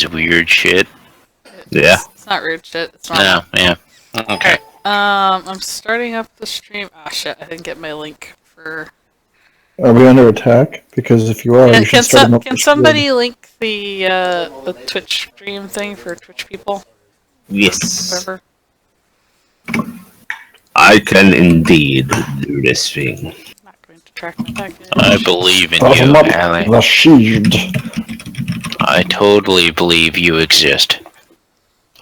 weird shit. It's not weird shit. It's normal. No, yeah. Okay. I'm starting up the stream. Ah, shit! I didn't get my link for. Are we under attack? Because if you are, you should start them up. Can somebody link the Twitch stream thing for Twitch people? Yes. Whatever. I can indeed do this thing. I'm not going to track my package. I believe in Start you, them up. Allie. The shield. I totally believe you exist.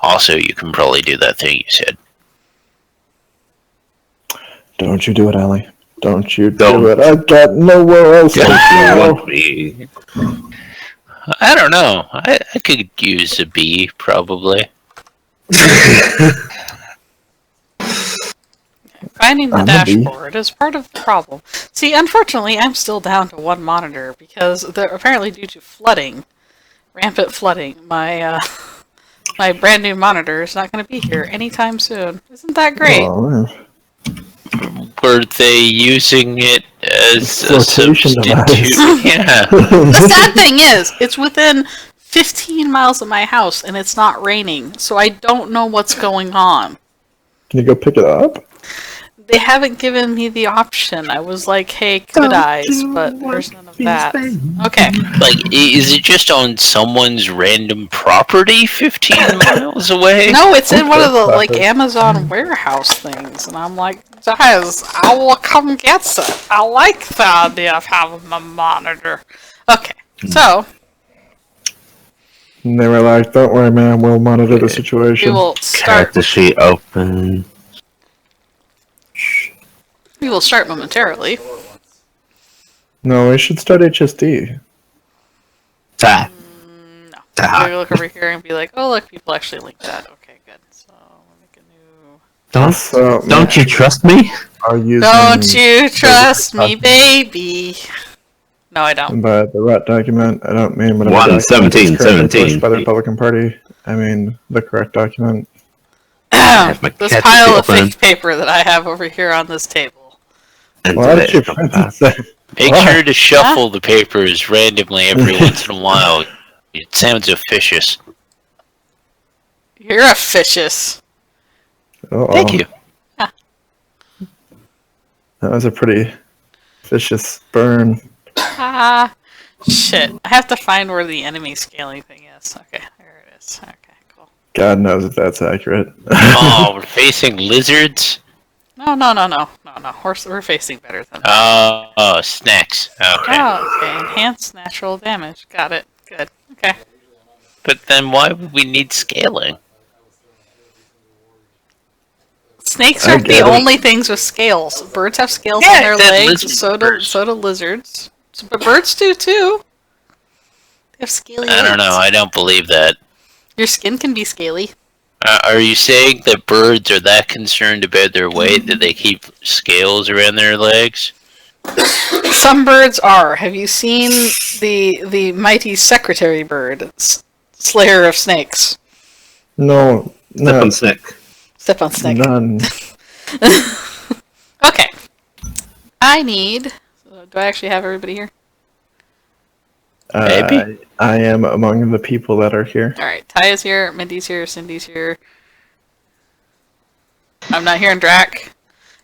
Also, you can probably do that thing you said. Don't you do it, Allie. Don't you Don't. do it. I got nowhere else to Don't you go. want me? I don't know. I could use a bee, probably. Finding the I'm a bee. dashboard is part of the problem. See, unfortunately, I'm still down to one monitor because apparently due to flooding, rampant flooding, my my brand new monitor is not going to be here anytime soon. Isn't that great? Oh, Were they using it as a Flotation substitute? device. Yeah. The sad thing is, it's within 15 miles of my house and it's not raining, so I don't know what's going on. can you go pick it up? They haven't given me the option. I was like, hey, could I? But there's none of that. Okay. Like, is it just on someone's random property 15 miles away? No, it's in one of the, Okay. like, Amazon warehouse things. And I'm like, guys, I will come get it. I like the idea of having a monitor. Okay, so, And they were like, don't worry, man, we'll monitor the we situation. will start. Character sheet open. We will start momentarily. No, we should start HSD. Ta. No. Ta. Maybe look over here and be like, oh, look, people actually linked that. Okay, good. So, we'll make a new... Don't you trust me? Are using Don't you trust me, baby? No, I don't. By the right document, I don't mean whatever 117, document is currently 17. pushed by the Republican Party. I mean the correct document. have my This cat pile of open. fake paper that I have over here on this table. And Why did today- you print it say? Make sure to shuffle the papers randomly every once in a while. It sounds officious. You're officious. Uh-oh. Thank you. That was a pretty vicious burn. Ah, shit. I have to find where the enemy scaling thing is. Okay, there it is. Okay, cool. God knows if that's accurate. Oh, we're facing lizards? No. We're facing better than that. Oh, snacks. Okay. Oh, okay. Enhanced natural damage. Got it. Good. Okay. But then why would we need scaling? Snakes I aren't the get it. only things with scales. Birds have scales Yeah, on their that legs. lizard So birds. do lizards. But birds do too. They have scaly I don't legs. know. I don't believe that. Your skin can be scaly. Are you saying that birds are that concerned about their weight that they keep scales around their legs? Some birds are. Have you seen the mighty secretary bird, slayer of snakes? No, Step no, on snake. Step on snake. none. Okay. I need. Do I actually have everybody here? Maybe. I am among the people that are here. All right. Ty is here. Mindy's here. Cindy's here. I'm not hearing Drac.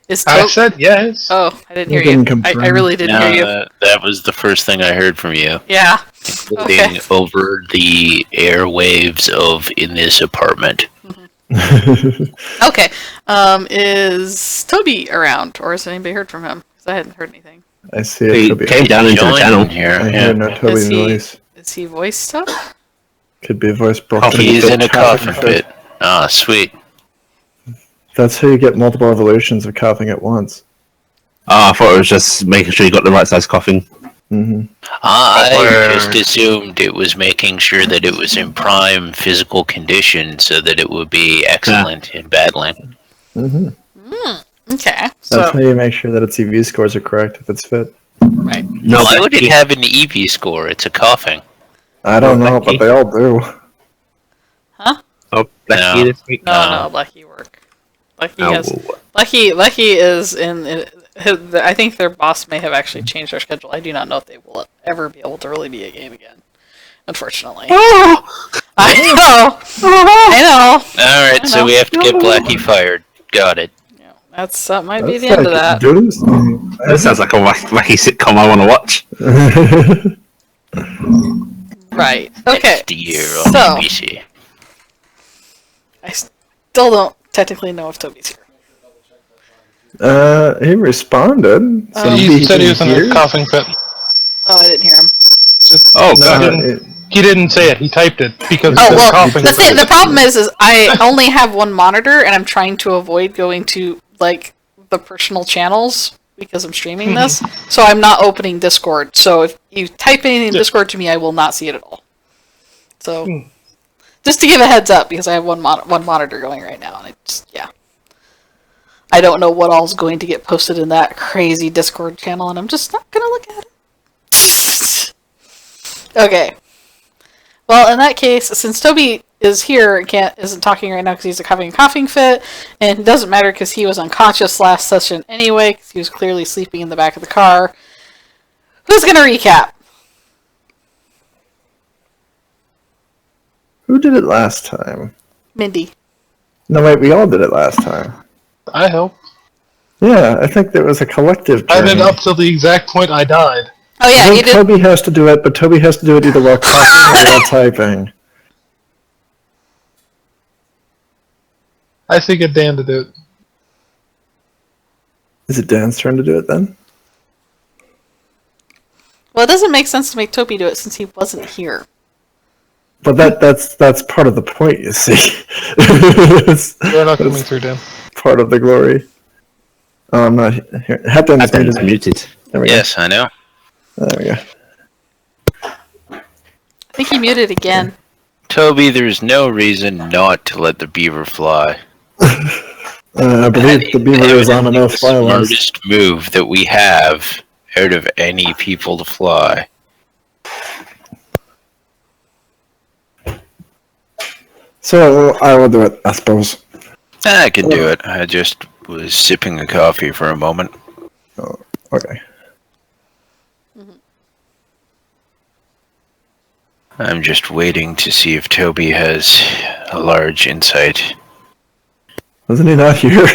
Is I Tope? said yes. Oh, I didn't You hear you. didn't confirm. I really didn't No, hear you. that was the first thing I heard from you. Yeah. Including Okay. over the airwaves of in this apartment. Okay. Is Toby around, or has anybody heard from him? Because I hadn't heard anything. I see it. He Toby. came down into the Join channel. here. I Yeah. hear no Toby's Is he- voice. Is he voice stuff? Could be a voice broken. He's in a Coughing coffin fit. pit. Ah, sweet. That's how you get multiple evolutions of coughing at once. Oh, I thought it was just making sure you got the right size coughing. Hmm I just assumed it was making sure that it was in prime physical condition so that it would be excellent in battling. hmm Okay. That's So how you make sure that its EV scores are correct if it's fit. right. No, Why would it have an EV score? It's a coughing. I don't Oh, know, Becky. but they all do. Oh, Becky No. this week. No, Lucky work. Lucky Oh, has. Lucky is in. I think their boss may have actually changed their schedule. I do not know if they will ever be able to really be a game again. Unfortunately. Oh! I So we have to get Blackie fired. Got it. Yeah, that might be the end of that. That sounds like a wacky sitcom I want to watch. Right. Okay. Next year on So BBC. I still don't technically know if Toby's here. He responded. So He said he was in here? a coughing fit. Oh, I didn't hear him. Oh, No, God. He didn't say it. He typed it because Oh he said well, coughing fit. the problem is I only have one monitor, and I'm trying to avoid going to like the personal channels because I'm streaming this. So I'm not opening Discord. So if you type anything in Discord to me, I will not see it at all. So just to give a heads up, because I have one monitor going right now, and I don't know what all's going to get posted in that crazy Discord channel, and I'm just not gonna look at it. Okay. Well, in that case, since Toby is here and isn't talking right now because he's having a coughing fit, and it doesn't matter because he was unconscious last session anyway because he was clearly sleeping in the back of the car. Who's gonna recap? Who did it last time? Mindy. No, wait, we all did it last time. I hope. Yeah, I think there was a collective I journey. did up till the exact point I died. Oh yeah, I you think did. Toby has to do it, but Toby has to do it either while coughing or while typing. I think it's Dan to do it. Is it Dan's turn to do it then? Well, it doesn't make sense to make Toby do it since he wasn't here. But that's part of the point, you see. You're not coming through, Dan. Part of the glory. Oh, I'm not here. Hepton's That's muted. There we go. Yes, I know. There we go. I think he muted again. Toby, there's no reason not to let the beaver fly. I believe the beaver is on a The no-fly list. smartest move that we have out of any people to fly. So I will do it, I suppose. I can do it. I just was sipping a coffee for a moment. Oh, okay. I'm just waiting to see if Toby has a large insight. Wasn't he not here?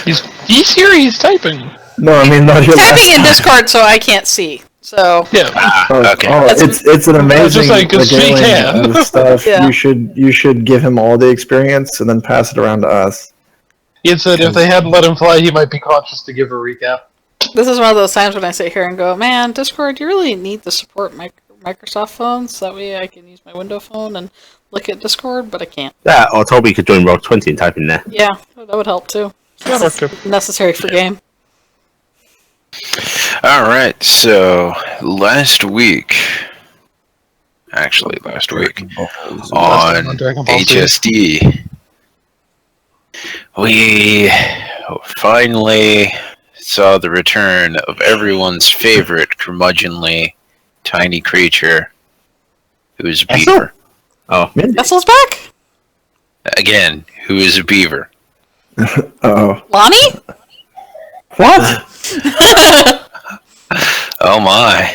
He's here. He's typing. No, I mean not here. Tapping in Discord, so I can't see. So Yeah. Okay. It's an amazing just like, 'cause she regaling can. of stuff. Yeah. You should give him all the experience and then pass it around to us. He had said if they hadn't let him fly, he might be conscious to give a recap. this is one of those times when I sit here and go, man, Discord, you really need to support Microsoft phones. That way I can use my Windows phone and look at Discord, but I can't. That, or Toby could join Roll 20 and type in there. Yeah, that would help too. Yeah, work too. Necessary for game. Alright, so last week on Dragon Ball Z. HSD, we finally saw the return of everyone's favorite curmudgeonly tiny creature, who is a beaver. Oh, Vessel's back? Again, who is a beaver? Oh, Lonnie? what? Oh my.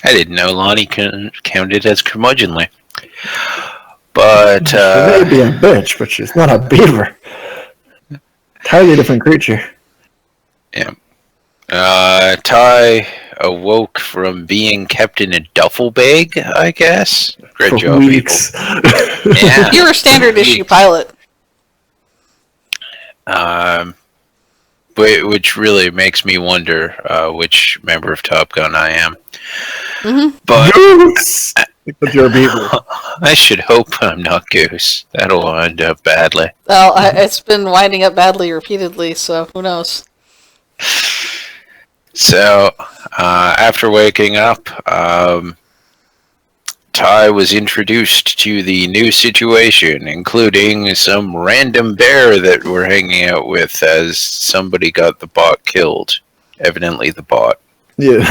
I didn't know Lonnie counted as curmudgeonly. But, She may be a bitch, but she's not a beaver. Entirely different creature. yeah. Ty awoke from being kept in a duffel bag, I guess. Great For job, weeks. people. Yeah. You're a standard issue pilot. Which really makes me wonder which member of Top Gun I am. Mm-hmm. But Because you're a beaver. I should hope I'm not Goose. That'll end up badly. Well, it's been winding up badly repeatedly, so who knows? So, after waking up, Ty was introduced to the new situation, including some random bear that we're hanging out with as somebody got the bot killed. Evidently the bot. Yeah.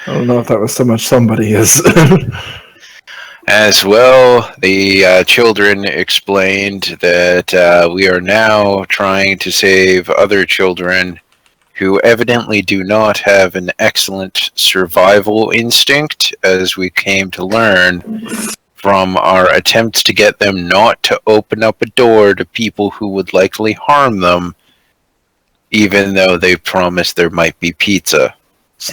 I don't know if that was so much somebody is. As well, the children explained that we are now trying to save other children who evidently do not have an excellent survival instinct, as we came to learn from our attempts to get them not to open up a door to people who would likely harm them, even though they promised there might be pizza.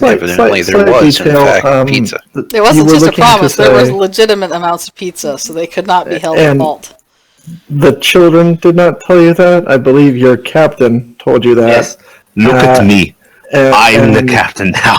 Evidently, there was, in fact, pizza. It wasn't just a promise, there was legitimate amounts of pizza, so they could not be held at fault. The children did not tell you that? I believe your captain told you that. Yes. Look at me. I'm the captain now.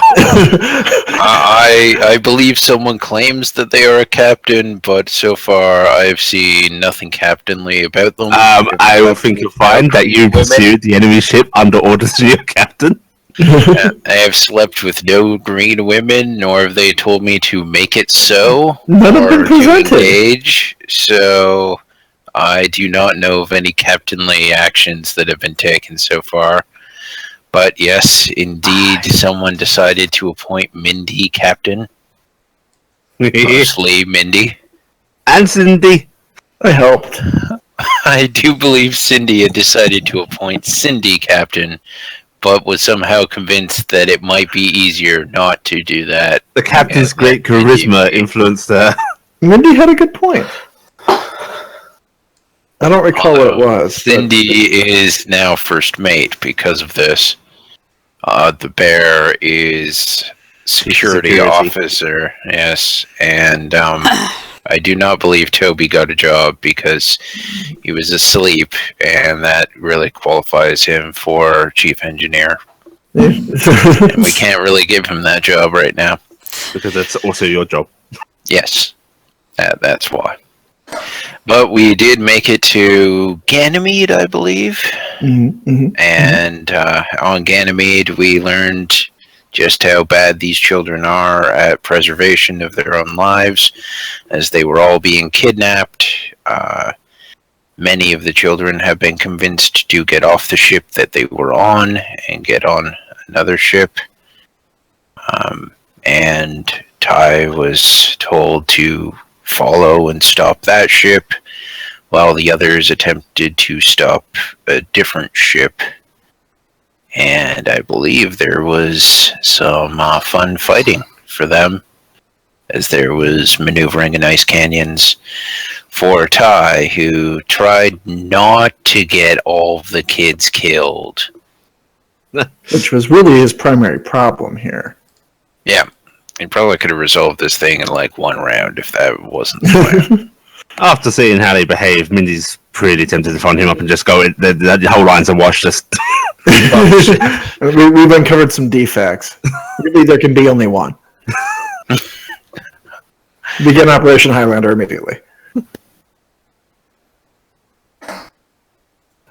I believe someone claims that they are a captain, but so far I've seen nothing captainly about them. I don't think you'll find that you pursued the enemy ship under orders of your captain. I have slept with no green women, nor have they told me to make it so. None have been presented. To engage, so I do not know of any captainly actions that have been taken so far. But yes, indeed, someone decided to appoint Mindy captain. Mostly Mindy. And Cindy. I helped. I do believe Cindy had decided to appoint Cindy captain, but was somehow convinced that it might be easier not to do that. The captain's great charisma influenced her. Mindy had a good point. I don't recall what it was. Cindy is now first mate because of this. The bear is security officer, yes, and I do not believe Toby got a job because he was asleep, and that really qualifies him for chief engineer. And we can't really give him that job right now. Because that's also your job. Yes, that's why. But we did make it to Ganymede, I believe. And on Ganymede, we learned just how bad these children are at preservation of their own lives, as they were all being kidnapped. Many of the children have been convinced to get off the ship that they were on and get on another ship. And Ty was told to follow and stop that ship, while the others attempted to stop a different ship. And I believe there was some fun fighting for them, as there was maneuvering in ice canyons for Ty, who tried not to get all of the kids killed. Which was really his primary problem here. Yeah. He probably could have resolved this thing in like one round if that wasn't the plan. After seeing how they behave, Mindy's pretty tempted to phone him up and just go, the whole line's a wash, just... We've uncovered some defects. Really, there can be only one. Begin Operation Highlander immediately.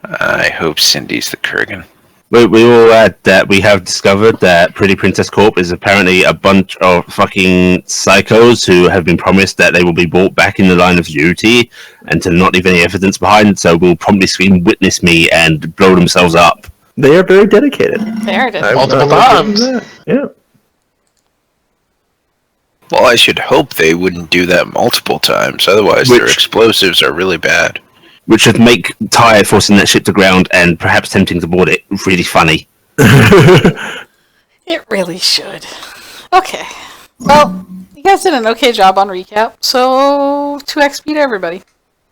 I hope Cindy's the Kurgan. We will add that we have discovered that Pretty Princess Corp is apparently a bunch of fucking psychos who have been promised that they will be brought back in the line of duty and to not leave any evidence behind, so will promptly scream, "Witness me," and blow themselves up. They are very dedicated. They are dedicated. Multiple times. Yeah. Well, I should hope they wouldn't do that multiple times, otherwise their explosives are really bad. Which should make Ty forcing that ship to ground and perhaps tempting to board it really funny. It really should. Okay. Well, you guys did an okay job on recap, so 2 XP to everybody.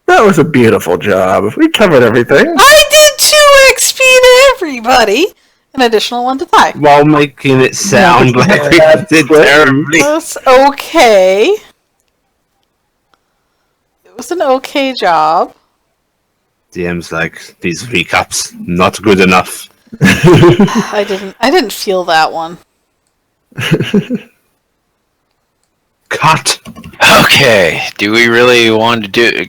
That was a beautiful job. We covered everything. I did 2 XP to everybody! An additional 1 to Ty. While making it sound like we did terribly. That's okay. It was an okay job. DM's like, these recaps, not good enough. I didn't feel that one. Cut! Okay, do we really want to do...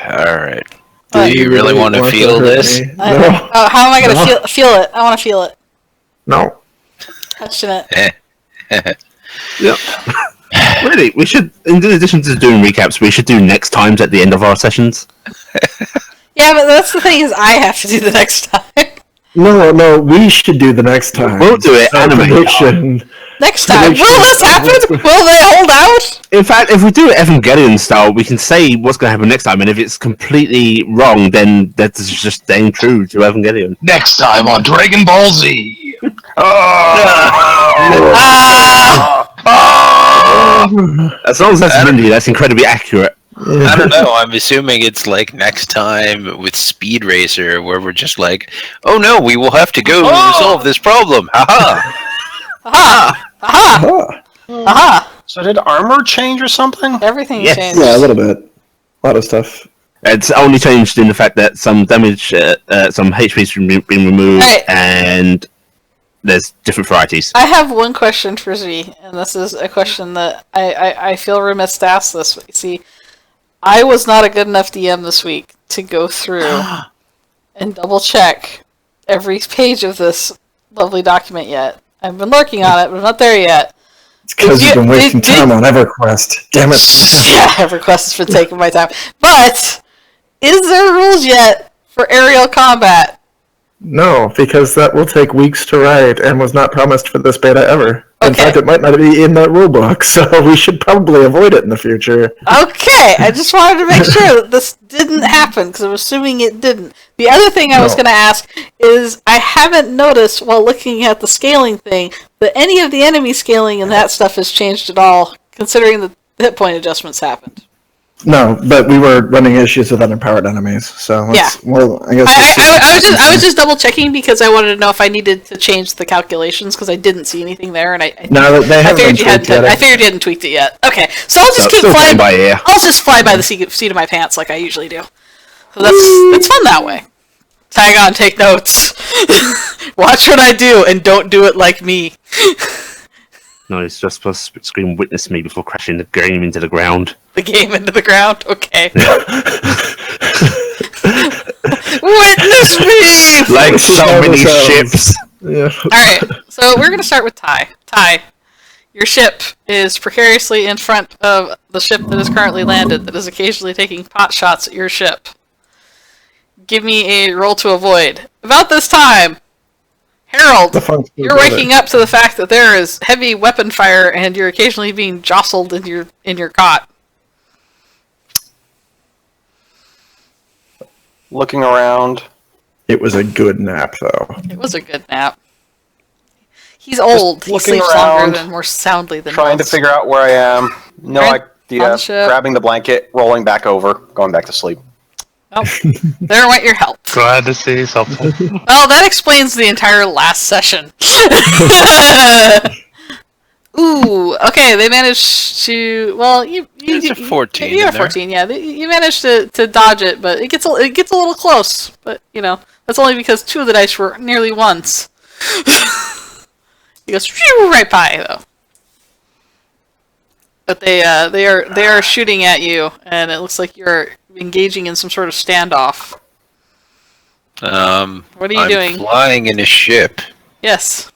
Alright. Do you really want to feel this? No. How am I going to feel it? I want to feel it. No. Touching it. Yep. Really, we should, in addition to doing recaps, we should do next times at the end of our sessions. Yeah, but that's the thing is I have to do the next time. No, we should do the next time. We'll do it, anime. Prediction. Next time. Will this happen? Will they hold out? In fact, if we do it Evangelion style, we can say what's going to happen next time, and if it's completely wrong, then that's just staying true to Evangelion. Next time on Dragon Ball Z. As long as that's windy, that's incredibly accurate. I don't know. I'm assuming it's like next time with Speed Racer, where we're just like, oh no, we will have to go resolve this problem. Haha. Aha! Aha! Huh. Aha! So did armor change or something? Everything Yes. changed. Yeah, a little bit. A lot of stuff. It's only changed in the fact that some damage, some HP's been removed, Right. and there's different varieties. I have one question for Z, and this is a question that I feel remiss to ask this. See, I was not a good enough DM this week to go through and double check every page of this lovely document yet. I've been working on it, but I'm not there yet. It's because Did you've you- been wasting did- time on EverQuest. Damn it. Yeah, EverQuest has been taking my time. But is there rules yet for aerial combat? No, because that will take weeks to write and was not promised for this beta ever. In Okay. fact, it might not be in that rulebook, so we should probably avoid it in the future. Okay, I just wanted to make sure that this didn't happen, because I'm assuming it didn't. The other thing I was No. going to ask is, I haven't noticed while looking at the scaling thing that any of the enemy scaling and that stuff has changed at all, considering the hit point adjustments happened. No, but we were running issues with unempowered enemies, so let's, well, I guess let's see what I was happens just double checking because I wanted to know if I needed to change the calculations, because I didn't see anything there, and I then. No, they I haven't been figured you hadn't. tweaked yet. I figured you hadn't tweaked it yet. Okay, so I'll just So keep still flying. by ear. I'll just fly by the seat of my pants like I usually do. So that's fun that way. Tag on, take notes. Watch what I do and don't do it like me. No, it's just supposed to scream "witness me" before crashing the game into the ground. The game into the ground. Okay. Witness me. Like so many ships. Yeah. All right. So we're gonna start with Ty. Ty, your ship is precariously in front of the ship that is currently landed, that is occasionally taking pot shots at your ship. Give me a roll to avoid. About this time, Harold, The funk's you're brother. waking up to the fact that there is heavy weapon fire and you're occasionally being jostled in your cot. Looking around. It was a good nap, though. It was a good nap. He's old. He looking sleeps around, longer than more soundly than Trying to most. figure out where I am. No Right on the idea. ship. Grabbing the blanket, rolling back over, going back to sleep. Nope. There went your help. Glad to see something. Well, that explains the entire last session. Ooh, okay, they managed to. Well, you There's a 14 You in have there. 14, yeah. You managed to dodge it, but it gets a little close. But that's only because 2 of the dice were nearly ones. It goes phew, right by though. But they are shooting at you, and it looks like you're engaging in some sort of standoff. What are you I'm doing? Flying in a ship. Yes.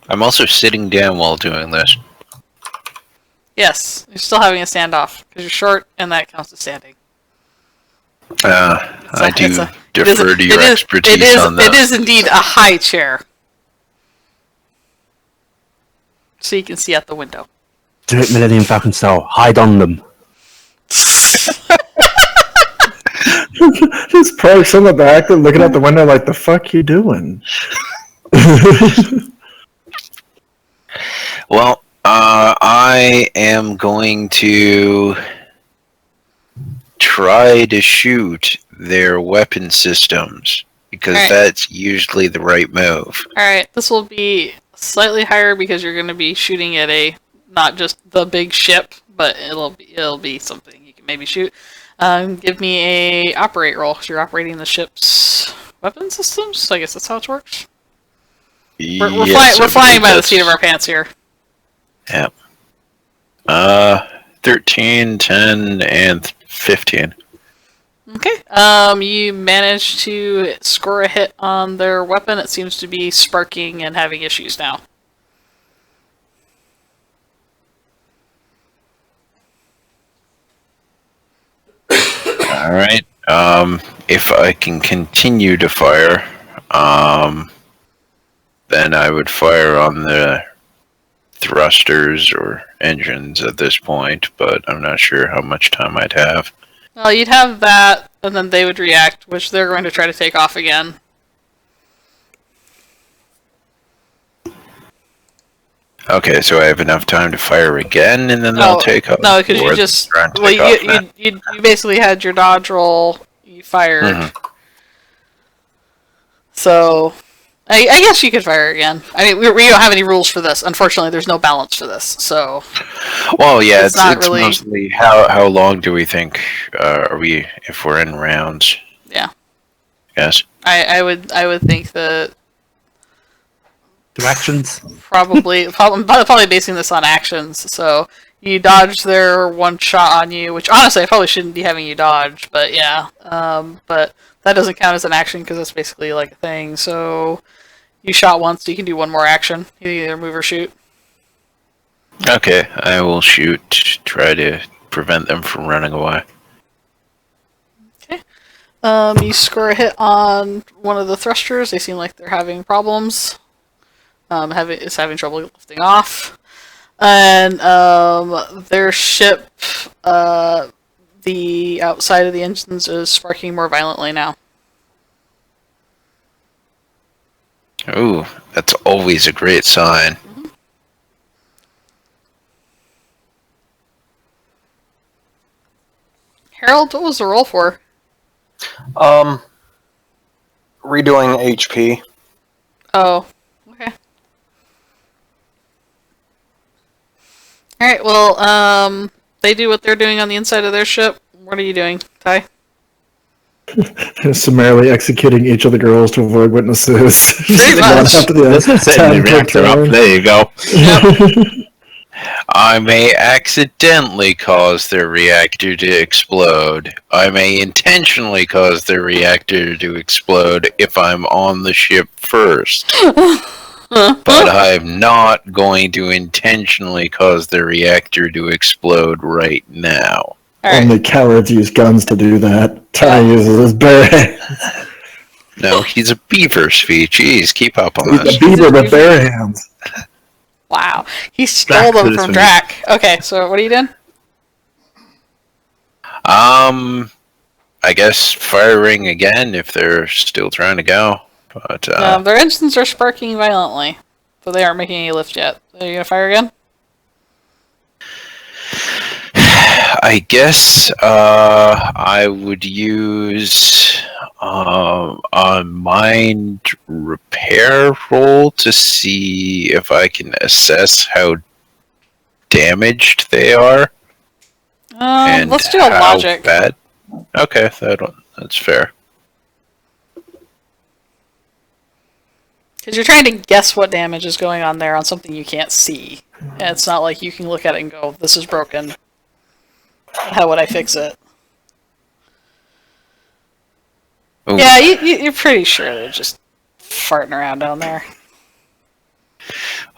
I'm also sitting down while doing this. Yes, you're still having a standoff because you're short, and that counts as standing. I do It defer is- to your it is- expertise it is, on that. It is indeed a high chair, so you can see out the window. Do it, Millennium Falcon style. Hide on them. Just perks on the back and looking out the window like, the fuck you doing? Well, I am going to try to shoot their weapon systems because Alright. that's usually the right move. All right, this will be slightly higher because you're going to be shooting at not just the big ship, but it'll be something you can maybe shoot. Give me a operate roll because you're operating the ship's weapon systems. So I guess that's how it works. We're Yes, I flying believe by the that's- seat of our pants here. Yep. 13, 10, and 15. Okay. You managed to score a hit on their weapon. It seems to be sparking and having issues now. All right. If I can continue to fire, then I would fire on the thrusters or engines at this point, but I'm not sure how much time I'd have. Well, you'd have that, and then they would react, which they're going to try to take off again. Okay, so I have enough time to fire again, and then they'll take off. No, because Or you just try and well, take off then. you basically had your dodge roll. You fired, so I guess you could fire again. I mean, we don't have any rules for this. Unfortunately, there's no balance for this. So Well, yeah, It's not really- mostly how long do we think are we if we're in rounds? yeah, Yes. I would think that Two actions. probably basing this on actions. So you dodge their one shot on you, which honestly I probably shouldn't be having you dodge, but yeah, but that doesn't count as an action because it's basically like a thing. So you shot once, so you can do one more action. You either move or shoot. Okay, I will shoot. Try to prevent them from running away. Okay. You score a hit on one of the thrusters. They seem like they're having problems. It's having trouble lifting off. And their ship, the outside of the engines is sparking more violently now. Ooh, that's always a great sign. Harold, what was the roll for? Redoing HP. Oh, okay. Alright, well, they do what they're doing on the inside of their ship. What are you doing, Ty? Summarily executing each of the girls to avoid witnesses. Pretty One much. after the This is setting the time reactor up. turn. There you go. I may accidentally cause their reactor to explode. I may intentionally cause their reactor to explode if I'm on the ship first. But I'm not going to intentionally cause the reactor to explode right now. Alright. Only cowards use guns to do that. Ty uses his bare hands. No, he's a beaver, Svi. Jeez, keep up on He's this. a beaver with bare hands. Wow. He stole Drac them did this from for me. Drac. Okay, so what are you doing? I guess firing again if they're still trying to go. But Their engines are sparking violently, so they aren't making any lift yet. Are you gonna fire again? I guess I would use a mind repair roll to see if I can assess how damaged they are. And Let's do a how logic. bad. Okay, that's fair. Because you're trying to guess what damage is going on there on something you can't see. And it's not like you can look at it and go, this is broken. How would I fix it? Ooh. Yeah, you're pretty sure they're just farting around down there.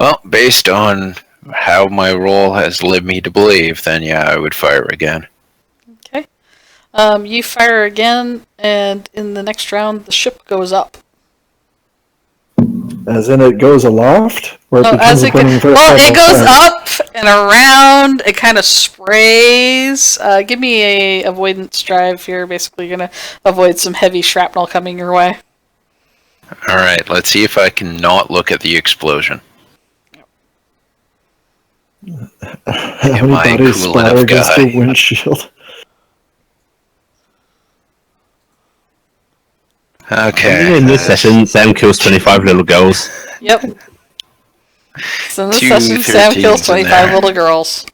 Well, based on how my role has led me to believe, then yeah, I would fire again. Okay. You fire again, and in the next round, the ship goes up. As in, it goes aloft? Or it Oh, becomes as a it burning for well, it goes fire? up and around. It kind of sprays. Give me a avoidance drive. You're basically gonna avoid some heavy shrapnel coming your way. All right, let's see if I can not look at the explosion. How Am I many bodies cool splatter enough against guy? the windshield? Okay. In this session, Sam kills 25 little girls. Yep. So in this Two session, Sam 13s kills in 25 there. little girls.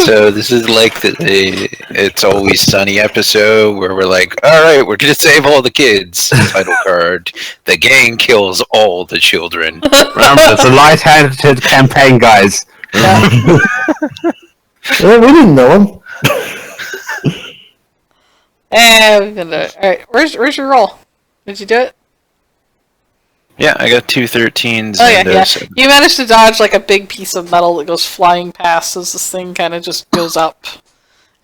So this is like the It's Always Sunny episode where we're like, all right, we're gonna save all the kids. Title card: The gang kills all the children. Remember, it's a light-handed campaign, guys. Yeah. Well, we didn't know him. And we can do it. Alright, where's your roll? Did you do it? Yeah, I got two 13s. Oh yeah, and yeah. seven. You managed to dodge like a big piece of metal that goes flying past as this thing kind of just goes up.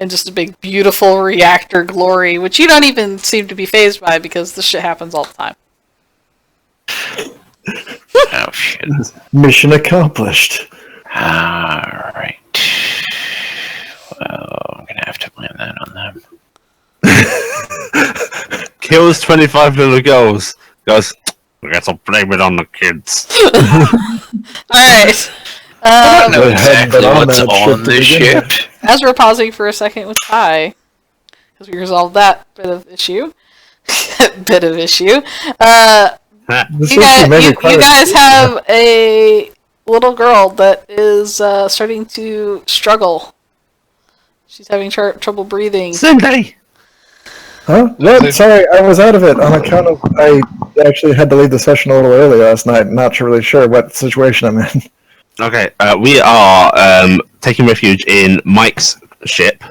And just a big, beautiful reactor glory, which you don't even seem to be phased by because this shit happens all the time. Oh shit. Mission accomplished. Alright. Well, I'm gonna have to blame that on them. Kills 25 little girls. Goes, I guess I'll blame it on the kids. Alright. I don't know They hadn't exactly been on what's that ship on to this begin ship. As we're pausing for a second with Ty, because we resolved that bit of issue. This You issue may you require- guys have a little girl that is starting to struggle. She's having trouble breathing. Cindy! Huh? What? Sorry, I was out of it on account of I actually had to leave the session a little early last night. Not really sure what situation I'm in. Okay, we are taking refuge in Mike's ship.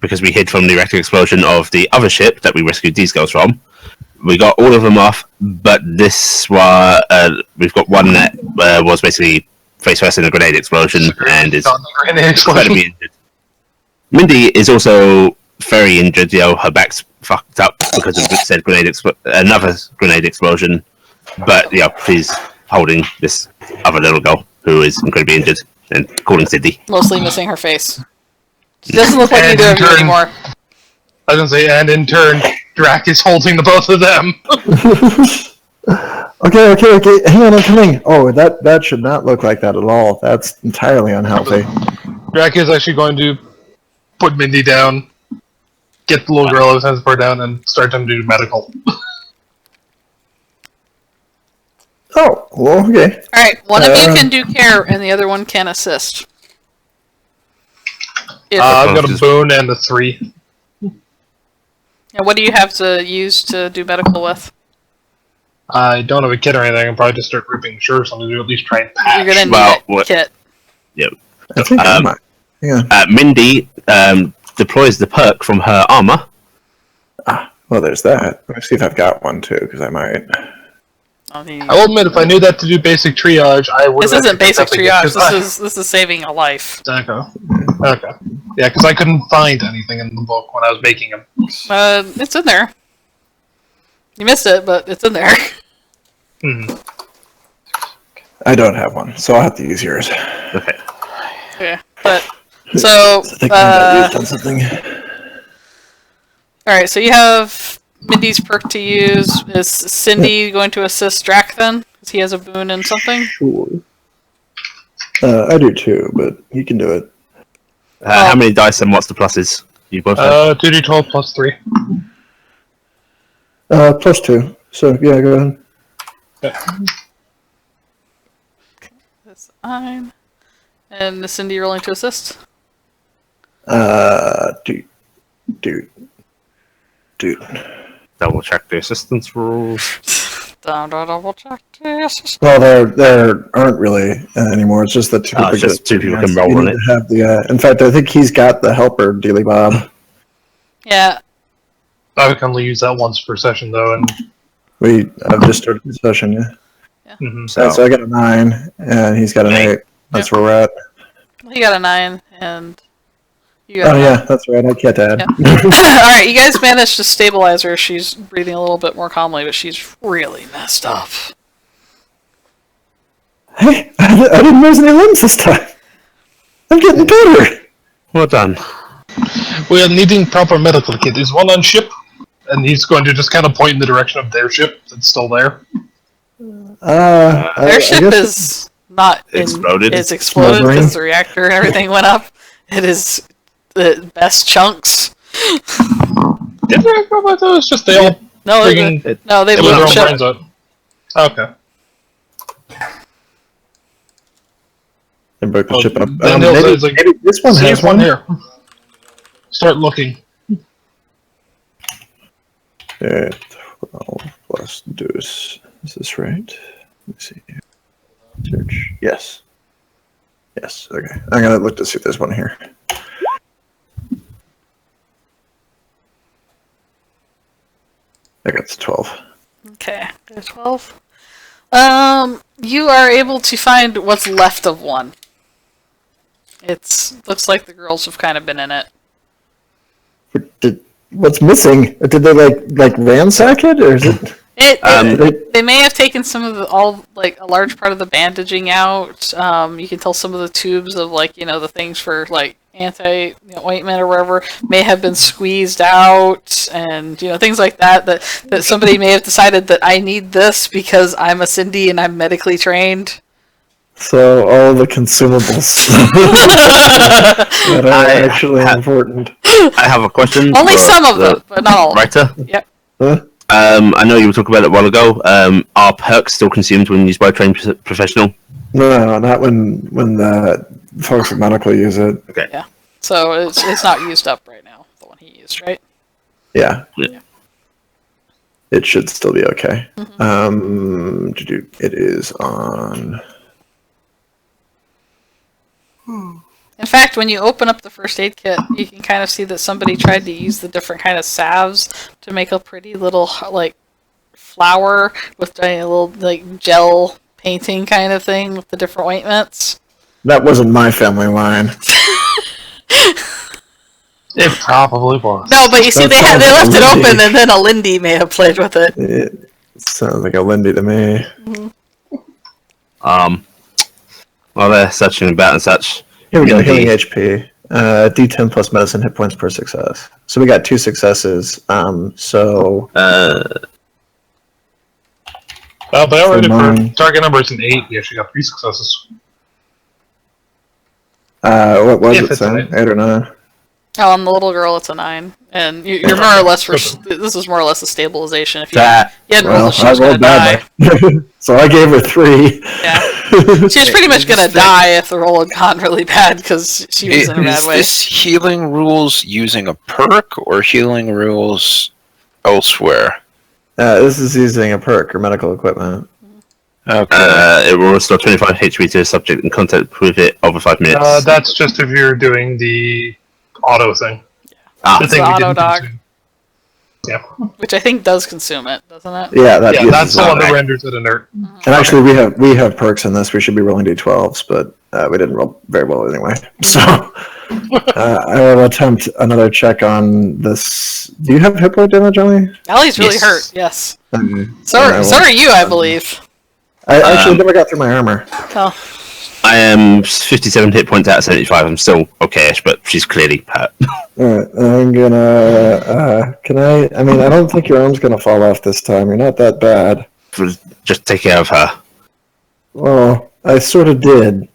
Because we hid from the reactor explosion of the other ship that we rescued these girls from. We got all of them off, but this one, we've got one that was basically face first in a grenade explosion and is incredibly injured. Mindy is also very injured. Her back's fucked up because of said another grenade explosion. But she's holding this other little girl who is incredibly injured and calling Cindy. Mostly missing her face. She doesn't look like either of you anymore. I was gonna say, and in turn, Drac is holding the both of them. Okay. Hang on, I'm coming. Oh, that should not look like that at all. That's entirely unhealthy. Drac is actually going to put Mindy down, get the little girl who sends her down, and start them to do medical. Oh, well, okay. Alright, one of you can do care and the other one can assist. I've got a boon and a 3. And what do you have to use to do medical with? I don't have a kit or anything. I can probably just start ripping shirts to at least try and patch. You're gonna need a kit. Yep. I think I might. Yeah. Mindy deploys the perk from her armor. Well, there's that. Let me see if I've got one too, because I might. I will admit, if I knew that to do basic triage, I would. This isn't basic triage. This is saving a life. Okay. Yeah, because I couldn't find anything in the book when I was making them. It's in there. You missed it, but it's in there. I don't have one, so I'll have to use yours. Okay. Yeah, but so. I think I used on something. All right, so you have Mindy's perk to use. Is Cindy going to assist Drac then? Because he has a boon and something? Sure. I do too, but he can do it. How many dice and what's the pluses? You both have? 2d12 plus 3. Plus 2. So, yeah, go ahead. That's fine. And is Cindy rolling to assist? Dude. Double check the assistance rules. Double check this. Well, there aren't really anymore. It's just that two people, just two people can roll You on need it. to have the, in fact, I think he's got the helper, Dealy Bob. Yeah. I can only use that once per session, though, and I've just started the session, yeah. So I got a 9, and he's got an 8. That's where we're at. He got a 9, and you got Oh, a 9. yeah, that's right. I can't add. Yeah. Alright, you guys managed to stabilize her. She's breathing a little bit more calmly, but she's really messed up. Hey, I didn't lose any limbs this time. I'm getting better. Well done. we are needing proper medical kit. Is one on ship? And he's going to just kind of point in the direction of their ship that's still there. Their ship is not exploded. It's exploded because the reactor and everything went up. It is the best chunks. Did they go about those? Just they all they they blew blew their the own ship. brains out. Okay. They broke the ship up. Then Neil says, like, maybe this one see has one one. here. Start looking. 12 plus deuce. Is this right? Let's see. Search. Yes. Yes. Okay. I'm gonna look to see if there's one here. I got 12. Okay, there's 12. You are able to find what's left of one. Looks like the girls have kind of been in it. What's missing? Did they like ransack it, or is it? They may have taken some of a large part of the bandaging out. You can tell some of the tubes of the things for anti ointment or whatever may have been squeezed out, and things like that. That somebody may have decided that I need this because I'm a Cindy and I'm medically trained. So all the consumables that are actually important. I have a question. Only for some of the them, but not all. Writer. Yep. Huh? I know you were talking about it a while ago. Are perks still consumed when used by a trained professional? No, not when the folks at medical use it. Okay. Yeah. So it's not used up right now. The one he used, right? Yeah. Yeah. It should still be okay. Mm-hmm. It is on. In fact, when you open up the first aid kit, you can kind of see that somebody tried to use the different kind of salves to make a pretty little flower with a little gel painting kind of thing with the different ointments. That wasn't my family line. It probably was. No, but you see, they left it open, and then a Lindy may have played with it. It sounds like a Lindy to me. Mm-hmm. While they're searching about and such. Here we go, Lindy. healing HP. D10 plus medicine hit points per success. So we got 2 successes. Well, they already for target number is an 8. We actually got 3 successes. What was If it, it's Sam? an 8 or 9? Oh, on the little girl, it's a 9, and you're more or less this is more or less a stabilization. If you That hadn't rolled, Well, she I was gonna rolled die. badly. So I gave her 3. Yeah, she was pretty much gonna die if the roll had gone really bad because she was in a bad Is way. this healing rules using a perk or healing rules elsewhere? This is using a perk or medical equipment. Okay. it will restore 25 HP to a subject in contact with it over 5 minutes. That's just if you're doing the auto thing. The It's thing the we auto didn't dock, consume. Yeah, which I think does consume it, doesn't it? Yeah, that yeah, uses that's the that. one that renders it inert. And actually, we have perks in this. We should be rolling d12s, but we didn't roll very well anyway. So I will attempt another check on this. Do you have hit point damage on me? Ellie's really Yes. hurt. Yes. Okay. So are you, I believe. I actually never got through my armor. Oh. I am 57 hit points out of 75. I'm still okay-ish, but she's clearly hurt. Alright, I'm gonna. Can I? I mean, I don't think your arm's gonna fall off this time. You're not that bad. Just take care of her. Well, I sort of did.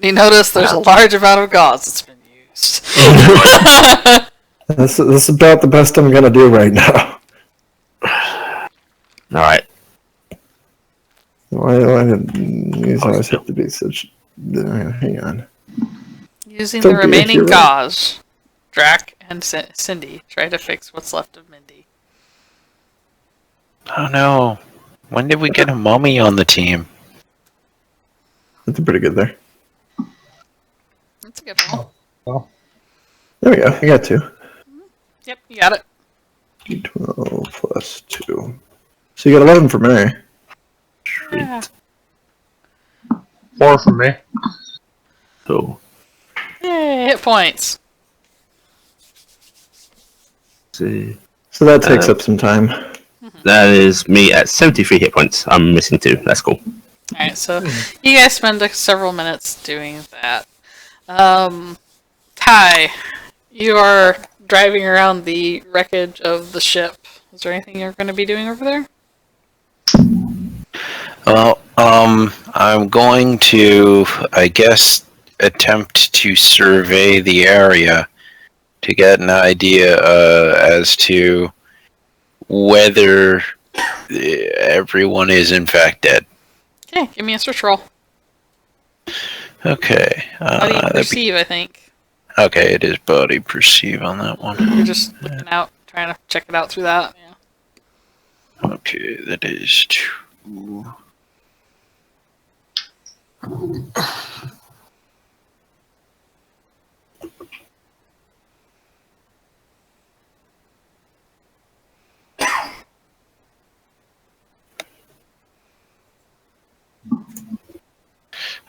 You notice there's a large amount of gauze that's been used. This is about the best I'm gonna do right now. Alright. Why did these always have to be such? Hang on. Using Don't the be remaining accurate. gauze, Drac and Cindy try to fix what's left of Mindy. Oh no. When did we get a mummy on the team? That's pretty good there. That's a good roll. There we go. We got 2. Yep, you got it. D12 plus 2. So you got 11 for me. Yeah. 4 from me. So, Yay, hit points. see. So that takes up some time. That is me at 73 hit points. I'm missing 2. That's cool. Alright, so you guys spend several minutes doing that. Ty, you are driving around the wreckage of the ship. Is there anything you're going to be doing over there? Well, I'm going to, I guess, attempt to survey the area to get an idea as to whether everyone is in fact dead. Okay, give me a search roll. Okay. Body perceive, I think. Okay, it is body perceive on that one. You're just looking out, trying to check it out through that. Yeah. Okay, that is 2.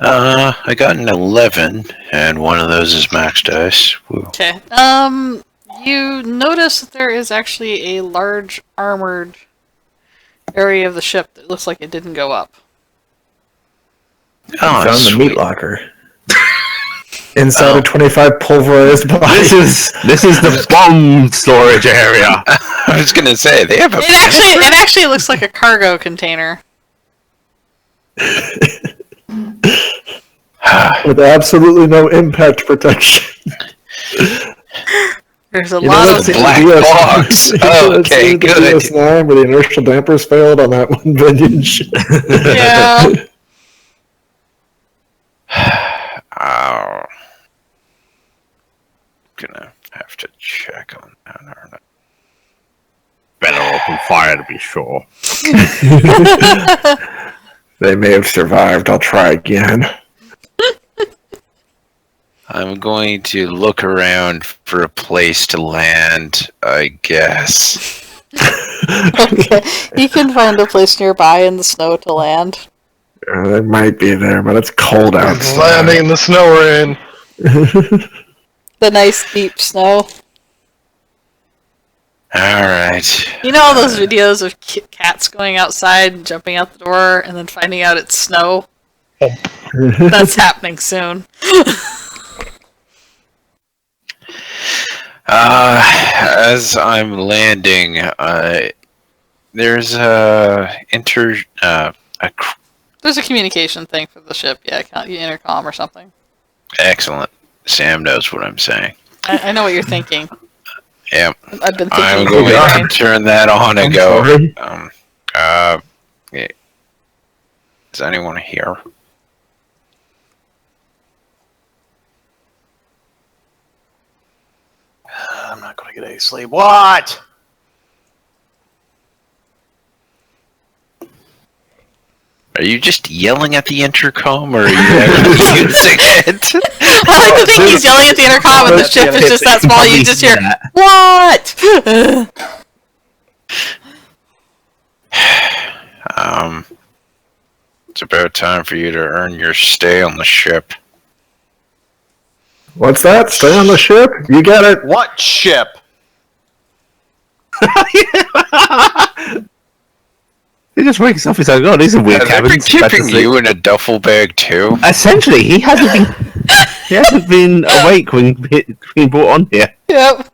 I got an 11, and one of those is max dice. Woo. Okay. You notice that there is actually a large armored area of the ship that looks like it didn't go up. Oh, Found the sweet. meat locker. Inside a 25 pulverized body. This is the bomb storage area. I was gonna say they have a. It actually looks like a cargo container. With absolutely no impact protection. There's a You know lot what's of the black DS box. Okay, the good. DS9 where the inertial dampers failed on that one vintage. yeah. Oh, gonna have to check on that, aren't I? Better open fire to be sure. They may have survived. I'll try again. I'm going to look around for a place to land, I guess. Okay. You can find a place nearby in the snow to land. They might be there, but it's cold outside. Landing in the snow rain. The nice deep snow. Alright. You know all those videos of cats going outside and jumping out the door and then finding out it's snow? That's happening soon. As I'm landing, there's There's a communication thing for the ship, yeah, intercom or something. excellent. Sam knows what I'm saying. I know what you're thinking. Yep. I've been thinking. I'm it going through my to brain. turn that on and I'm go. sorry. Yeah. Is anyone here? I'm not going to get any sleep. What? Are you just yelling at the intercom, or are you actually using it? I like to think he's yelling at the intercom and the ship is just that small. You just hear, "What?" It's about time for you to earn your stay on the ship. What's that? Stay on the ship? You get it. What ship? He just wakes up. He's like, "Oh, these are weird Have they been cabins." keeping you in a duffel bag too? Essentially, he hasn't been. He hasn't been awake when being brought on here. Yep.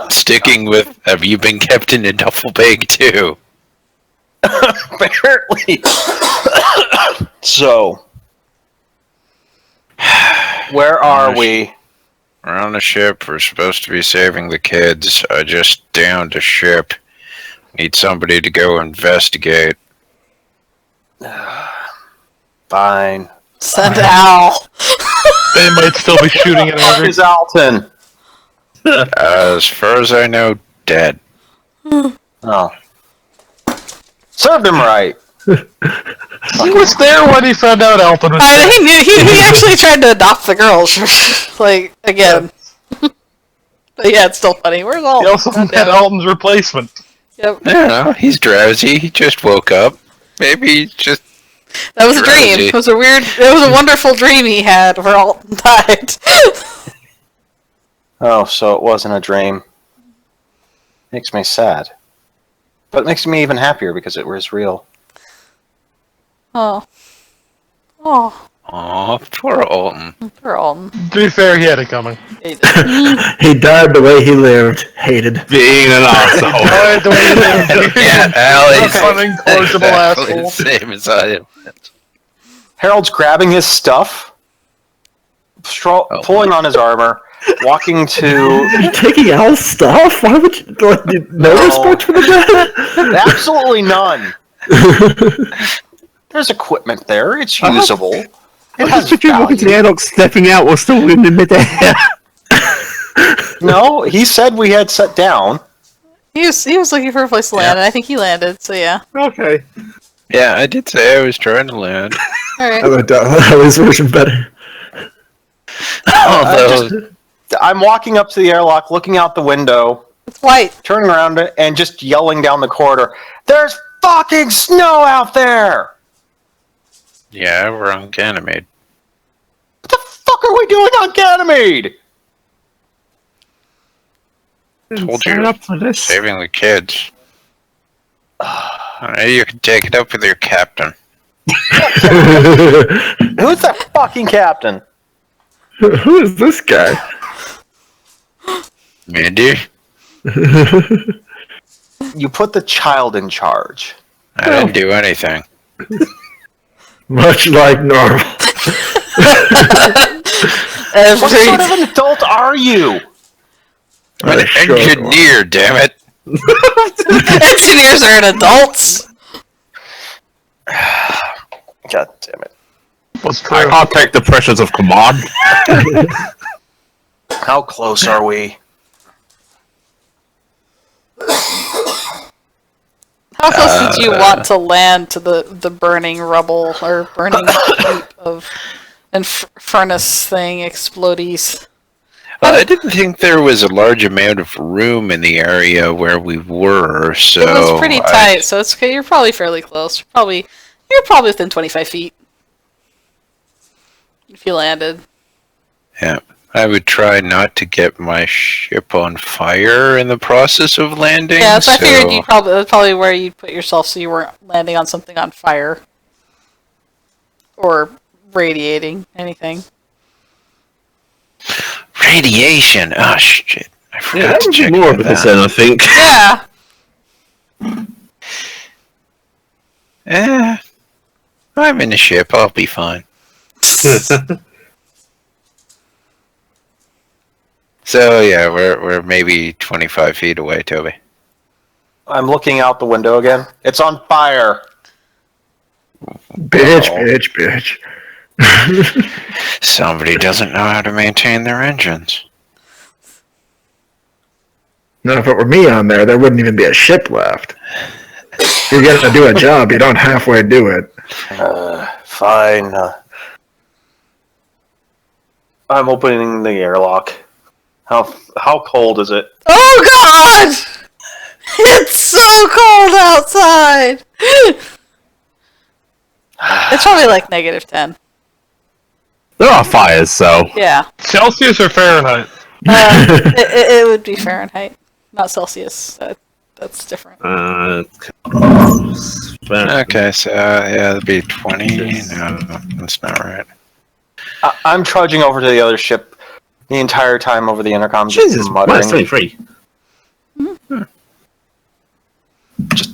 Sticking with, have you been kept in a duffel bag too? Apparently. So, where are we? We're on a ship. We're supposed to be saving the kids. I just downed a ship. Need somebody to go investigate. Fine. Send Al. They might still be shooting at Fuck Andrew. is Alton? As far as I know, dead. Oh. Served him right. He was there when he found out Alton was dead. He knew. He actually tried to adopt the girls. Like again. But yeah, it's still funny. Where's He Alton? also God met damn it. Alton's replacement. Yep. I don't know. He's drowsy. He just woke up. Maybe he's just. That was a dream. Drowsy. It was a weird. It was a wonderful dream he had where Alton died. Oh, so it wasn't a dream. Makes me sad. But it makes me even happier because it was real. Oh. Oh. Aw, poor Alton. Poor Alton. To be fair, he had it coming. Yeah, he did. He died the way he lived. Hated. Being an asshole. Alright, the way he lived. Yeah, Allie's Fun and cordial exactly the asshole. same as I am. Harold's grabbing his stuff, pulling on his armor, walking to... You're taking Al's stuff? Why would you? Like, no respect for the dead? Absolutely none. There's equipment there. It's usable. It I has just picture him walking to the value. airlock, stepping out while still in the midair. No, he said we had set down. He was looking for a place to land, and I think he landed. So yeah. Okay. Yeah, I did say I was trying to land. All right. I like Ali's version better. Although, I'm walking up to the airlock, looking out the window, It's white. turning around and just yelling down the corridor, "There's fucking snow out there! yeah, we're on Ganymede. What the fuck are we doing on Ganymede? Told Sign you, up for this. saving the kids. You can take it up with your captain. Who's that fucking captain? Who is this guy? Mindy? You put the child in charge. I didn't do anything. Much like normal. What sort of an adult are you? I'm an engineer, damn it. Engineers aren't adults. God damn it. What's true? I can't take the pressures of command. How close are we? How close did you want to land to the burning rubble or burning heap of and furnace thing explodies? I didn't think there was a large amount of room in the area where we were, so... It was pretty tight, so it's okay. You're probably fairly close. You're probably within 25 feet. If you landed. Yeah. I would try not to get my ship on fire in the process of landing. Yeah, so I figured that's probably where you'd put yourself so you weren't landing on something on fire. Or radiating, anything. Radiation! Oh, shit. I forgot Yeah, that to would check be more of that. a concern, I think. Yeah! I'm in a ship. I'll be fine. So, yeah, we're maybe 25 feet away, Toby. I'm looking out the window again. It's on fire. Bitch. Somebody doesn't know how to maintain their engines. Now, if it were me on there wouldn't even be a ship left. If you're going to do a job, you don't halfway do it. Fine. I'm opening the airlock. How cold is it? Oh god! It's so cold outside! It's probably like -10. There are fires, so... Yeah. Celsius or Fahrenheit? It would be Fahrenheit, not Celsius. That's different. Okay, so, yeah, that'd be 20. No, that's not right. I'm trudging over to the other ship the entire time over the intercom, just Jesus, muttering. minus 23. Just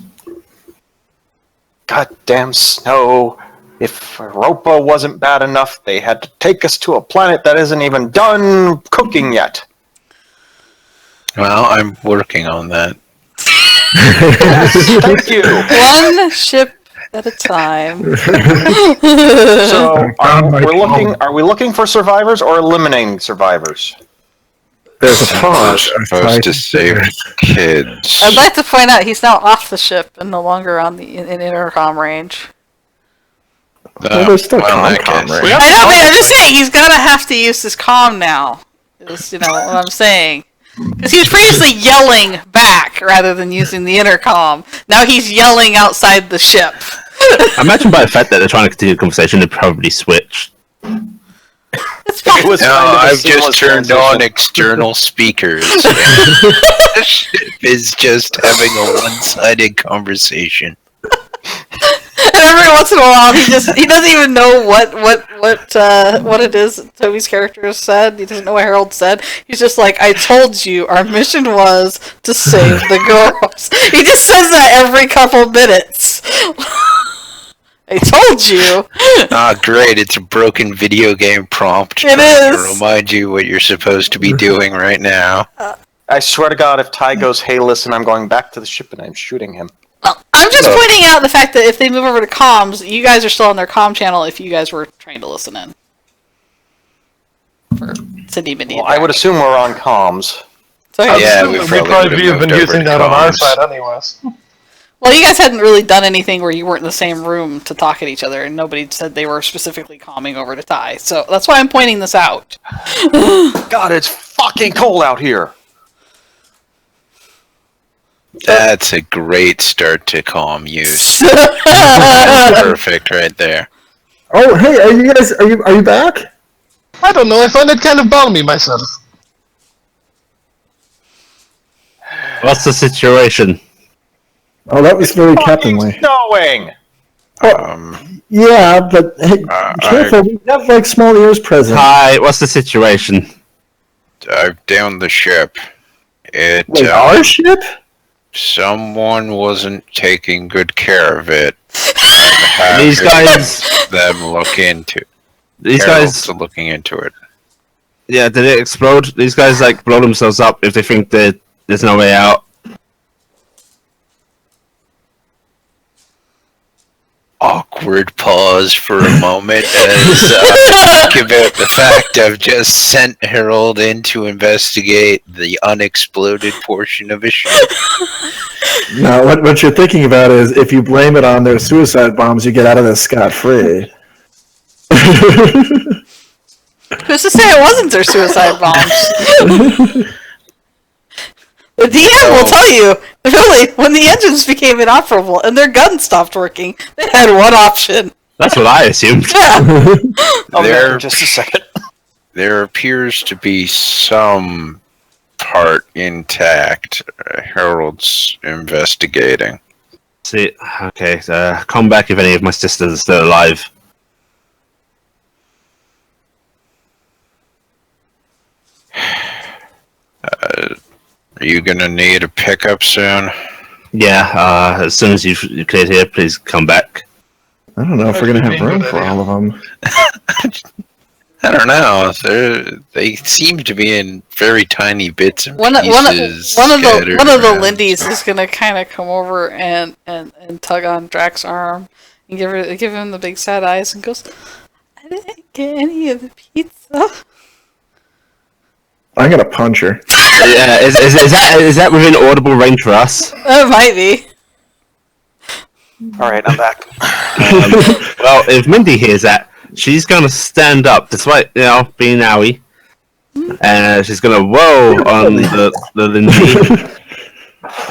goddamn snow. If Europa wasn't bad enough, they had to take us to a planet that isn't even done cooking yet. Well, I'm working on that. Thank you. One ship at a time. So, are we looking for survivors or eliminating survivors? There's a pause. Supposed to save kids. I'd like to point out he's now off the ship and no longer on the in intercom range. Well, there's still in that comm case. range. I know, but I'm just saying he's gonna have to use his comm now. Is what I'm saying. Because he was previously yelling back rather than using the intercom. Now he's yelling outside the ship. I imagine by the fact that they're trying to continue the conversation, they probably switched. It's fine. It was No, kind of a I've seamless just turned transition. on external speakers. The ship is just having a one-sided conversation. And every once in a while, he doesn't even know what it is Toby's character has said. He doesn't know what Harold said. He's just like, "I told you, our mission was to save the girls." He just says that every couple minutes. I told you. Ah, great! It's a broken video game prompt. It trying is. to remind you what you're supposed to be doing right now. I swear to God, if Ty goes, "Hey, listen, I'm going back to the ship and I'm shooting him." Well, I'm just pointing out the fact that if they move over to comms, you guys are still on their comm channel if you guys were trying to listen in. For Cindy, Mindy, Well, I would assume we're on comms. So, Yeah, We'd probably probably would've have been moved using over to that on our comms. side anyways. well, you guys hadn't really done anything where you weren't in the same room to talk at each other, and nobody said they were specifically calming over to Ty. So that's why I'm pointing this out. God, it's fucking cold out here. That's a great start to calm use. Perfect right there. Oh, hey, are you guys? Are you back? I don't know. I find it kind of balmy myself. What's the situation? Oh, that was very captainly. Snowing. Yeah, but hey, careful. We have like small ears present. Hi, what's the situation? I've downed the ship. It Wait, our ship? someone wasn't taking good care of it. These guys, them look into. these Harold's guys, looking into it. yeah, did it explode? These guys like blow themselves up if they think that there's no way out. Awkward pause for a moment as about the fact I've just sent Harold in to investigate the unexploded portion of a ship. No, what you're thinking about is if you blame it on their suicide bombs, you get out of this scot-free. Who's to say it wasn't their suicide bombs? The DM will tell you, really, when the engines became inoperable and their guns stopped working, they had one option. That's what I assumed. Yeah. I'll be There- back in just a second. There appears to be some part intact. Harold's investigating. See, okay, come back if any of my sisters are still alive. Are you gonna need a pickup soon? Yeah, as soon as you've cleared here, please come back. I don't know if we're going to have room for all of them. I don't know. They seem to be in very tiny bits and One of pieces. the Lindies is gonna kind of come over and tug on Drax's arm and give him the big sad eyes and goes, "I didn't get any of the pizza." I'm going to punch her. Yeah, is that within audible range for us? It might be. All right, I'm back. Well, if Mindy hears that, she's gonna stand up, despite being owie, and she's gonna whoa on the Lindy,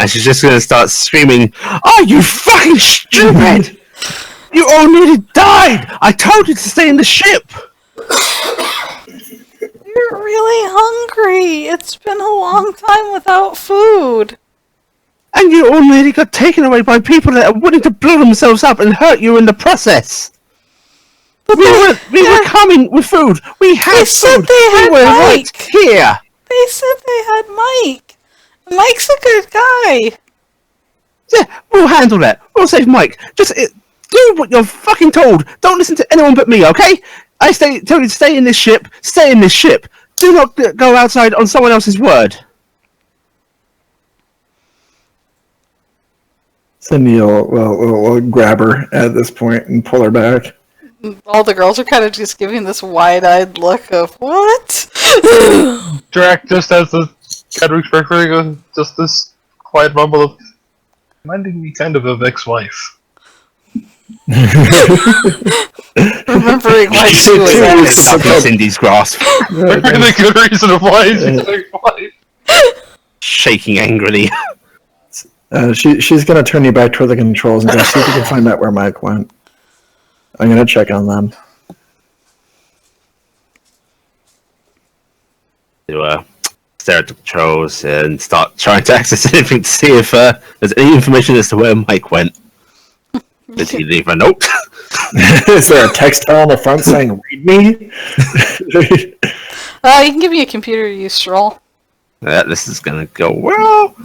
and she's just gonna start screaming, "Oh, you fucking stupid! You all nearly died! I told you to stay in the ship!" You're really hungry. It's been a long time without food. And you all nearly got taken away by people that are willing to blow themselves up and hurt you in the process. But we were coming with food. We had They food. said they had we were right Mike. here. They said they had Mike. Mike's a good guy. Yeah, we'll handle that. We'll save Mike. Just do what you're fucking told. Don't listen to anyone but me, okay? I tell you to stay in this ship. Stay in this ship. Do not go outside on someone else's word. Cindy will grab her at this point and pull her back. All the girls are kind of just giving this wide-eyed look of, what? Drac just has the Cadric's birthday goes, just this quiet mumble of, reminding me kind of ex-wife. Remembering why she was It's ex. up in Cindy's grasp, For the good reason of why she's ex-wife. shaking angrily. She's going to turn you back toward the controls and go see if you can find out where Mike went. I'm going to check on them. To stare at the controls and start trying to access anything to see if there's any information as to where Mike went. Did he leave a note? Is there a text on the front saying "read me"? You can give me a computer use roll. Yeah, this is gonna go well.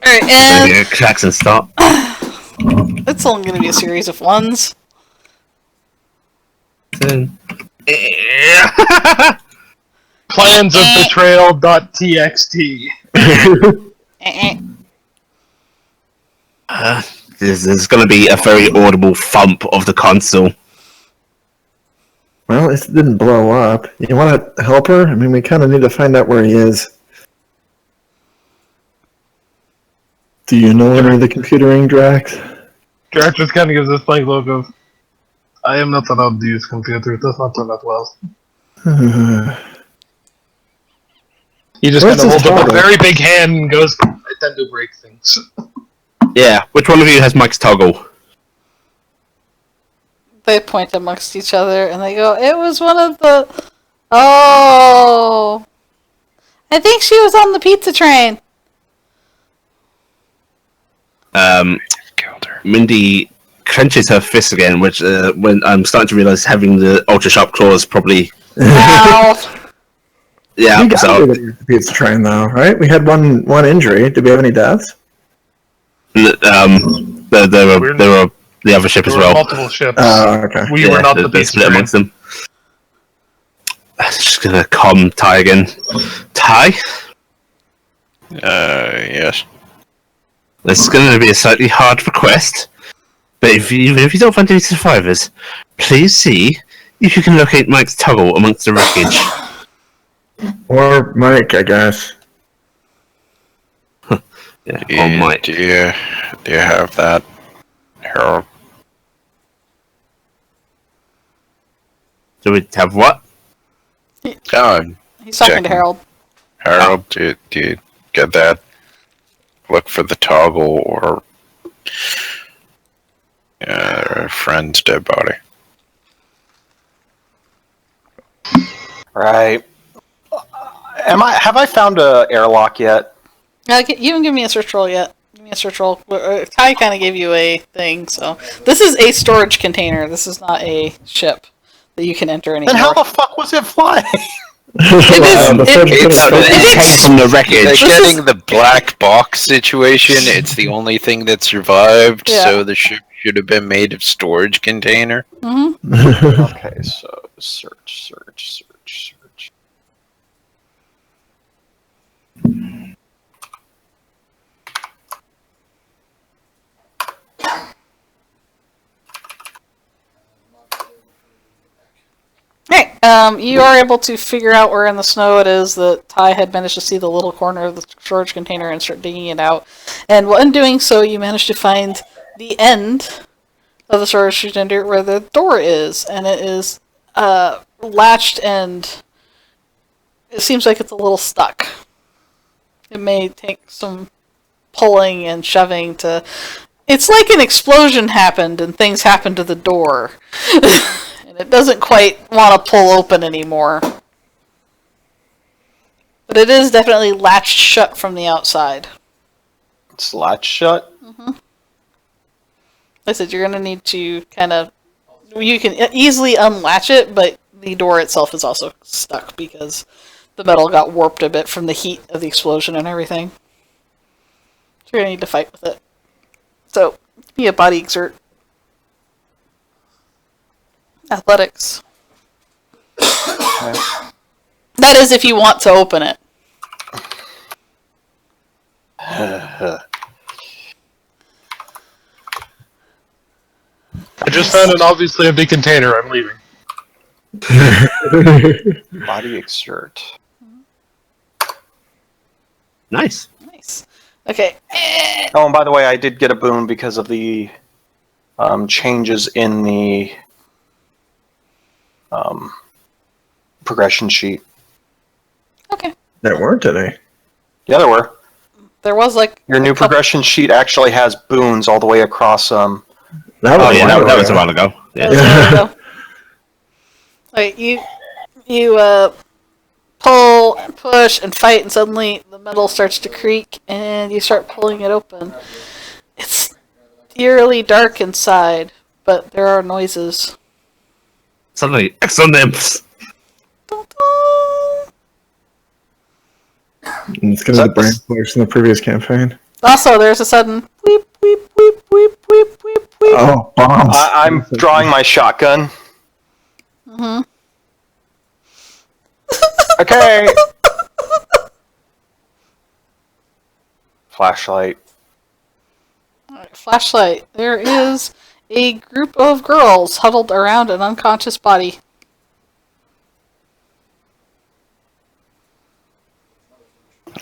Alright, and Maybe a Jackson start. it's only going to be a series of ones. Plans of betrayal.txt. There's gonna be a very audible thump of the console. Well, it didn't blow up. You want to help her? I mean, we kind of need to find out where he is. Do you know any of the computering, Drax? Drac just kind of gives this blank look of, I am not allowed to use computer, it does not turn out well. He just Where's kind of his holds up a toggle? very big hand and goes, I tend to break things. Yeah, which one of you has Mike's toggle? They point amongst each other and they go, it was one of the Oh! I think she was on the pizza train. Killed her. Mindy clenches her fist again, which when I'm starting to realize having the ultra sharp claws probably. Ow. Yeah, We got so the pizza train though, right? We had one injury. Did we have any deaths? there were the other ship There as were well. multiple ships. Okay. We were not the they pizza split train. amongst them. I'm just gonna calm Ty again. Ty, Yes. this is gonna be a slightly hard request, but even if you don't find any survivors, please see if you can locate Mike's toggle amongst the wreckage. Or Mike, I guess. Yeah, or Mike. Do you have that, Harold? Do we have what? Oh, He's talking to Checking. Harold. Harold, do you get that? Look for the toggle or a friend's dead body. Right. Have I found a airlock yet? You didn't give me a search roll yet. Give me a search roll. Ty kind of gave you a thing, so this is a storage container. This is not a ship that you can enter anymore. Then how the fuck was it flying? It came from the wreckage. They're getting the black box situation. It's the only thing that survived, Yeah. so the ship should have been made of storage container. Okay, so search. Right. You are able to figure out where in the snow it is that Ty had managed to see the little corner of the storage container and start digging it out. And in doing so, you managed to find the end of the storage container where the door is, and it is latched, and it seems like it's a little stuck. It may take some pulling and shoving to... It's like an explosion happened and things happened to the door. And it doesn't quite want to pull open anymore. But it is definitely latched shut from the outside. It's latched shut. Like I said, you're going to need to kind of... You can easily unlatch it, but the door itself is also stuck because the metal got warped a bit from the heat of the explosion and everything. So you're going to need to fight with it. So, be a body exert. Athletics. That is if you want to open it. I just found an obviously empty container. I'm leaving. Body exert. Nice. Nice. Okay. Oh, and by the way, I did get a boon because of the changes in the progression sheet. Okay. There weren't any. Yeah, there were. There was like Your new progression sheet actually has boons all the way across. That was Oh yeah, a while that was a ago. while ago. Yeah. There we go. Like you pull and push and fight, and suddenly the metal starts to creak, and you start pulling it open. It's eerily dark inside, but there are noises. Suddenly, exo nymphs. It's going to be the brain flares from the previous campaign. Also, there's a sudden weep, weep, weep, weep, weep, weep, weep. Oh, bombs. I'm drawing my shotgun. Okay. Flashlight. Alright, flashlight. There is a group of girls huddled around an unconscious body.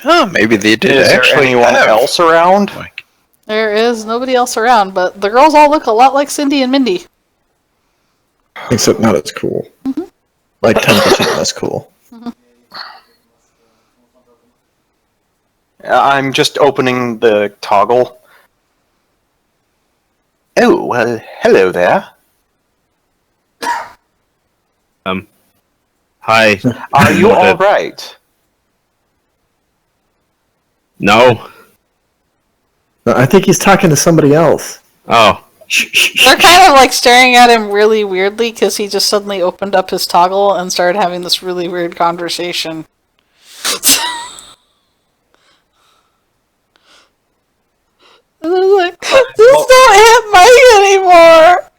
Oh, maybe they did Is there actually anyone have else around? Like, There is nobody else around, but the girls all look a lot like Cindy and Mindy. Except not as cool. Like 10% less cool. I'm just opening the toggle. Oh, well, hello there. Hi. Are you all right? No. I think he's talking to somebody else. Oh. They're kind of like staring at him really weirdly because he just suddenly opened up his toggle and started having this really weird conversation. And they're like, just don't hit Mike anymore!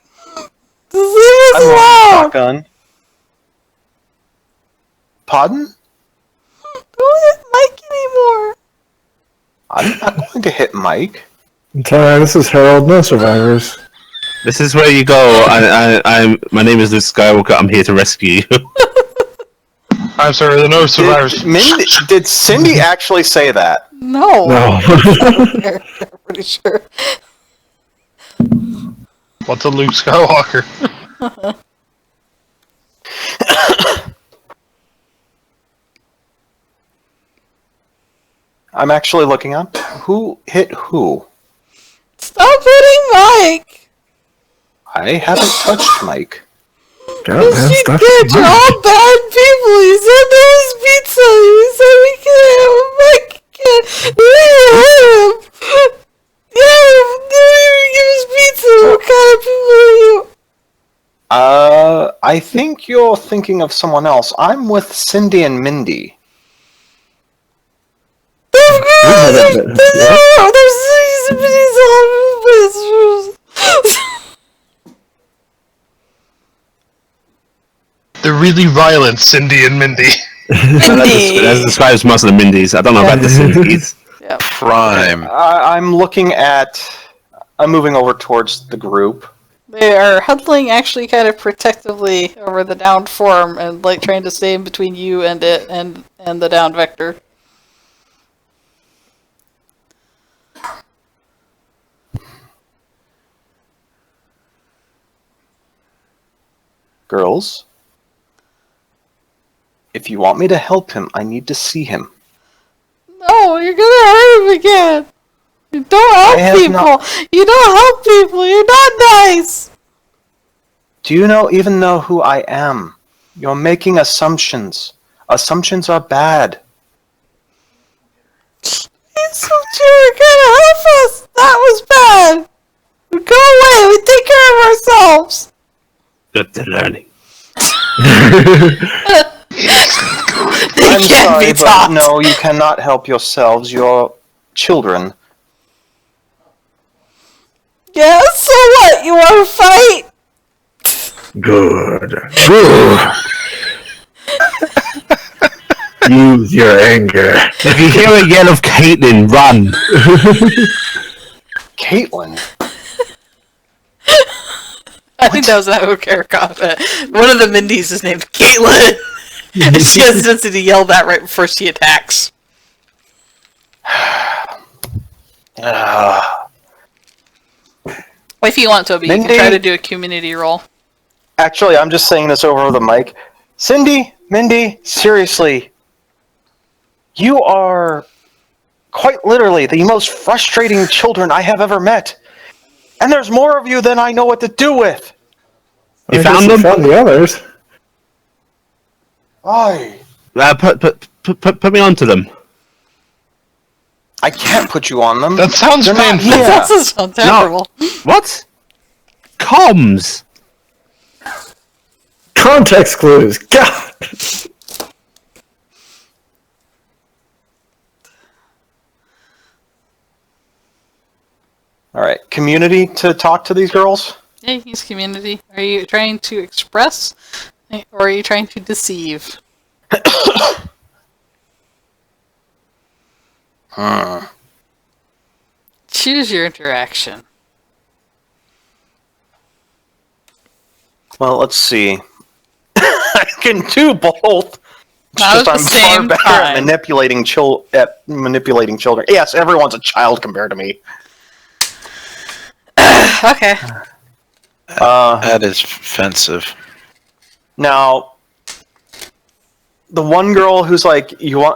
Just leave us alone! Shotgun. Pardon? Don't hit Mike anymore! I'm not going to hit Mike. It's alright, this is Harold, no survivors. This is where you go. My name is Luke Skywalker. I'm here to rescue you. I'm sorry, there are no survivors. Did Cindy actually say that? No. No. I'm pretty sure. What's a Luke Skywalker? I'm actually looking up. Who hit who? Stop hitting Mike! I haven't touched Mike. God, Yes, man, you stop did! You're all bad people! You said there was pizza! You said we could have Mike again! You didn't hit him! Yeah, didn't even give us pizza! What kind of people are you? I think you're thinking of someone else. I'm with Cindy and Mindy. They're really violent, Cindy and Mindy. That describes most of the Mindys. I don't know about the Cindys. Yep. Prime. I'm looking at. I'm moving over towards the group. They are huddling actually kind of protectively over the downed form and like trying to stay in between you and it and the downed vector. Girls, if you want me to help him, I need to see him. No, you're gonna hurt him again. You don't help people. You don't help people. You're not nice. Do you even know who I am? You're making assumptions. Assumptions are bad. You said you were gonna help us. That was bad. Go away. We take care of ourselves. Good to learning. I'm sorry, but no, you cannot help yourselves. You're children. Yeah, so what? You want to fight? Good. Use your anger. If you hear a yell of Caitlin, run. Caitlin? I think that was that O'Hare comment. One of the Mindys is named Caitlin. And she has a tendency to yell that right before she attacks. If you want, Toby, you can try to do a community roll. Actually, I'm just saying this over the mic. Cindy, Mindy, seriously. You are quite literally the most frustrating children I have ever met. And there's more of you than I know what to do with. You found them? Found the others. Why? Put me onto them. I can't put you on them. That sounds They're not painful. here. That sounds terrible. What? Comms. Context clues. God. All right, community to talk to these girls? Yeah, he's community. Are you trying to express, or are you trying to deceive? Choose your interaction. Well, let's see. I can do both. It's Not just at I'm the far same better time. at manipulating children. Yes, everyone's a child compared to me. Okay. That is offensive. Now, the one girl who's like, who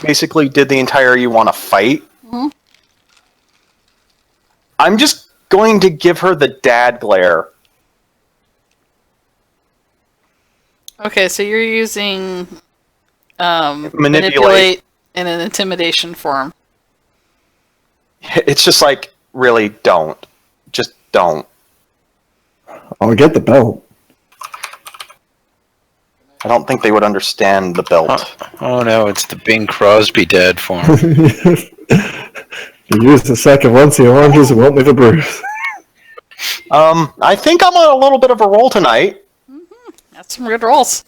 basically did the entire you want to fight. Mhm. I'm just going to give her the dad glare. Okay, so you're using Manipulate. in an intimidation form. It's just like, really, don't. Just don't. I'll get the belt. I don't think they would understand the belt. Oh no, it's the Bing Crosby dad form. You use the sack of once the oranges, it won't leave a bruise. I think I'm on a little bit of a roll tonight. That's some good rolls.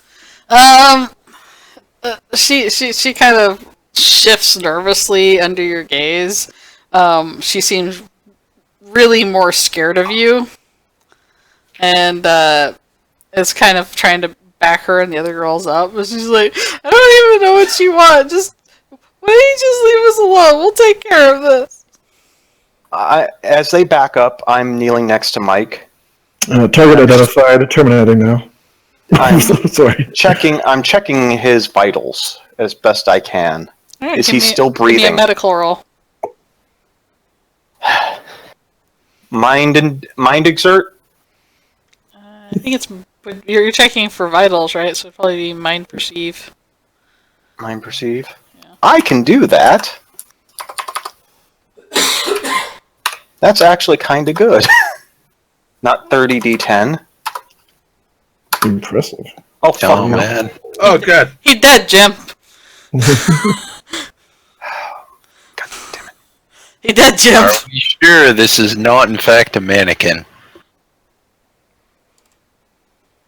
She kind of shifts nervously under your gaze. She seems really more scared of you, and is kind of trying to back her and the other girls up. But she's like, I don't even know what you want. Just why don't you just leave us alone? We'll take care of this. As they back up, I'm kneeling next to Mike. Target identified. Terminating now. I'm Sorry. I'm checking his vitals as best I can. All right, Is give he me- still Give me a breathing? medical roll. Mind exert? I think it's you're checking for vitals, right? So it'd probably be mind perceive. Mind perceive? Yeah. I can do that. That's actually kind of good. Not 30d10. Impressive. Oh, fuck Oh no. man. Oh, good. He dead, Jim. God damn it. He dead, Jim. Are we sure this is not in fact a mannequin?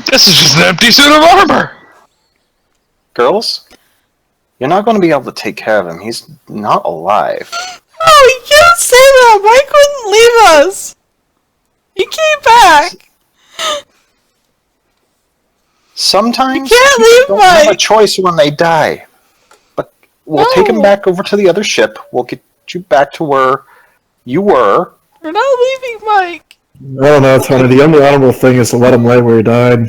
This is just an empty suit of armor! Girls, you're not going to be able to take care of him. He's not alive. Oh, you can't say that. Mike wouldn't leave us. He came back. Sometimes You can't leave don't have a Mike. choice when they die. But we'll take him No. back over to the other ship. We'll get you back to where you were. We're not leaving Mike. I don't know, Tony. The only honorable thing is to let him lay where he died.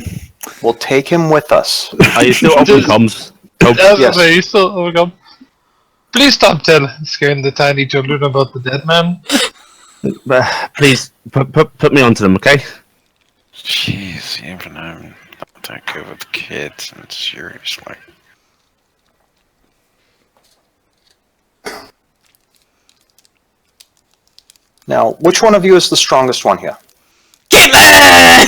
We'll take him with us. Are you still open comms? Oh, Yes. Yes. You still overcome. Please stop scaring the tiny children about the dead man. please, put me onto them, okay? Jeez, even I'm not that good with kids, and seriously. Now, which one of you is the strongest one here? Caitlin!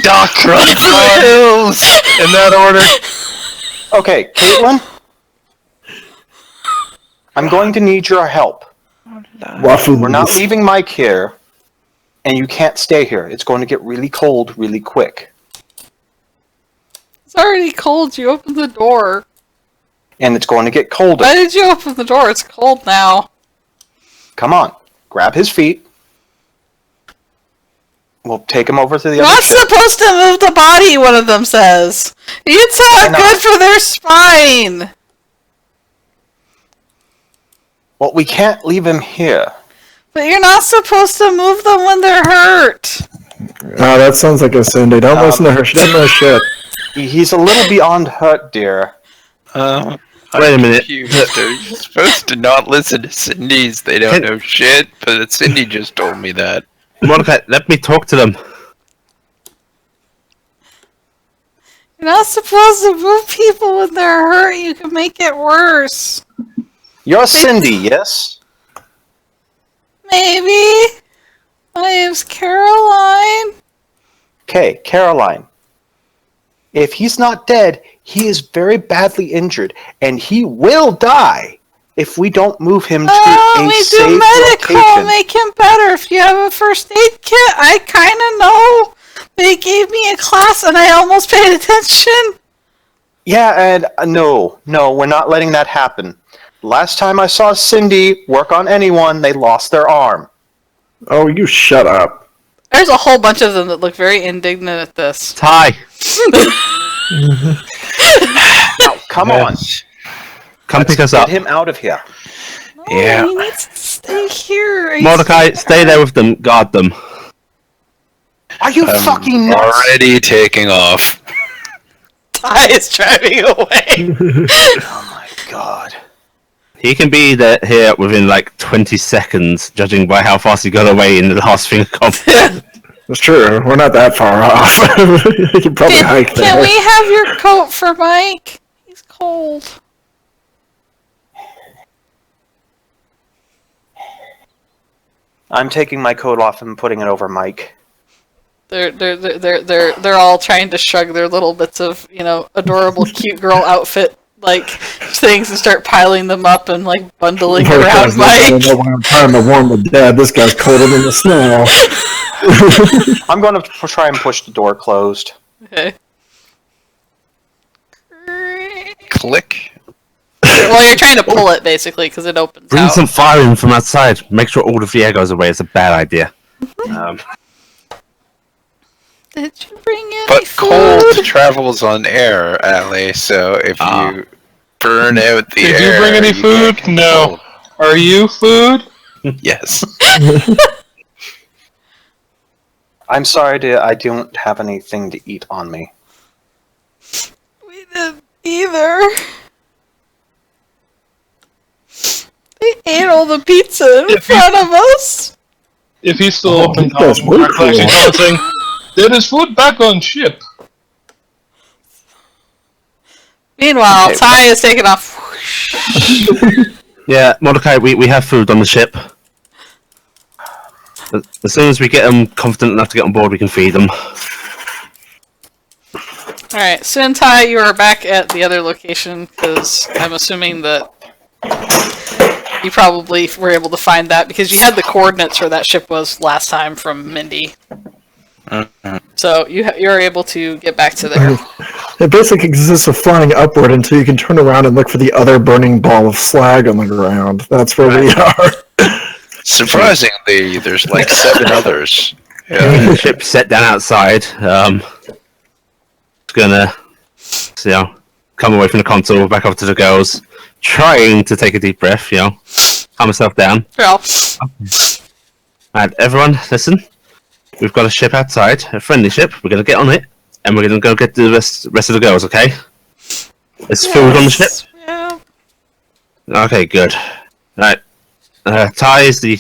Doctor of the Hills! In that order. Okay, Caitlin. I'm going to need your help. Waffles. We're not leaving Mike here, and you can't stay here. It's going to get really cold really quick. It's already cold. You opened the door. And it's going to get colder. Why did you open the door? It's cold now. Come on. Grab his feet. We'll take him over to the You're other not ship. supposed to move the body, one of them says. It's Why not not? good for their spine. Well, we can't leave him here. But you're not supposed to move them when they're hurt. Oh, that sounds like a Cindy. Don't listen to her. She doesn't know shit. He's a little beyond hurt, dear. Wait a minute. Confused. Are you supposed to not listen to Cindy's? They don't know shit, but Cindy just told me that. Mordecai, let me talk to them. You're not supposed to move people when they're hurt. You can make it worse. You're Cindy, yes? Maybe. My name's Caroline. Okay, Caroline. If he's not dead, he is very badly injured, and he will die if we don't move him to a We safe do medical. location. Make him better. If you have a first aid kit, I kind of know. They gave me a class, and I almost paid attention. Yeah, and no, we're not letting that happen. Last time I saw Cindy work on anyone, they lost their arm. Oh, you shut up. There's a whole bunch of them that look very indignant at this. Ty, Now, come on. come Let's pick us get up. him out of here. Yeah. He needs to stay here. He's- Mordecai, stay there with them. Guard them. Are you fucking nuts? Already taking off. Ty is driving away. Oh my god. He can be there here within like 20 seconds, judging by how fast he got away in the last thing of combat. It's true. We're not that far off. You can probably hike there. Can we have your coat for Mike? He's cold. I'm taking my coat off and putting it over Mike. They're all trying to shrug their little bits of, adorable cute girl outfit things and start piling them up and bundling around Mike. I don't know why I'm trying to warm the dead. This guy's colder than the snow. I'm going to try and push the door closed. Okay. Click. Well, you're trying to pull it basically because it opens Bring out. some fire in from outside. Make sure all the air goes away. It's a bad idea. Did you bring any But food? cold travels on air, Allie, so if you burn out the air... Did you bring any you food? get No. cold. Are you food? Yes. I'm sorry, I don't have anything to eat on me. We didn't either. They ate all the pizza in front of us. If he's still Oh, open, that's way cool. saying, there is food back on ship. Meanwhile, Ty is taking off. Yeah, Mordecai, we have food on the ship. As soon as we get them confident enough to get on board, we can feed them. Alright, so and Ty, you are back at the other location because I'm assuming that you probably were able to find that because you had the coordinates where that ship was last time from Mindy. So you're able to get back to there. It basically consists of flying upward until you can turn around and look for the other burning ball of slag on the ground. That's where we are. Surprisingly, there's 7 others. Yeah. The ship set down outside. It's gonna, come away from the console, back up to the girls, trying to take a deep breath. Calm myself down. Well, And everyone, listen. We've got a ship outside, a friendly ship. We're gonna get on it, and we're gonna go get the rest of the girls. Okay? There's food on the ship. yeah. Okay, good. Right. Ty, is the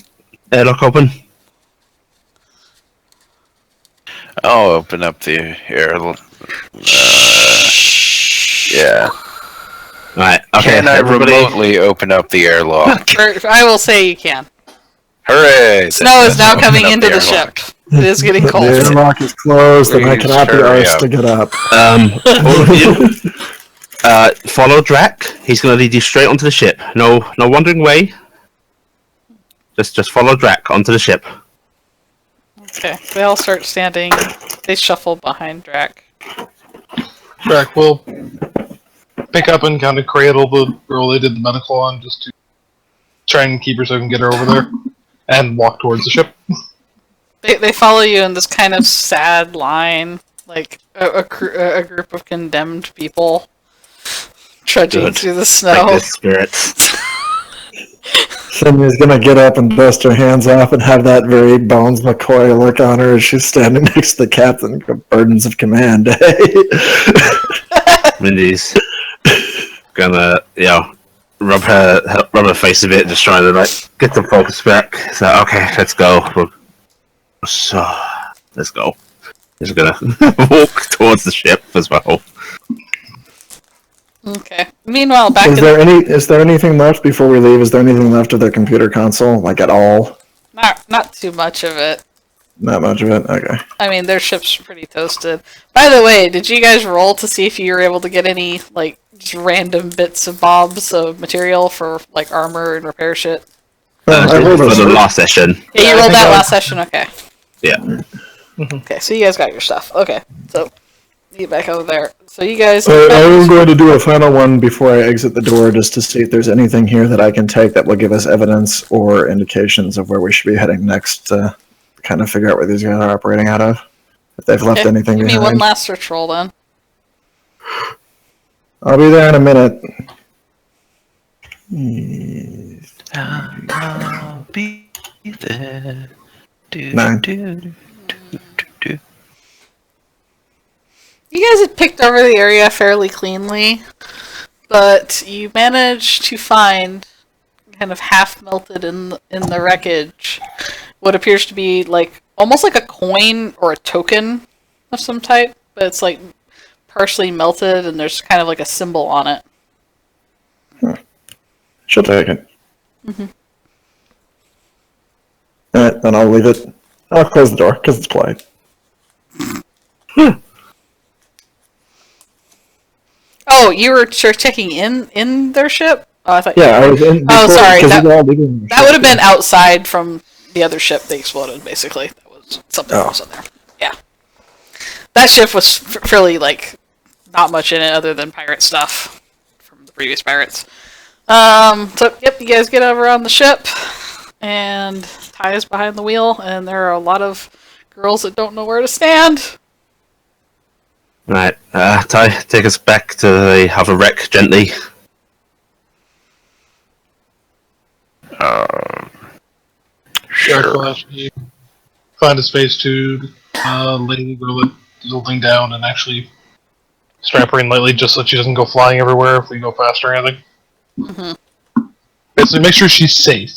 airlock open? I'll open up the air. Yeah. Right. Okay. Can I Everybody. remotely open up the airlock? I will say you can. Hooray! Snow is now Let's coming open up into the airlock. ship. It is getting cold. The airlock is closed, and I Please cannot be hurry arsed up. to get up. All of you, follow Drac. He's going to lead you straight onto the ship. No wandering way. Just follow Drac onto the ship. Okay, they all start standing. They shuffle behind Drac. Drac will pick up and kind of cradle the girl they did the medical on just to try and keep her so I can get her over there and walk towards the ship. They follow you in this kind of sad line, like a group of condemned people trudging Good. through the Like snow. this spirit. Cindy's gonna get up and dust her hands off and have that very Bones McCoy look on her as she's standing next to the captain. Burdens of command, Mindy's gonna, rub her face a bit, just trying to get the focus back. So okay, let's go. Let's go. He's gonna walk towards the ship as well. Okay. Meanwhile, back Is there anything left before we leave? Is there anything left of their computer console, at all? not too much of it. Not much of it. Okay. I mean, their ship's pretty toasted. By the way, did you guys roll to see if you were able to get any just random bits of bobs of material for armor and repair shit? I rolled For the a- last session. Yeah, you I rolled think that I- last session. Okay. Yeah. Okay, so you guys got your stuff. Okay, so you get back over there. So you guys. I am going to do a final one before I exit the door, just to see if there's anything here that I can take that will give us evidence or indications of where we should be heading next. To kind of figure out where these guys are operating out of. If they've left Okay, anything give me one behind. last search roll then. I'll be there in a minute. I'll be there. Nine. You guys had picked over the area fairly cleanly, but you managed to find, kind of half melted in the wreckage, what appears to be almost like a coin or a token of some type, but it's like partially melted, and there's kind of like a symbol on it. She'll take it. Mm-hmm. Alright, then I'll leave it. I'll close the door, because it's polite. Oh, you were checking in their ship? Oh, I thought. Yeah, I was in. Oh, before, sorry. 'cause That they're all leaving the would have ship. been outside from the other ship they exploded. Basically, that was something Oh. else in there. Yeah, that ship was fairly like not much in it other than pirate stuff from the previous pirates. So yep, you guys get over on the ship, and Ty is behind the wheel, and there are a lot of girls that don't know where to stand. Right, Ty, take us back to the other wreck gently. Sure. Jack will actually find a space to lay the little thing down and actually strap her in lightly just so she doesn't go flying everywhere if we go fast or anything. Mm-hmm. Basically, make sure she's safe.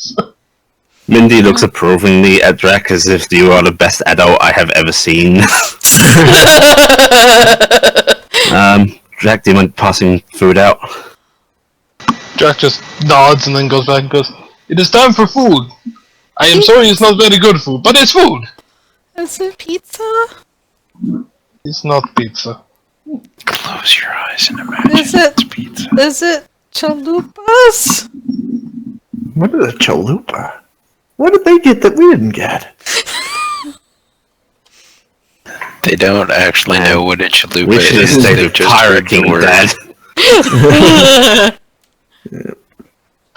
Mindy looks approvingly at Drac as if you are the best adult I have ever seen. Drac, do you mind passing food out? Jack just nods and then goes back and goes, "It is time for food. I am sorry it's not very good food, but it's food. Is it pizza? It's not pizza. Close your eyes and imagine Is it- it's pizza. Is it chalupas? What is a chalupa? What did they get that we didn't get? They don't actually know what a chalupa We should have is. stayed They've with just Pirate heard the King, word. Dad.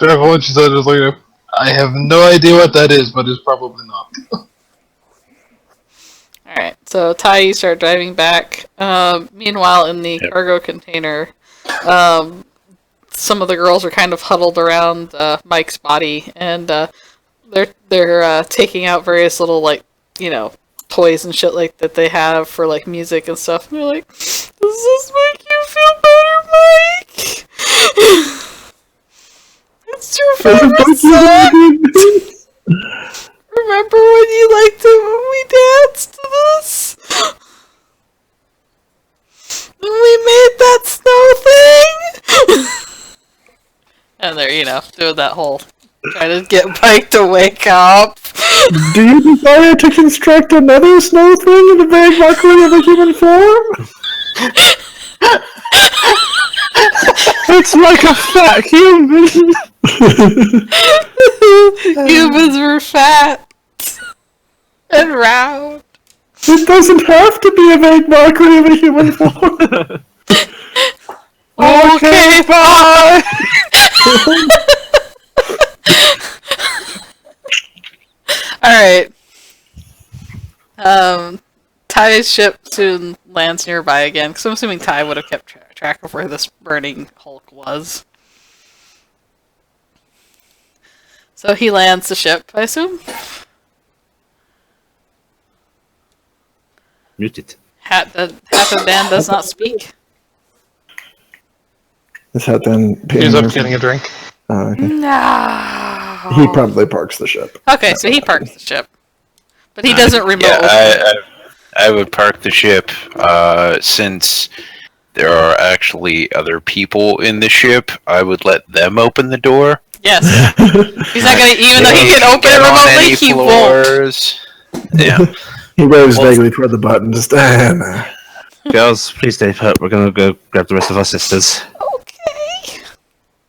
Jack, what she said was like, I have no idea what that is, but it's probably not. Alright, so Ty, you start driving back. Meanwhile, in the cargo container, some of the girls are kind of huddled around Mike's body, and they're taking out various little, like, you know, toys and shit like that they have for like music and stuff. And they're like, "Does this make you feel better, Mike? It's your favorite song. Remember when you liked it when we danced to this? And we made that snow thing?" And they're, you know, doing that whole trying to get Mike to wake up. Do you desire to construct another snow thing in the vague mockery of a human form? It's like a fat human! Humans were fat and round. It doesn't have to be a vague mockery of a human form. Okay, bye. Alright. Ty's ship soon lands nearby again, because I'm assuming Ty would have kept track of where this burning hulk was. So he lands the ship, I assume? Muted. Half the band does not speak. Is that then? He's up getting a drink. Oh, okay. No. He probably parks the ship. Okay, so he parks the ship. But he doesn't remote Yeah, I would park the ship since there are actually other people in the ship. I would let them open the door. Yes. He's not gonna, even though he They can open get it on remotely, any he won't. floors. Yeah. He waves vaguely toward the button, just nah. Girls, please stay put. We're gonna go grab the rest of our sisters. Okay.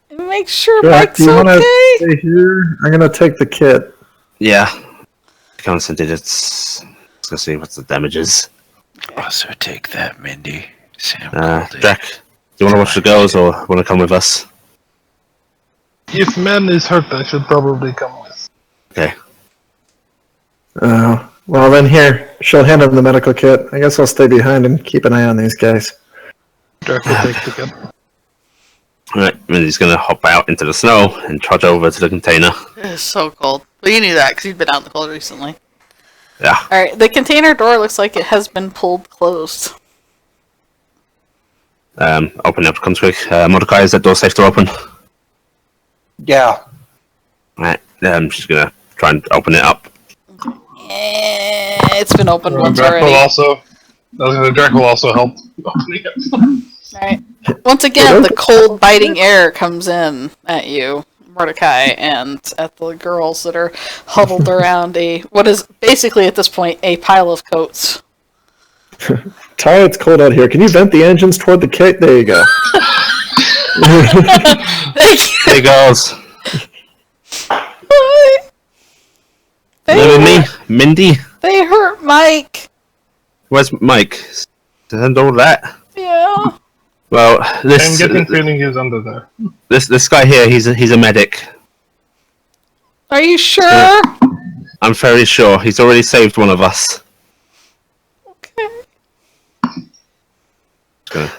And make sure Jack, Mike's do you want to okay. stay here? I'm gonna take the kit. Yeah. Count and digits. Let's go see what the damage is. Also take that, Mindy. Sam called it. Drac, do you want to watch the girls or want to come with us? If man is hurt, I should probably come with. Okay. Well then here, she'll hand him the medical kit. I guess I'll stay behind and keep an eye on these guys. Jack will take the kid. Alright, Mindy's gonna hop out into the snow and trudge over to the container. It's so cold. Well, you knew that because you'd been out in the cold recently. Yeah. Alright, the container door looks like it has been pulled closed. Open up, comes quick. Mordecai, is that door safe to open? Yeah. Alright, she's gonna try and open it up. It's been opened once Drac will already. also. Drac will also help opening it. Alright. Once again, the cold, biting air comes in at you, Mordecai, and at the girls that are huddled around what is basically at this point a pile of coats. Ty, it's cold out here. Can you vent the engines toward the cake? There you go. Hey, girls. Remember me? Mindy? They hurt Mike. Where's Mike? And all that? Yeah. Well, I'm getting feeling he's under there. this guy here, he's a medic. Are you sure? I'm very sure. He's already saved one of us. Okay. Gonna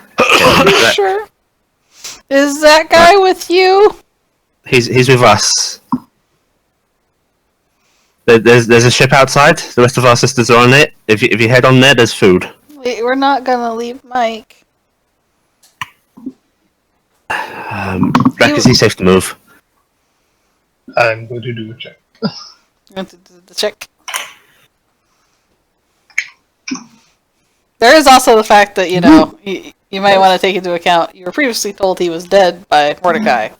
Sure. Is that guy with you? He's with us. There's a ship outside. The rest of our sisters are on it. If you head on there, there's food. Wait, we're not gonna leave Mike. Drac, is he safe to move? I'm going to do a check. Going to do the check. There is also the fact that, you know, you might want to take into account, you were previously told he was dead by Mordecai.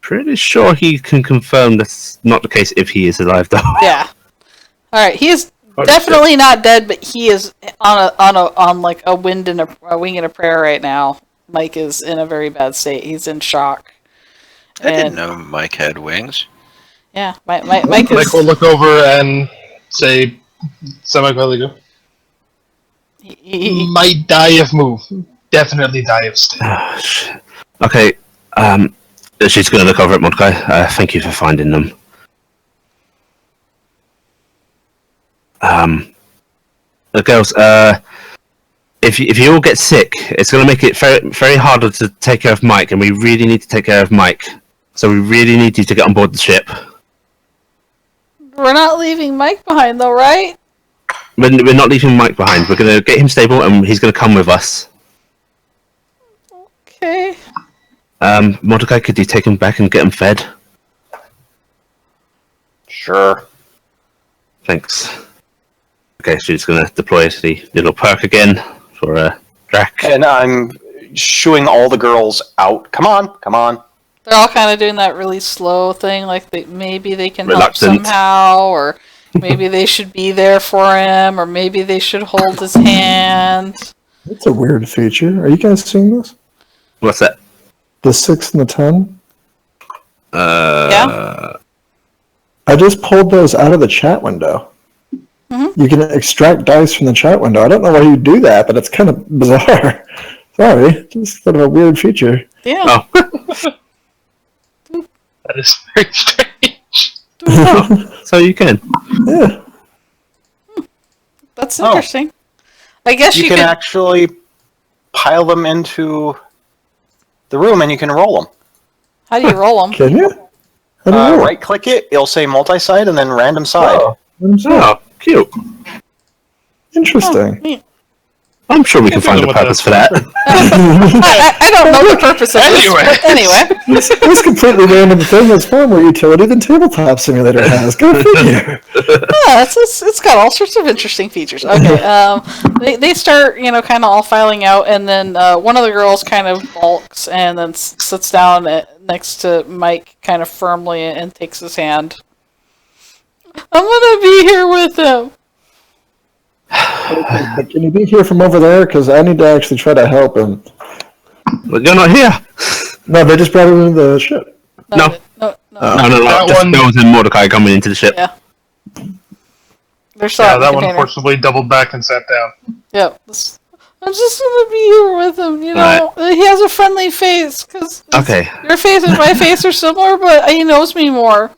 Pretty sure he can confirm that's not the case if he is alive, though. Yeah. Alright, he is definitely not dead, but he is on like a wing and a prayer right now. Mike is in a very bad state. He's in shock. I didn't know Mike had wings. Yeah, Mike is... Mike will look over and say, semi-quietly go, might die if move. Definitely die if stay. Oh, shit. Okay, she's going to look over at Mordecai. Thank you for finding them. The girls, if you all get sick, it's going to make it very, very harder to take care of Mike, and we really need to take care of Mike. So we really need you to get on board the ship. We're not leaving Mike behind, though, right? We're not leaving Mike behind. We're going to get him stable, and he's going to come with us. Okay. Mordecai, could you take him back and get him fed? Sure. Thanks. Okay, she's going to deploy the little perk again for Drac. And I'm shooing all the girls out. Come on, come on. They're all kind of doing that really slow thing, like maybe they can Reluctant. help somehow, or maybe they should be there for him, or maybe they should hold his hand. That's a weird feature. Are you guys seeing this? What's that? The 6 and the 10? Yeah? I just pulled those out of the chat window. Mm-hmm. You can extract dice from the chat window. I don't know why you do that, but it's kind of bizarre. Sorry, just sort of a weird feature. Yeah. Oh. That is very strange. So you can. Yeah. That's interesting. I guess You you can could... actually pile them into the room and you can roll them. How do you roll them? Can you? How do you roll? Right click it, it'll say multi-side and then random side. Oh, cute. Interesting. I'm sure we can find a purpose for that. I don't know the purpose of this, but anyway. This completely random thing has far more utility than Tabletop Simulator has. Go figure. Yeah, it's got all sorts of interesting features. Okay, they start, kind of all filing out, and then one of the girls kind of balks and then sits down next to Mike kind of firmly and takes his hand. I'm gonna be here with him. But can you be here from over there? Because I need to actually try to help him. But you're not here. No, they just brought him into the ship. No. No. No. That Just one- Nose and Mordecai coming into the ship. Yeah. They're still Yeah, out in the that one container. forcibly doubled back and sat down. Yeah. I'm just gonna be here with him, He has a friendly face, because Okay. your face and my face are similar, but he knows me more.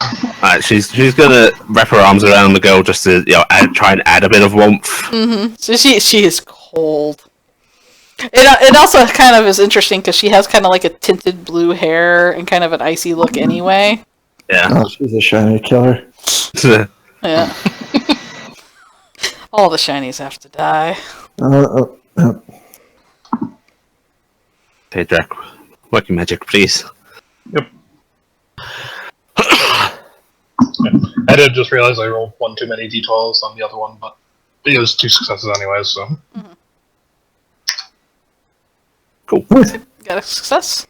Alright, she's gonna wrap her arms around the girl just to try and add a bit of warmth. Mm-hmm. So she is cold. It also kind of is interesting because she has kind of like a tinted blue hair and kind of an icy look anyway. Yeah. Oh, she's a shiny killer. Yeah. All the shinies have to die. Hey, Drac, working magic, please. Yep. I did just realize I rolled one too many d12s on the other one, but it was 2 successes anyways, so. Cool. Got a success.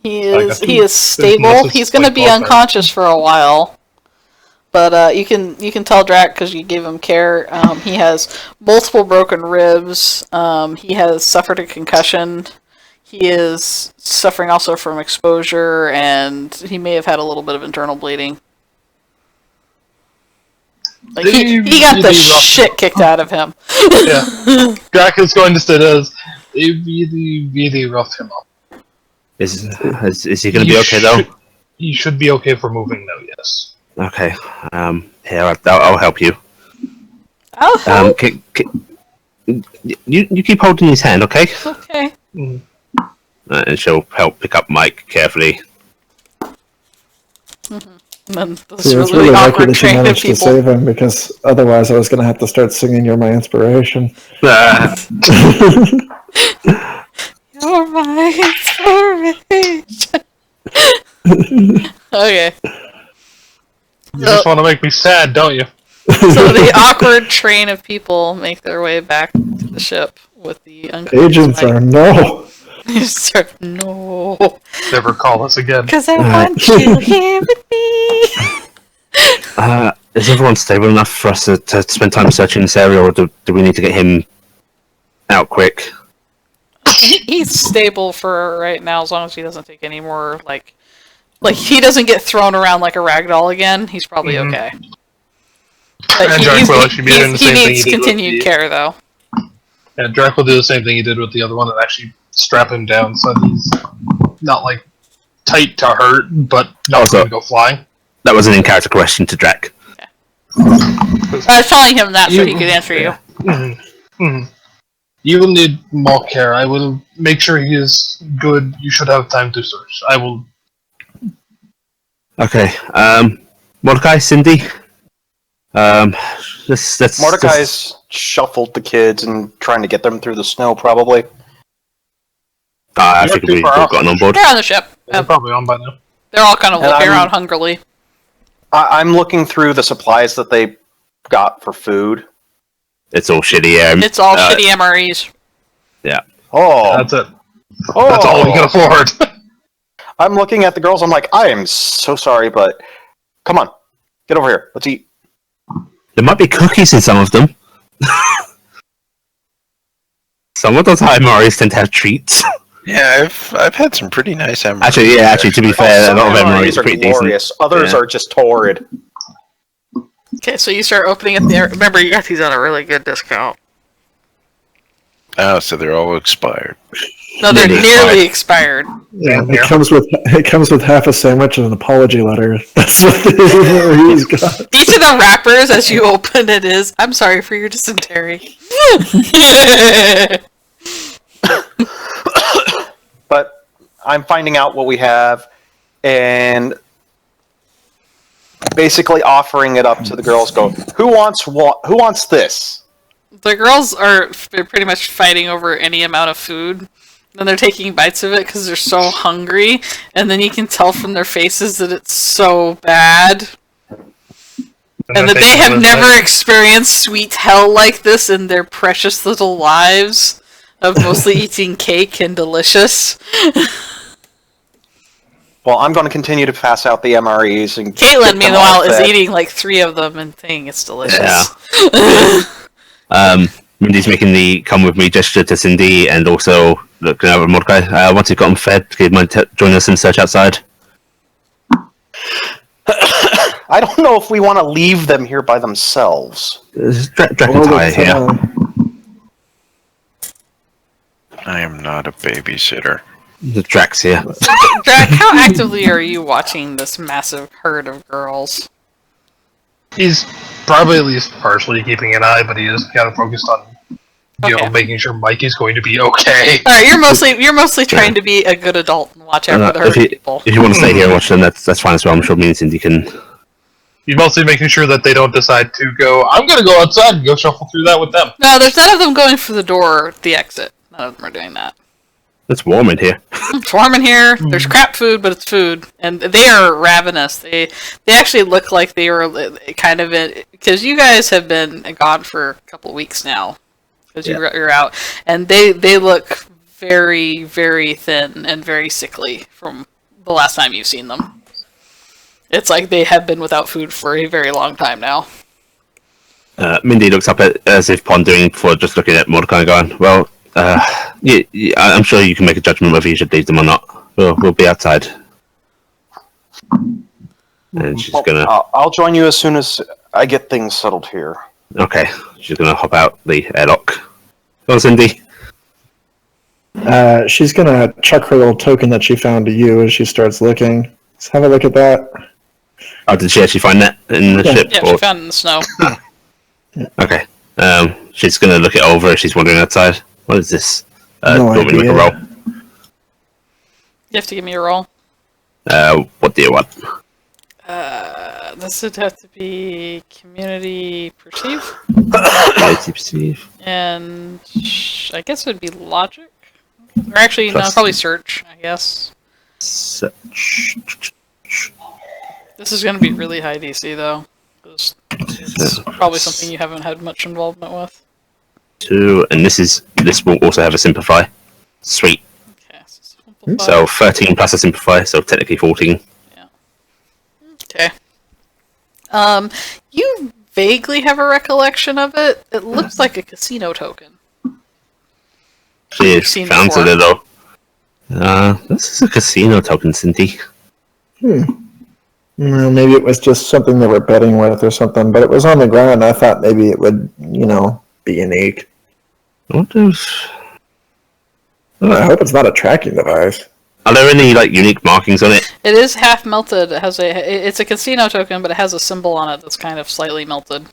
He I is got he two. is stable. Unless He's it's going to like be welfare. unconscious for a while. But you can tell Drac because you gave him care. He has multiple broken ribs. He has suffered a concussion. He is suffering also from exposure, and he may have had a little bit of internal bleeding. Like he got the shit kicked out of him. Yeah. Drac is going to sit as they really roughed him up. Is he going to be okay though? He should be okay for moving though, yes. Okay. Here, I'll help you. I'll help. You keep holding his hand, okay? Okay. And she'll help pick up Mike carefully. And then this See, it's really really lucky awkward that you train of managed to people. save him, because otherwise I was going to have to start singing "You're My Inspiration." You're my inspiration. Okay. You just want to make me sad, don't you? So the awkward train of people make their way back to the ship with the unconscious Agents are no. no, Never call us again. because I want you here with me. Is everyone stable enough for us to spend time searching this area, or do we need to get him out quick? He's stable for right now, as long as he doesn't take any more like he doesn't get thrown around like a ragdoll again. He's probably okay. But And Drac will actually be doing the he same thing needs he did with continued the- care, though. Yeah, Drac will do the same thing he did with the other one and actually strap him down so that he's not like tight to hurt, but not Also- going to go flying. That was an in-character question to Drac. I was telling him that so he could answer you. You will need more care. I will make sure he is good. You should have time to search. I will. Okay. Mordecai, Cindy. Let's Mordecai's shuffled the kids and trying to get them through the snow, probably. I You're figured too we'd far all off. gotten on board. They're on the ship. They're probably on by now. They're all kind of And looking I'm- around hungrily. I'm looking through the supplies that they got for food. It's all shitty. It's all shitty MREs. Oh, That's it. oh. That's all we can afford. I'm looking at the girls. I'm like, I am so sorry, but come on, get over here. Let's eat. There might be cookies in some of them. Some of those high MREs tend to have treats. Yeah, I've had some pretty nice MREs. Actually, to be fair, a Some lot of MREs MREs are are pretty glorious. decent. Others Yeah. are just torrid. Okay, so you start opening up the. Remember, you got these on a really good discount. Oh, so they're all expired. No, they're Nearly nearly expired. Yeah, It comes with half a sandwich and an apology letter. That's what he's got. Each of the wrappers, as you open it, is I'm sorry for your dysentery. But I'm finding out what we have and basically offering it up to the girls. Go, who wants what? Who wants this? The girls are pretty much fighting over any amount of food. Then they're taking bites of it because they're so hungry, and then you can tell from their faces that it's so bad, and that they have never experienced sweet hell like this in their precious little lives of mostly eating cake and delicious. Well, I'm going to continue to pass out the MREs and Caitlin, get them meanwhile, all is fed. eating like 3 of them and saying it's delicious. Mindy's making the come with me gesture to Cindy and also looking over at Mordecai. Once you've got them fed, can you mind join us in search outside? I don't know if we want to leave them here by themselves. Dracon's here. I am not a babysitter. The Drax here. Drac, how actively are you watching this massive herd of girls? He's probably at least partially keeping an eye, but he is kind of focused on, you Okay. know, making sure Mike is going to be okay. All right, you're mostly trying to be a good adult and watch out for the herd of people. If you want to stay here and watch them, that's fine as well. I'm sure me and Cindy can. He's mostly making sure that they don't decide to go, I'm going to go outside and go shuffle through that with them. No, there's none of them going for the door or the exit. None of them are doing that. It's warm in here. It's warm in here. There's crap food, but it's food, and they are ravenous. They actually look like they were kind of in, because you guys have been gone for a couple weeks now, because you're out, and they look very, very thin and very sickly from the last time you've seen them. It's like they have been without food for a very long time now. Mindy looks up as if pondering before just looking at Mordecai and going, well, I'm sure you can make a judgment whether you should leave them or not. We'll be outside. And she's gonna... I'll join you as soon as I get things settled here. Okay, she's gonna hop out the airlock. Go on, Cindy. She's gonna chuck her little token that she found to you as she starts looking. Let's have a look at that. Oh, did she actually find that in the ship? Yeah, she found it in the snow. Okay. She's gonna look it over as she's wandering outside. What is this? No want me to make a idea. roll? You have to give me a roll. What do you want? This would have to be community perceive, Perceive. and I guess it would be logic. Or actually, no, Plus- probably search, I guess. Search. This is going to be really high DC, though. 'Cause it's probably something you haven't had much involvement with. 2, and this will also have a simplify. Sweet. Okay, so simplify. So 13 plus a simplify, so technically 14. Okay. You vaguely have a recollection of it. It looks like a casino token. She You've seen found before. it though. This is a casino token, Cindy. Well, maybe it was just something they were betting with or something, but it was on the ground. I thought maybe it would, be unique. I wonder if... I hope it's not a tracking device. Are there any unique markings on it? It is half melted. It's a casino token, but it has a symbol on it that's kind of slightly melted.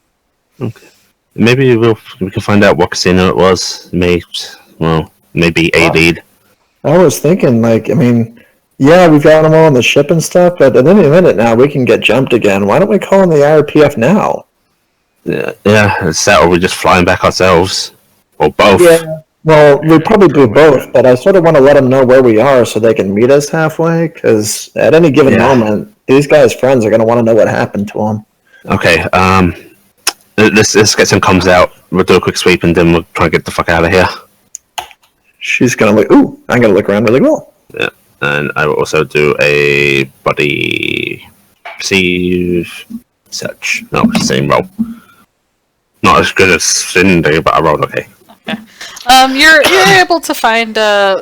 Okay. Maybe we can find out what casino it was. Maybe a lead. I was thinking, yeah, we've got them all on the ship and stuff, but at any minute now we can get jumped again. Why don't we call in the IRPF now? Yeah, it's that, or we're just flying back ourselves, or both. Yeah. Well, we probably do both, but I sort of want to let them know where we are so they can meet us halfway, because at any given moment, these guys' friends are going to want to know what happened to them. Okay, let's get some comms out. We'll do a quick sweep and then we'll try and get the fuck out of here. She's going to look, I'm going to look around really well. Yeah, and I will also do a body perceive search. No, same roll. Not as good as Cindy, but I rolled okay. You're able to find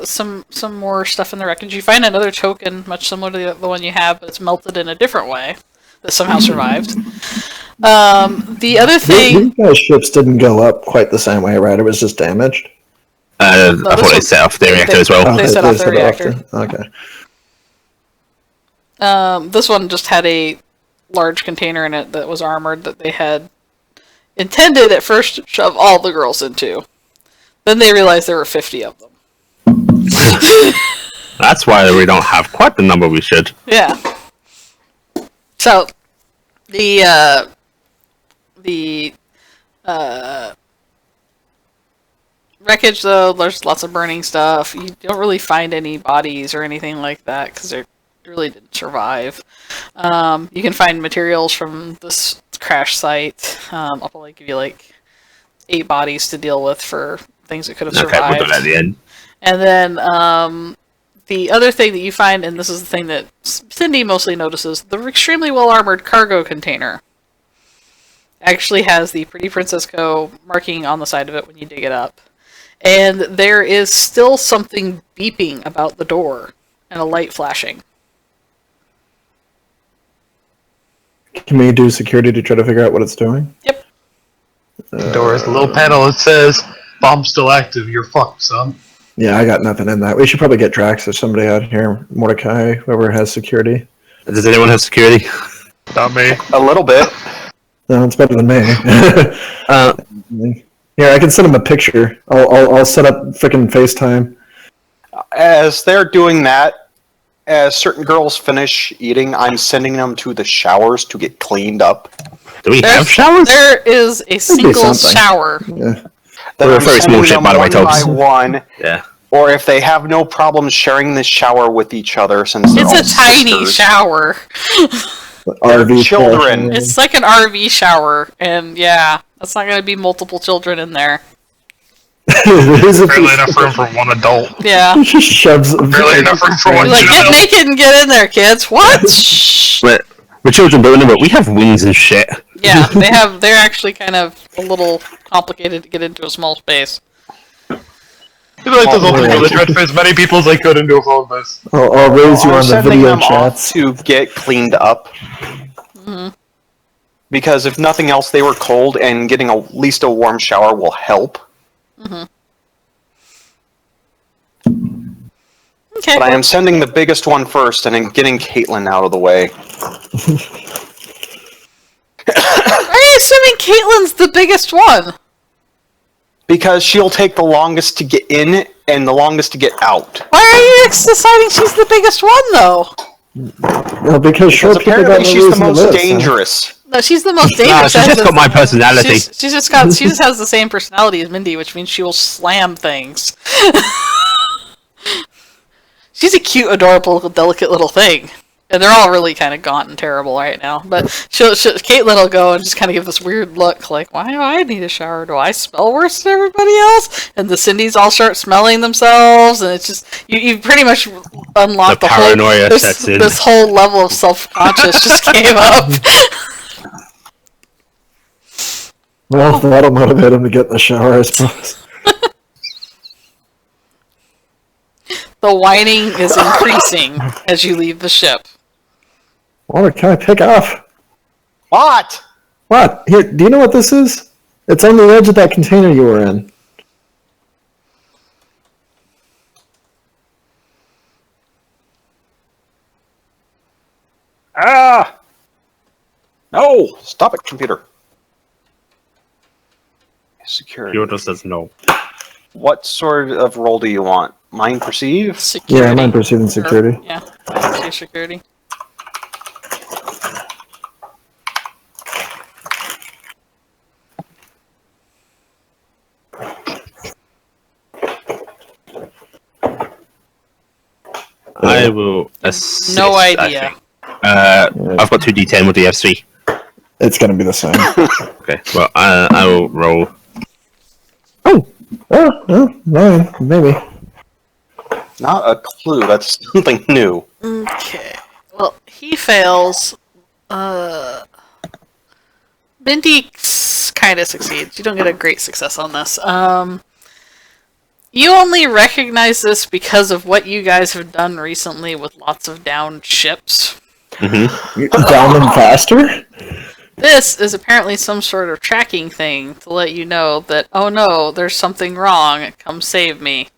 some more stuff in the wreckage. You find another token, much similar to the one you have, but it's melted in a different way that somehow survived. The other thing, These guys' ships didn't go up quite the same way, right? It was just damaged. I thought they set off their reactor as well. They set off their reactor. Okay. This one just had a large container in it that was armored that they had intended at first to shove all the girls into. Then they realized there were 50 of them. That's why we don't have quite the number we should. Yeah. So, the wreckage, though, there's lots of burning stuff. You don't really find any bodies or anything like that because they really didn't survive. You can find materials from this crash site. I'll probably give you 8 bodies to deal with for things that could have survived. Okay, we'll do that at the end. And then the other thing that you find, and this is the thing that Cindy mostly notices, the extremely well-armored cargo container actually has the Pretty Princess Co. marking on the side of it when you dig it up. And there is still something beeping about the door and a light flashing. Can we do security to try to figure out what it's doing? Yep. The door has a little panel that says, "Bomb still active, you're fucked, son." Yeah, I got nothing in that. We should probably get Drax or somebody out here. Mordecai, whoever has security. Does anyone have security? Not me. A little bit. No, it's better than me. Here, I can send him a picture. I'll set up frickin' FaceTime. As they're doing that, as certain girls finish eating, I'm sending them to the showers to get cleaned up. Do we have showers? There is a single something. shower. Yeah. Then We're a I'm very small sending ship, them by the way, one by Tops. one Yeah. or if they have no problem sharing this shower with each other since they're all It's a tiny sisters. shower. RV Children. shower. It's like an RV shower, and yeah, that's not going to be multiple children in there. There's a Barely enough room for one adult. Yeah. He just shoves them. Barely enough room for one Like, get child. naked and get in there, kids. What? Shh. We're children, but remember, we have wings and shit. Yeah, they're actually kind of a little complicated to get into a small space. I like those old people that tried to fit as many people as they could into a phone booth. I'll raise you I'm on the sending video them chats. off to get cleaned up. Because if nothing else, they were cold, and getting at least a warm shower will help. Okay. But I am sending the biggest one first, and then getting Caitlin out of the way. Why are you assuming Caitlin's the biggest one? Because she'll take the longest to get in and the longest to get out. Why are you deciding she's the biggest one, though? Well, because short Because people got apparently no she's the reason to most live, so- dangerous. No, she's the most Nah, dangerous. she's just got my personality. She just has the same personality as Mindy, which means she will slam things. She's a cute, adorable, delicate little thing. And they're all really kind of gaunt and terrible right now. But Caitlin will go and just kind of give this weird look, like, why do I need a shower? Do I smell worse than everybody else? And the Cindy's all start smelling themselves, and it's just, you pretty much unlocked The the whole, paranoia sets in. this whole level of self-conscious just came up. Well, that'll motivate him to get in the shower, I suppose. The whining is increasing as you leave the ship. What can I pick up? What? What? Here, do you know what this is? It's on the edge of that container you were in. Ah! No! Stop it, computer. Security. Yoda says no. What sort of role do you want? Mind perceive? Security. Yeah, mine perceiving security. Yeah, I see security. I will assist. No I idea. think. I've got 2d10 with the F3. It's gonna be the same. Okay, well, I will roll. Oh, no, maybe. Not a clue. That's something new. Okay. Well, he fails. Mindy kind of succeeds. You don't get a great success on this. You only recognize this because of what you guys have done recently with lots of downed ships. Down them faster? This is apparently some sort of tracking thing to let you know that, oh no, there's something wrong. Come save me.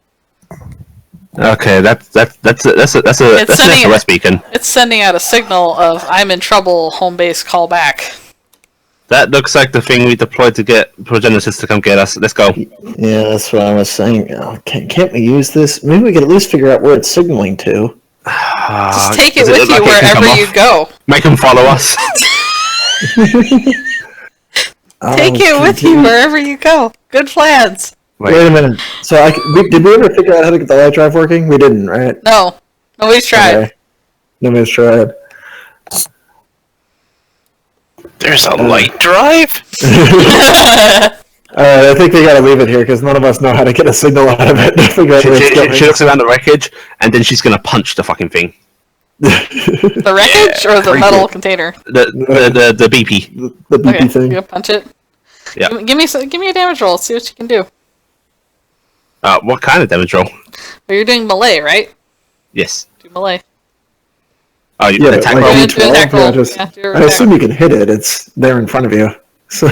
Okay, that's an sending SOS beacon. It's sending out a signal of I'm in trouble. Home base, call back. That looks like the thing we deployed to get Progenesis to come get us. Let's go. Yeah, that's what I was saying. Can't we use this? Maybe we could at least figure out where it's signaling to. Just take it does it with look you like it can come wherever you off? go. Make them follow us. Take it with you wherever you go. Good plans. Wait a minute. So, did we ever figure out how to get the light drive working? We didn't, right? No, nobody's tried. Okay. Nobody's tried. There's a light drive? I think we gotta leave it here because none of us know how to get a signal out of it to figure out where it's going. She looks around the wreckage, and then she's gonna punch the fucking thing. The wreckage or the metal container? The BP. The BP Okay, thing. you punch it. Yeah. Give me a damage roll. Let's see what you can do. What kind of damage roll? Well, you're doing melee, right? Yes. Do melee. Oh, you Yeah, attack like roll. Do D12, attack roll. just- Yeah, do your I attack. assume you can hit it. It's there in front of you. So,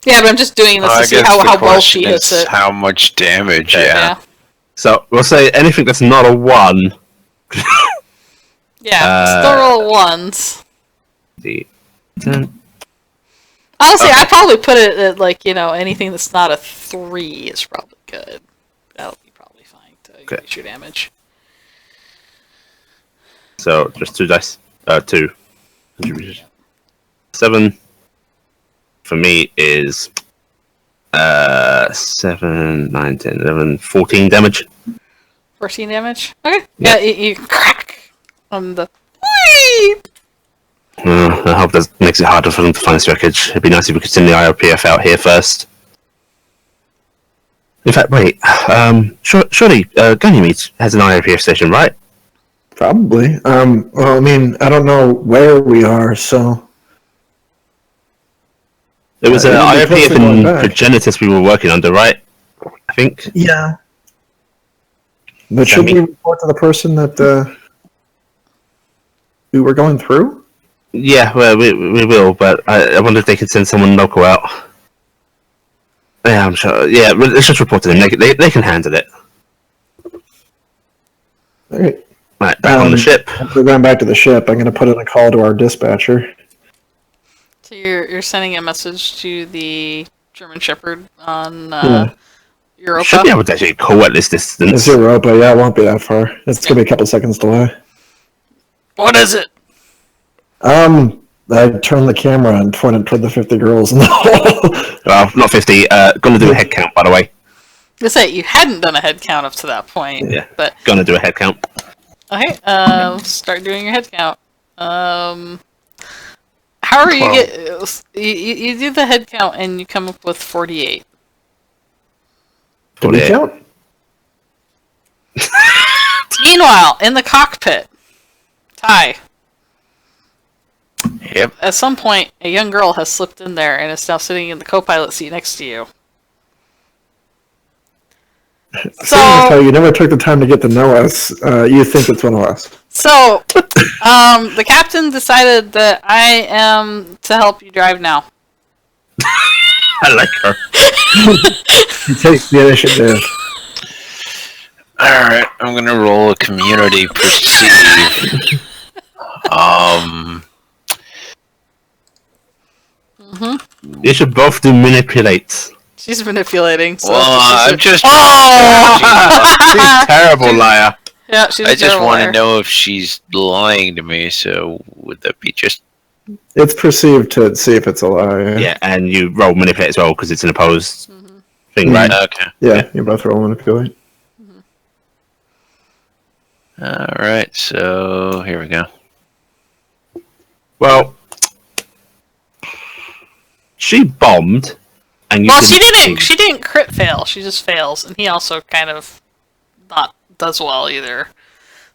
Yeah, but I'm just doing this I to see guess how the well question she hits is it. how much damage, Yeah. So we'll say anything that's not a 1. Yeah, still roll ones. The 10. Honestly, I'd probably put it at, like, anything that's not a 3 is probably good. That'll be probably fine to increase your damage. So just 2 dice. 2. 7 for me is 7, 9, 10, 11, 14 damage. 14 damage? Okay. Yeah. Yeah, you crack on the... Whee! I hope that makes it harder for them to find this wreckage. It'd be nice if we could send the IRPF out here first. In fact, wait. Surely Ganymede has an IRPF station, right? Probably. Well, I mean, I don't know where we are, so... There was an it'll be close IRPF to going in back. Progenitus we were working under, right? I think. Yeah. But should we report to the person that we were going through? Yeah, well, we will, but I wonder if they could send someone local out. Yeah, I'm sure. Yeah, let's just report to them. They can handle it. All right. Right, back on the ship. If we're going back to the ship, I'm going to put in a call to our dispatcher. So you're sending a message to the German Shepherd on Yeah. Europa? Should be able to actually call at this distance. It's Europa, yeah, it won't be that far. It's going to be a couple seconds delay. What is it? I turned the camera and pointed toward the 50 girls in the hall. Well, not 50. Gonna do a head count, by the way. I say you hadn't done a head count up to that point. Yeah. But Gonna do a head count. okay, start doing your head count. How are you 12. you do the head count and you come up with 48. Did we 48. count? Meanwhile, in the cockpit, Ty, Yep. at some point, a young girl has slipped in there and is now sitting in the co-pilot seat next to you. Seeing as how you never took the time to get to know us, you think it's one of us. So, the captain decided that I am to help you drive now. I like her. You take the initiative. Alright, I'm gonna roll a community perceive. You should both do manipulate. She's manipulating. So Well, I'm just. She's terrible liar. Yeah, she's. I just want to to know if she's lying to me. So would that be just? It's perceived to see if it's a lie. Yeah, and you roll manipulate as well because it's an opposed thing, right? Okay. Yeah, you both roll manipulate. All right. So here we go. Well, she bombed, and you. Well, she didn't. She didn't crit fail. She just fails, and he also kind of not does well either.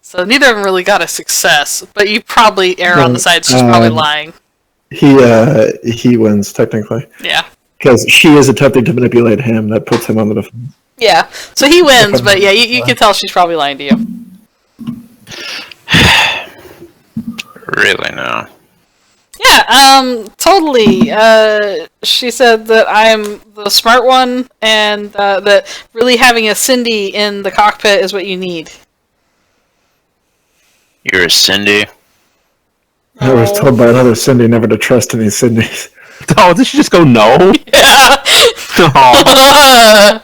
So neither of them really got a success. But you probably err on the side she's probably lying. He wins technically Yeah. because she is attempting to manipulate him. That puts him on the defense. Yeah. So he wins, but yeah, you can tell she's probably lying to you. Really no. Yeah, totally. She said that I'm the smart one, and that really having a Cindy in the cockpit is what you need. You're a Cindy. I was told by another Cindy never to trust any Cindy's. Oh, did she just go no? Yeah. Oh.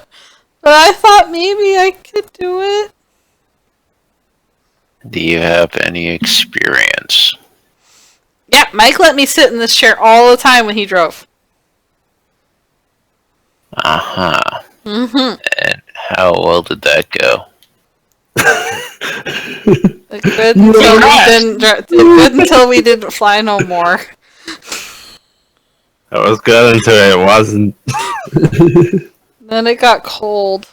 But I thought maybe I could do it. Do you have any experience? Yeah, Mike let me sit in this chair all the time when he drove. Uh-huh. Mm-hmm. And how well did that go? Good until we didn't. Good until we didn't fly no more. That was good until it wasn't. Then it got cold.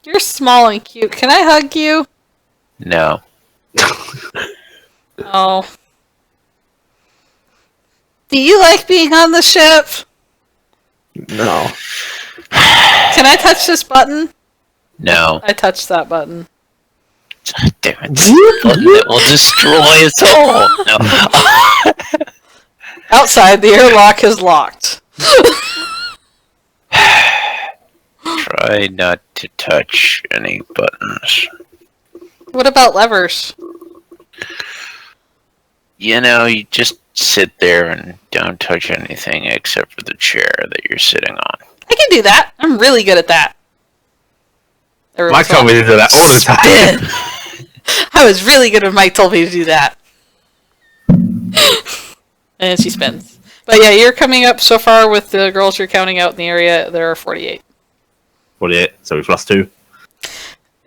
You're small and cute. Can I hug you? No. Oh. Do you like being on the ship? No. Can I touch this button? No. I touched that button. Damn it. It will destroy us all. No. Outside, the airlock is locked. Try not to touch any buttons. What about levers? You know, you just sit there and don't touch anything except for the chair that you're sitting on. I can do that. I'm really good at that. Mike told me to do that all the time. I was really good when Mike told me to do that. And she spins. But yeah, you're coming up so far with the girls you're counting out in the area. There are 48. 48. So we've lost 2.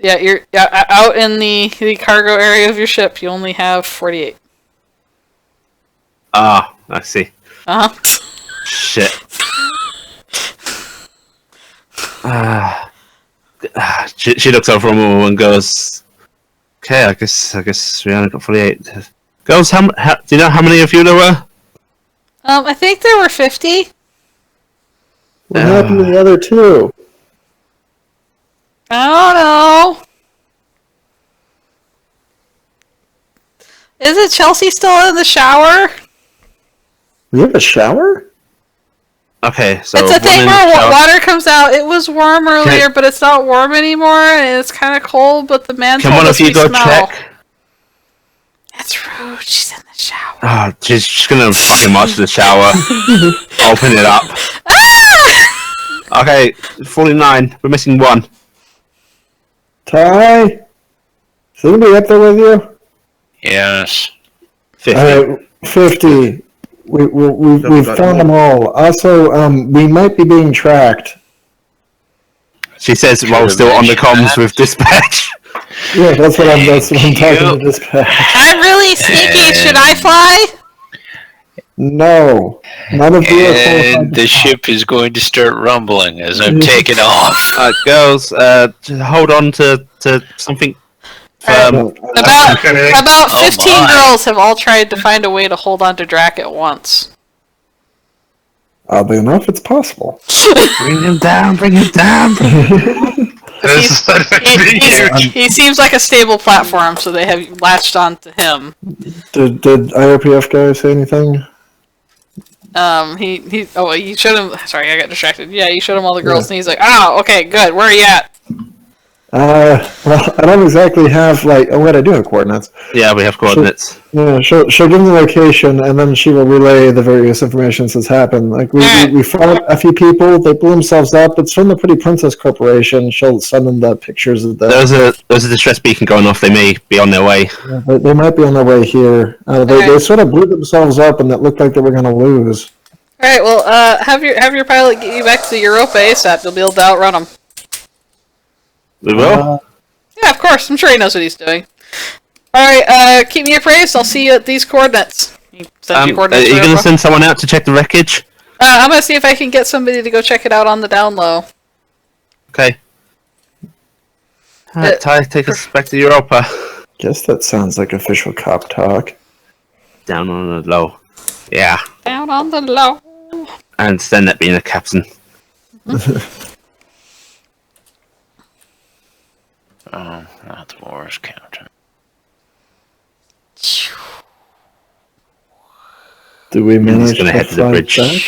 Yeah, you're out in the cargo area of your ship. You only have 48. Ah, I see. Shit. She looks over a moment and goes, "Okay, I guess we only got 48. Girls, do you know how many of you there were?" I think there were 50. What happened to the other 2? I don't know. Isn't Chelsea still in the shower? We have a shower? Okay, so It's a thing one in where the shower- water comes out. It was warm earlier, but it's not warm anymore, and it's kind of cold, but the man Can told one us of you we go smell. check? That's rude. She's in the shower. Oh, she's just gonna fucking march to the shower, open it up. Okay, 49. We're missing 1. Ty? Is anybody up there with you? Yes. 50. Alright, 50. We've found them all. Also, we might be being tracked. She says while still on the comms with dispatch. Yeah, that's what I'm talking you. to dispatch. I'm really sneaky. Should I fly? No. None of you are qualified And to the fly. ship is going to start rumbling as I'm taking off. Girls, just hold on to something firm. About Oh 15 my. girls have all tried to find a way to hold on to Drac at once. Oddly enough, it's possible. Bring him down, bring him down. That is the side effect of being huge. He seems like a stable platform, so they have latched on to him. Did IRPF guy say anything? He showed him. Sorry, I got distracted. Yeah, you showed him all the girls, and he's like, "Oh, okay, good. Where are you at?" Well, I don't exactly have, like... Oh, wait, I do have coordinates. Yeah, we have coordinates. Yeah, she'll give me the location, and then she will relay the various information that's happened. Like, we fought a few people, they blew themselves up. It's from the Pretty Princess Corporation. She'll send them the pictures of that. There's a distress beacon going off. They may be on their way. They might be on their way here. They sort of blew themselves up, and it looked like they were going to lose. All right. Well, have your pilot get you back to Europa ASAP. You'll be able to outrun him. We will. Yeah, of course. I'm sure he knows what he's doing. All right. Keep me appraised. I'll see you at these coordinates. He sends you Are coordinates. you for going to Europa. send someone out to check the wreckage? I'm gonna see if I can get somebody to go check it out on the down low. Okay. Ty, take us back to Europa. Guess that sounds like official cop talk. Down on the low. Yeah. Down on the low. I understand that being a captain. Oh, not the worst captain. Do we manage gonna to head to the fly bridge. back?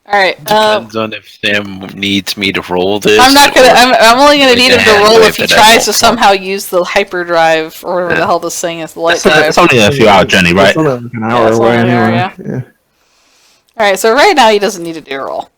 All right. Depends on if Sam needs me to roll this. I'm not gonna. or- I'm only gonna Like need a him to roll hand if he whip it tries at to all. somehow use the hyperdrive or whatever the hell this thing is, the light It's drive. only a few hour journey, right? It's only like an Yeah, hour it's away only an hour, anyway. yeah. Yeah. All right. So right now he doesn't need to do a roll.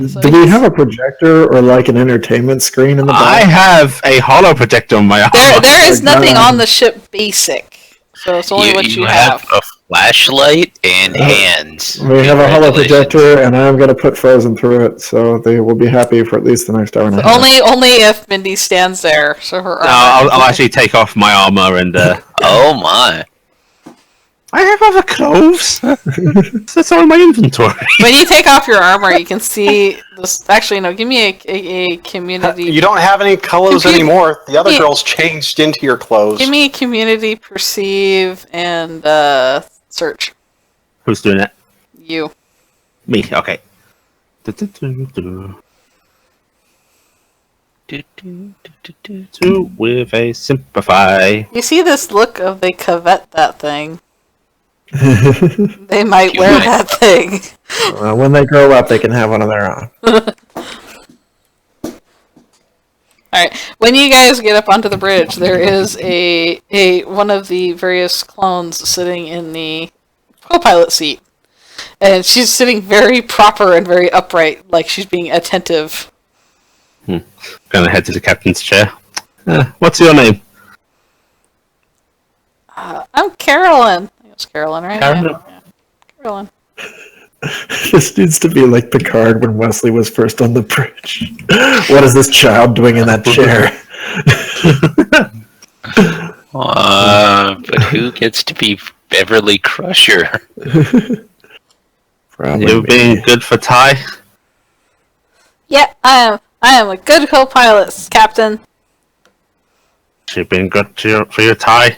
So Do we have a projector or like an entertainment screen in the I back? have a hollow protector on my arm. There is my nothing God. on the ship basic, so it's only what you have have. a flashlight and hands. We have a hollow Congratulations. projector, and I'm going to put Frozen through it, so they will be happy for at least the next hour and a half. Only if Mindy stands there, so her. No, armor- I'll actually take off my armor and Oh my. I have other clothes. That's all in my inventory. When you take off your armor, you can see this. Actually, no. Give me a community. You don't have any clothes Computer- anymore. The other Yeah. girls changed into your clothes. Give me a community perceive and search. Who's doing it? You. Me. Okay. Two with a simplify. You see this look of they covet that thing. They might You wear might. that thing. When they grow up, they can have one of their own. Alright, when you guys get up onto the bridge, there is a one of the various clones sitting in the co-pilot seat. And she's sitting very proper and very upright, like she's being attentive. Gonna head to the captain's chair. What's your name? I'm Carolyn. I think it's Carolyn, right? Carolyn? Yeah. going. This needs to be like Picard when Wesley was first on the bridge. What is this child doing in that chair? But who gets to be Beverly Crusher? Probably You me. being good for Ty? Yeah, I am a good co-pilot, Captain. She been good for your Ty?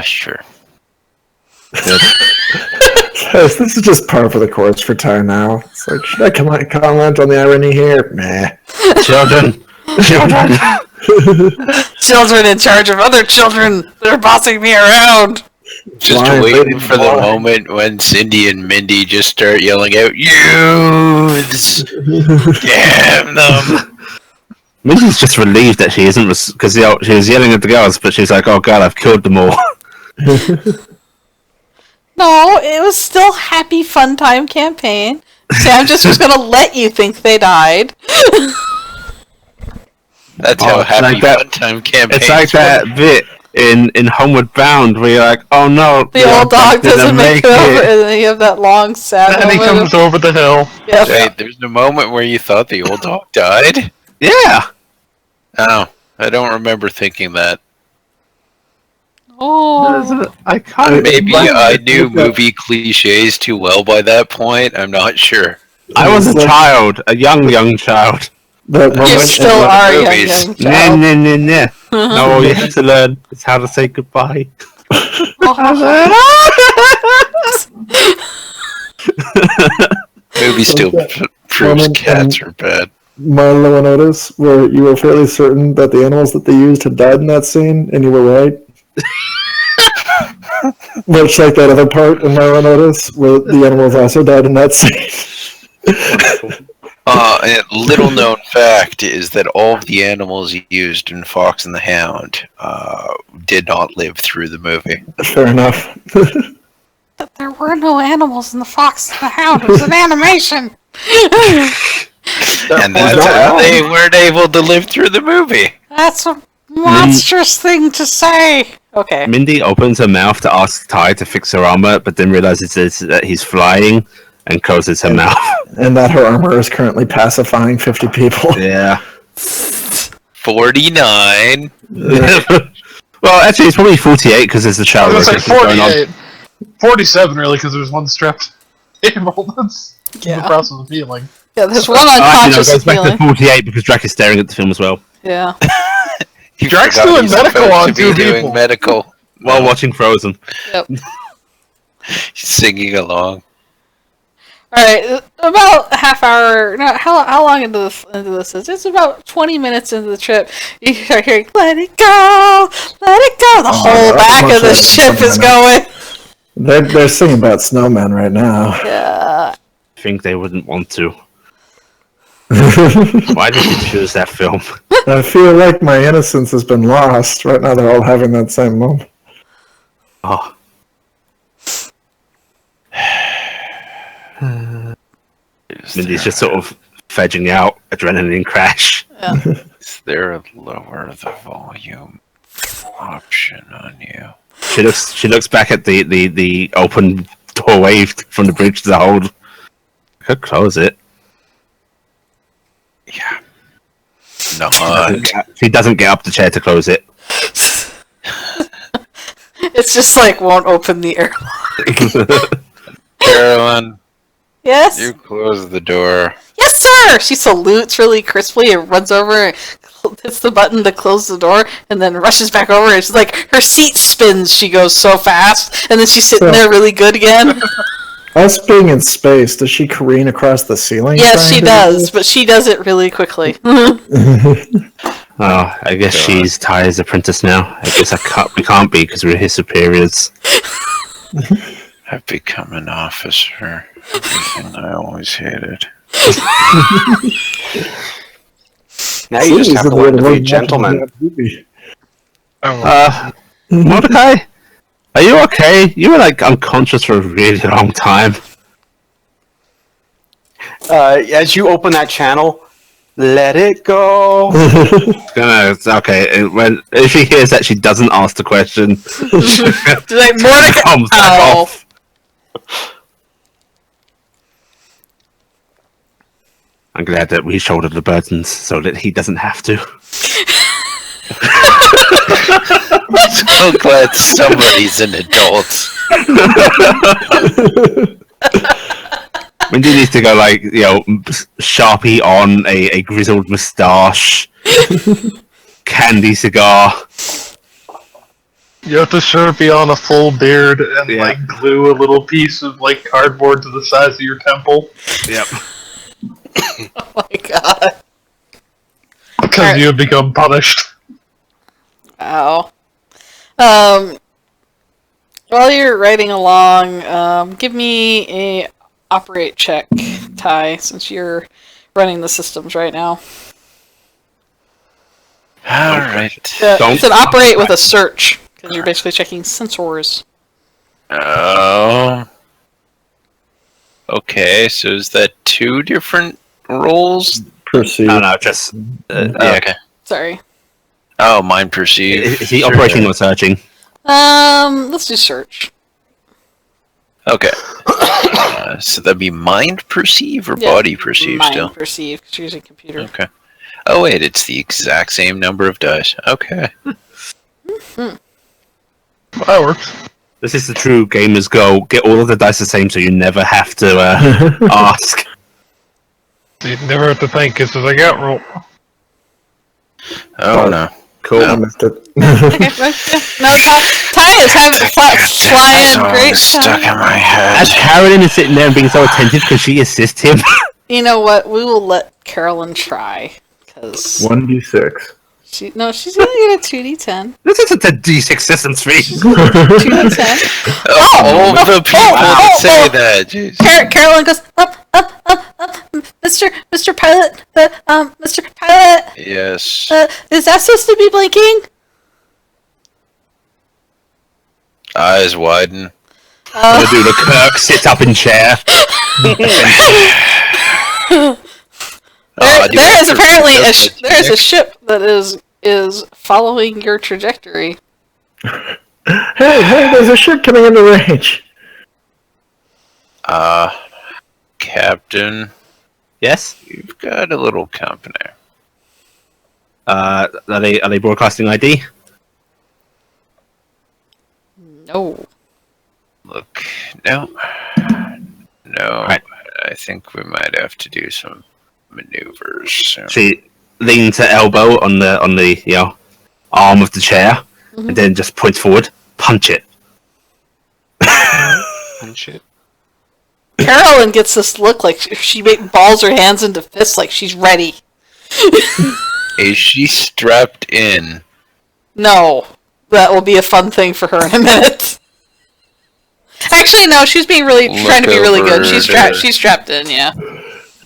Sure. Yes, this is just par for the course for Ty now. It's like, should I comment on the irony here? Nah. Children! Children in charge of other children. They're bossing me around. Just Blind waiting leading for the blind. moment when Cindy and Mindy just start yelling out, "Youths! Damn them!" Mindy's just relieved that she isn't, because she was yelling at the girls, but she's like, oh god, I've killed them all. No, it was still happy fun time campaign. Sam just was gonna let you think they died. That's Oh, how it's happy like that- fun time campaign. It's like that bit in Homeward Bound where you're like, oh no, The old dog doesn't make it over, and then you have that long sad And he moment. comes over the hill. Yep. Wait, there's a moment where you thought the old dog died? Yeah! Oh, I don't remember thinking that. Oh, I can't. Maybe I knew movie cliches too well by that point. I'm not sure. I was a child, a young child. The you moment still one of are the a young, movies. young Nah, child. nah, nah, nah. No, all you have to learn is how to say goodbye. Movie still proves moment cats are bad. Marlo and Otis, where you were fairly certain that the animals that they used had died in that scene, and you were right. Much like that other part in Marlo and Otis, where the animals also died in that scene. And little known fact is that all of the animals used in Fox and the Hound did not live through the movie. Fair enough. But there were no animals in the Fox and the Hound. It was an animation. And that's how they weren't able to live through the movie. That's a monstrous thing to say. Okay. Mindy opens her mouth to ask Ty to fix her armor, but then realizes that he's flying and closes her mouth. And that her armor is currently pacifying 50 people. Yeah. 49. Well, actually, it's probably 48 because there's the I child was gonna rotation say going on. 48. 47, really, because there's one strapped table that's in Yeah. the process of healing. Yeah, there's one Actually, no, it unconscious goes back to feeling. 48 because Drac is staring at the film as well Yeah. You Drax forgot doing he's medical supposed on to be two doing people. medical while watching Frozen. Yep. singing along. All right, about a half hour. No, how long into this is? It's about 20 minutes into the trip. You start hearing "Let it go, let it go." The whole that's back much of the less than ship 20 is minutes. going. They're singing about snowmen right now. Yeah. I think they wouldn't want to. Why did you choose that film? I feel like my innocence has been lost. Right now they're all having that same moment. Oh. Mindy's just sort of fedging out adrenaline crash. Is there a lower the volume option on you? She looks back at the open doorway from the bridge to the hold. Could close it. Yeah. No. She doesn't get up the chair to close it. It's just like won't open the air. Carolyn, Yes. you close the door. Yes, sir. She salutes really crisply and runs over and hits the button to close the door, and then rushes back over. And she's like, her seat spins. She goes so fast, and then she's sitting there really good again. Us being in space, does she careen across the ceiling? Yes, trying she to does, but she does it really quickly. Oh, I guess she's Ty's apprentice now. I guess we can't be because we're his superiors. I've become an officer. Everything I always hated. Now you just have to learn to be a gentleman. Mordecai, are you okay? You were like unconscious for a really long time. As you open that channel, Let it go. It's okay. If he hears that she doesn't ask the question, Like Mordecai. comes back Oh. off. I'm glad that we shoulder the burdens so that he doesn't have to. So glad somebody's an adult. Mindy needs to go Sharpie on a grizzled moustache, candy cigar. You have to Sharpie on a full beard and glue a little piece of cardboard to the size of your temple. Yep. Oh my god. Because you have become punished. Wow. While you're writing along, give me a operate check, Ty, since you're running the systems right now. Alright. It's an operate with a search, because you're basically checking sensors. Oh. Okay, so is that 2 different roles? Proceed. No, just Okay. Sorry. Oh, mind perceive. is he operating or searching? Let's do search. Okay. So that'd be mind perceive or Yeah, body perceive mind still? perceive, because you're using computer. Okay. Oh wait, it's the exact same number of dice. Okay. That works. This is the true gamers go. Get all of the dice the same, so you never have to ask. So you never have to think, because I got roll. Oh no. Cool. I missed it. Okay, right, yeah. No, Ty is having a fly in great stuck time. in my head. As Carolyn is sitting there and being so attentive because she assists him. You know what? We will let Carolyn try, because 1d6. she's gonna get a 2d10. This isn't a D6 system speed. 2d10. All the people that say that. Jeez. Carolyn goes up, Mr. Pilot. Mr. Pilot. Yes. Is that supposed to be blinking? Eyes widen. Gonna do the Kirk sit up in chair. There is apparently there is a ship that is following your trajectory. Hey, there's a ship coming into range. Captain, Yes. you've got a little company. Are they broadcasting ID? No. Look, no. Right. I think we might have to do some maneuvers soon. She leans her elbow on the arm of the chair, and then just points forward. Punch it. Punch it. Carolyn gets this look like she balls her hands into fists like she's ready. Is she strapped in? No. That will be a fun thing for her in a minute. Actually, no, she's being trying to be really good. She's strapped in, yeah.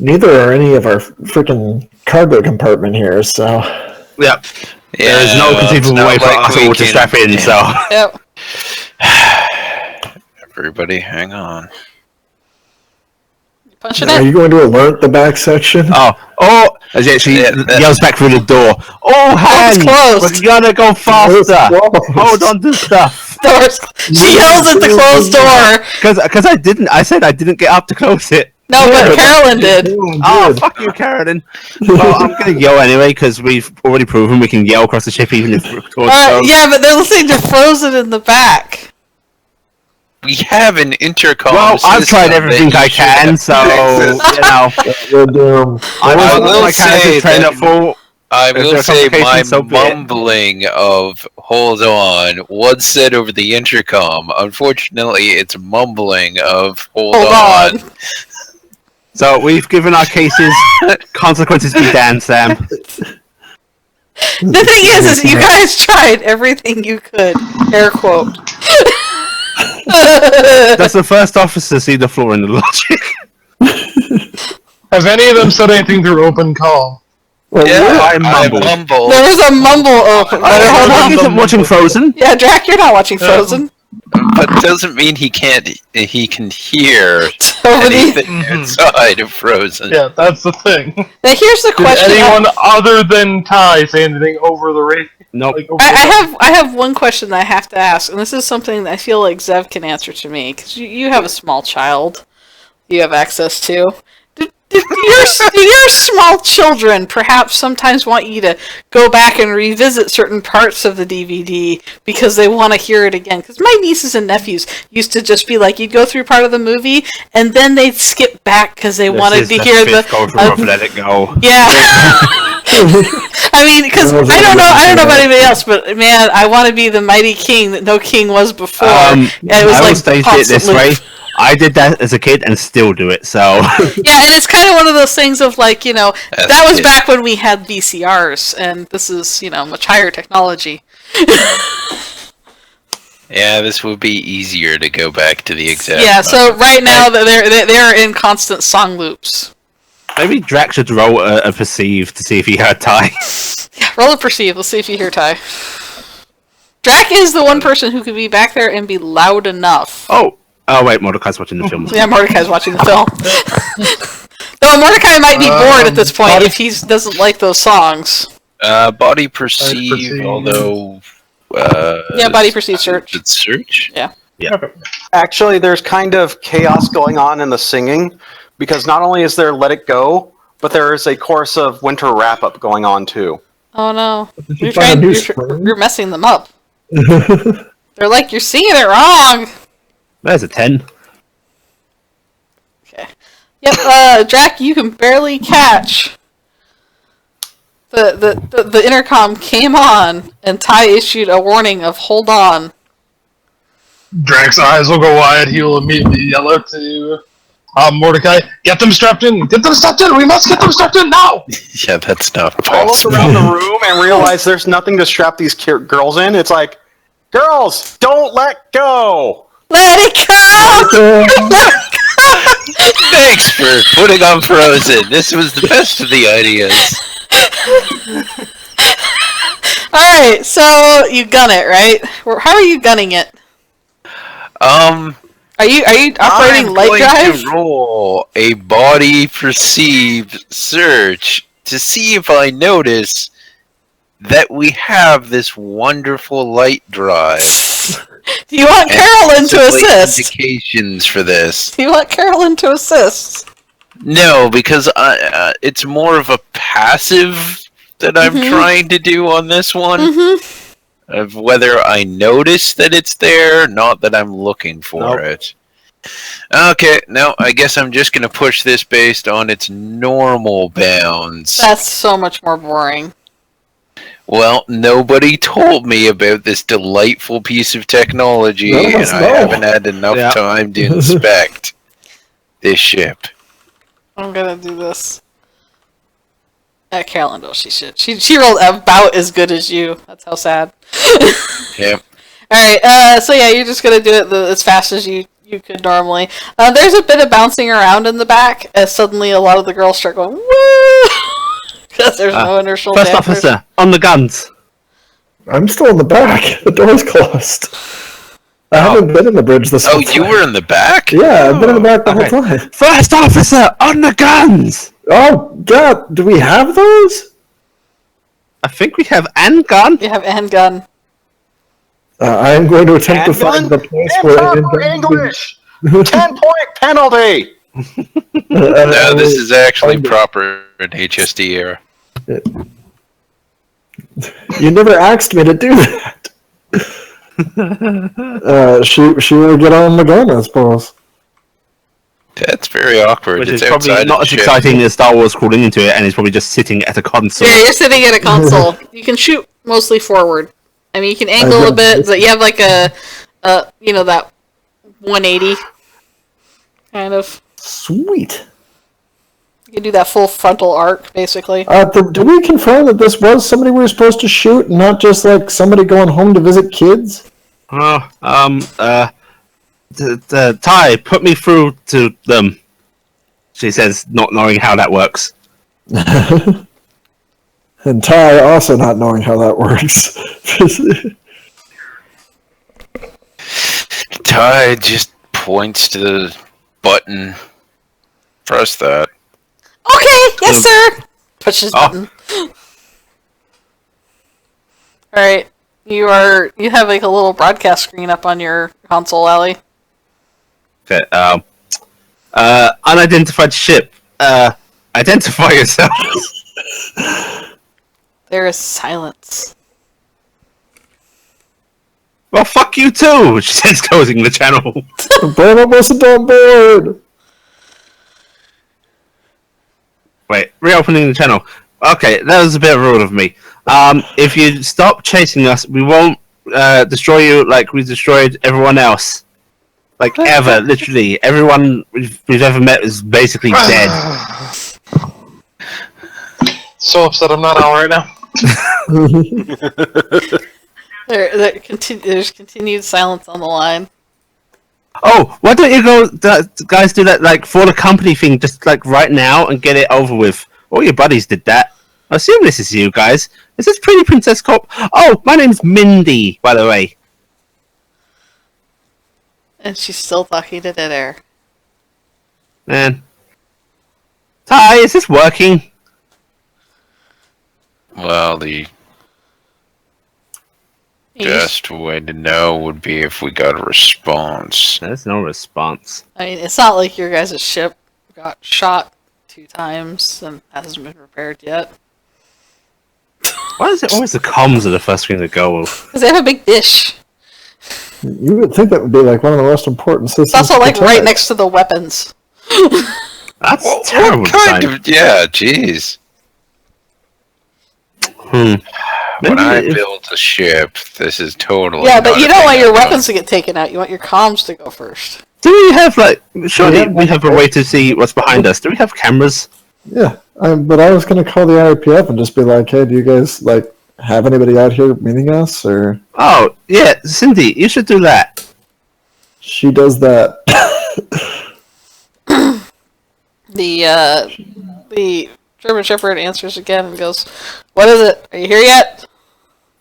Neither are any of our freaking cargo compartment here, so... Yep. Yeah, There's no conceivable way for us all to strap in, so... Yep. Everybody, hang on. Punching Are it. you going to alert the back section? Oh! As she yells back through the door. Oh, It's hands! closed. We're gonna go faster! closed. Hold on to stuff! Doors. She yells at the closed door. Because I said I didn't get up to close it. No, but Carolyn did. Oh, fuck you, Carolyn. Well, I'm gonna yell anyway, because we've already proven we can yell across the ship even if we're towards Yeah, but they're listening to Frozen in the back. We have an intercom. Well, I've system tried that everything you I should can, have so, access. We're doomed. I will my say character trained that- up full. I If will there are say my complications, so be it. mumbling of "hold on" was said over the intercom. Unfortunately, it's mumbling of "hold on." So we've given our cases consequences be damned, Sam. The thing is you guys tried everything you could. Air quote. Does the first officer see the flaw in the logic? Have any of them said anything through open call? Well, Yeah, I I mumbled. mumbled. There was a mumble open. Hold on. He isn't watching Frozen. Yeah, Drac, you're not watching Frozen. But doesn't mean he can't. He can hear. So over the. anything Mhm. outside of Frozen. Yeah, that's the thing. Now here's the Did question. anyone other than Ty say anything over the radio? Nope. Like, over I have one question that I have to ask, and this is something that I feel like Zev can answer to me, because you have a small child you have access to. Do your small children perhaps sometimes want you to go back and revisit certain parts of the DVD because they want to hear it again? Because my nieces and nephews used to just be like, you'd go through part of the movie, and then they'd skip back because they wanted to hear the... Let It Go. Yeah. I mean, because I don't know about anybody else, but man, I want to be the mighty king that no king was before. And it was I will like state it constant this loop. way. I did that as a kid and still do it, so... Yeah, and it's kind of one of those things of like, you know, As that a was kid. back when we had VCRs, and this is, you know, much higher technology. Yeah, this would be easier to go back to the exact. Yeah, so moment. right now they're in constant song loops. Maybe Drac should roll a perceive to see if he heard Ty. Yeah, roll a perceive. Let's see if you hear Ty. Drac is the one person who could be back there and be loud enough. Oh wait, Mordecai's watching the film. Yeah, Mordecai's watching the film. Though Mordecai might be bored at this point body- if he doesn't like those songs. Body perceive, perceive. although. Yeah, body perceive search. It's search. Actually, there's kind of chaos going on in the singing because not only is there "Let It Go," but there is a chorus of "Winter Wrap Up" going on too. Oh no, you find a new spring? you're messing them up. They're like, you're singing it wrong. There's a 10. Okay. Yep, Drac, you can barely catch. The intercom came on, and Ty issued a warning of hold on. Drac's eyes will go wide. He will immediately yell out to Mordecai, "Get them strapped in! Get them strapped in! We must get them strapped in now!" Yeah, that's not I look possible. around the room and realize there's nothing to strap these girls in. It's like, girls, don't let go. Let it go! Thanks for putting on Frozen. This was the best of the ideas. Alright, so you gun it, right? How are you gunning it? Are you operating I'm light going drive? to roll a body perceive search to see if I notice that we have this wonderful light drive. Do you want Carolyn to Possibly assist? Indications for this. Do you want Carolyn to assist? No, because it's more of a passive that I'm trying to do on this one. Of whether I notice that it's there, not that I'm looking for it. Okay, no, I guess I'm just going to push this based on its normal bounds. That's so much more boring. Well, nobody told me about this delightful piece of technology, None of and us I know. haven't had enough time to inspect this ship. I'm gonna do this. Carolyn knows she should. She rolled about as good as you. That's how sad. Yep. Alright, so yeah, you're just gonna do it as fast as you could normally. There's a bit of bouncing around in the back as suddenly a lot of the girls start going, woo! Because there's no inertial First dampers. officer, on the guns. I'm still in the back. The door's closed. I haven't been in the bridge this Oh, whole you time. were in the back? Yeah, I've been in the back the Okay. whole time. First officer, on the guns. Oh, God, do we have those? I think we have and gun. You have a handgun. I am going to attempt to find the place where Improper English. 10-point penalty. No, this is actually proper in HSD era. You never asked me to do that. She will get on the gun, I suppose. That's very awkward. Which It's is probably outside not of as the ship. exciting as Star Wars crawling into it, and he's probably just sitting at a console. Yeah, you're sitting at a console. You can shoot mostly forward. I mean, you can angle a bit, but you have like a that 180 kind of. Sweet. You can do that full frontal arc, basically. Do we confirm that this was somebody we were supposed to shoot, and not just like somebody going home to visit kids? Ty, put me through to them. She says, not knowing how that works. And Ty also not knowing how that works. Ty just points to the button press that. Okay, yes, sir. Pushes button. All right, you have like a little broadcast screen up on your console, Allie. Okay. Unidentified ship. Identify yourself. There is silence. Well, fuck you too. She says, closing the channel. Burn wasn't on board. Wait, reopening the channel. Okay, that was a bit rude of me. If you stop chasing us, we won't destroy you like we destroyed everyone else. Like, ever, literally. Everyone we've ever met is basically dead. So upset I'm not on right now. There's continued silence on the line. Oh, why don't you guys do that, like, for the company thing, just, like, right now and get it over with? All your buddies did that. I assume this is you guys. Is this Pretty Princess Corp? Oh, my name's Mindy, by the way. And she's still talking to dead air. Man. Hi, is this working? Well, the best way to know would be if we got a response. There's no response. I mean, it's not like your guys' ship got shot 2 times and hasn't been repaired yet. Why is it always the comms are the first thing to go? Because they have a big dish. You would think that would be like one of the most important systems. It's also like to right protect. next to the weapons. That's What terrible. kind design. of... Yeah, jeez. When Maybe I if- build a ship, this is totally... Yeah, but not you a don't thing want your I've done. weapons to get taken out. You want your comms to go first. Do we have, like, surely Yeah. we have a way to see what's behind us? Do we have cameras? Yeah, but I was going to call the IRPF and just be like, hey, do you guys like have anybody out here meeting us? Or Oh, yeah, Cindy, you should do that. she does that. The German Shepherd answers again and goes, "What is it? Are you here yet?"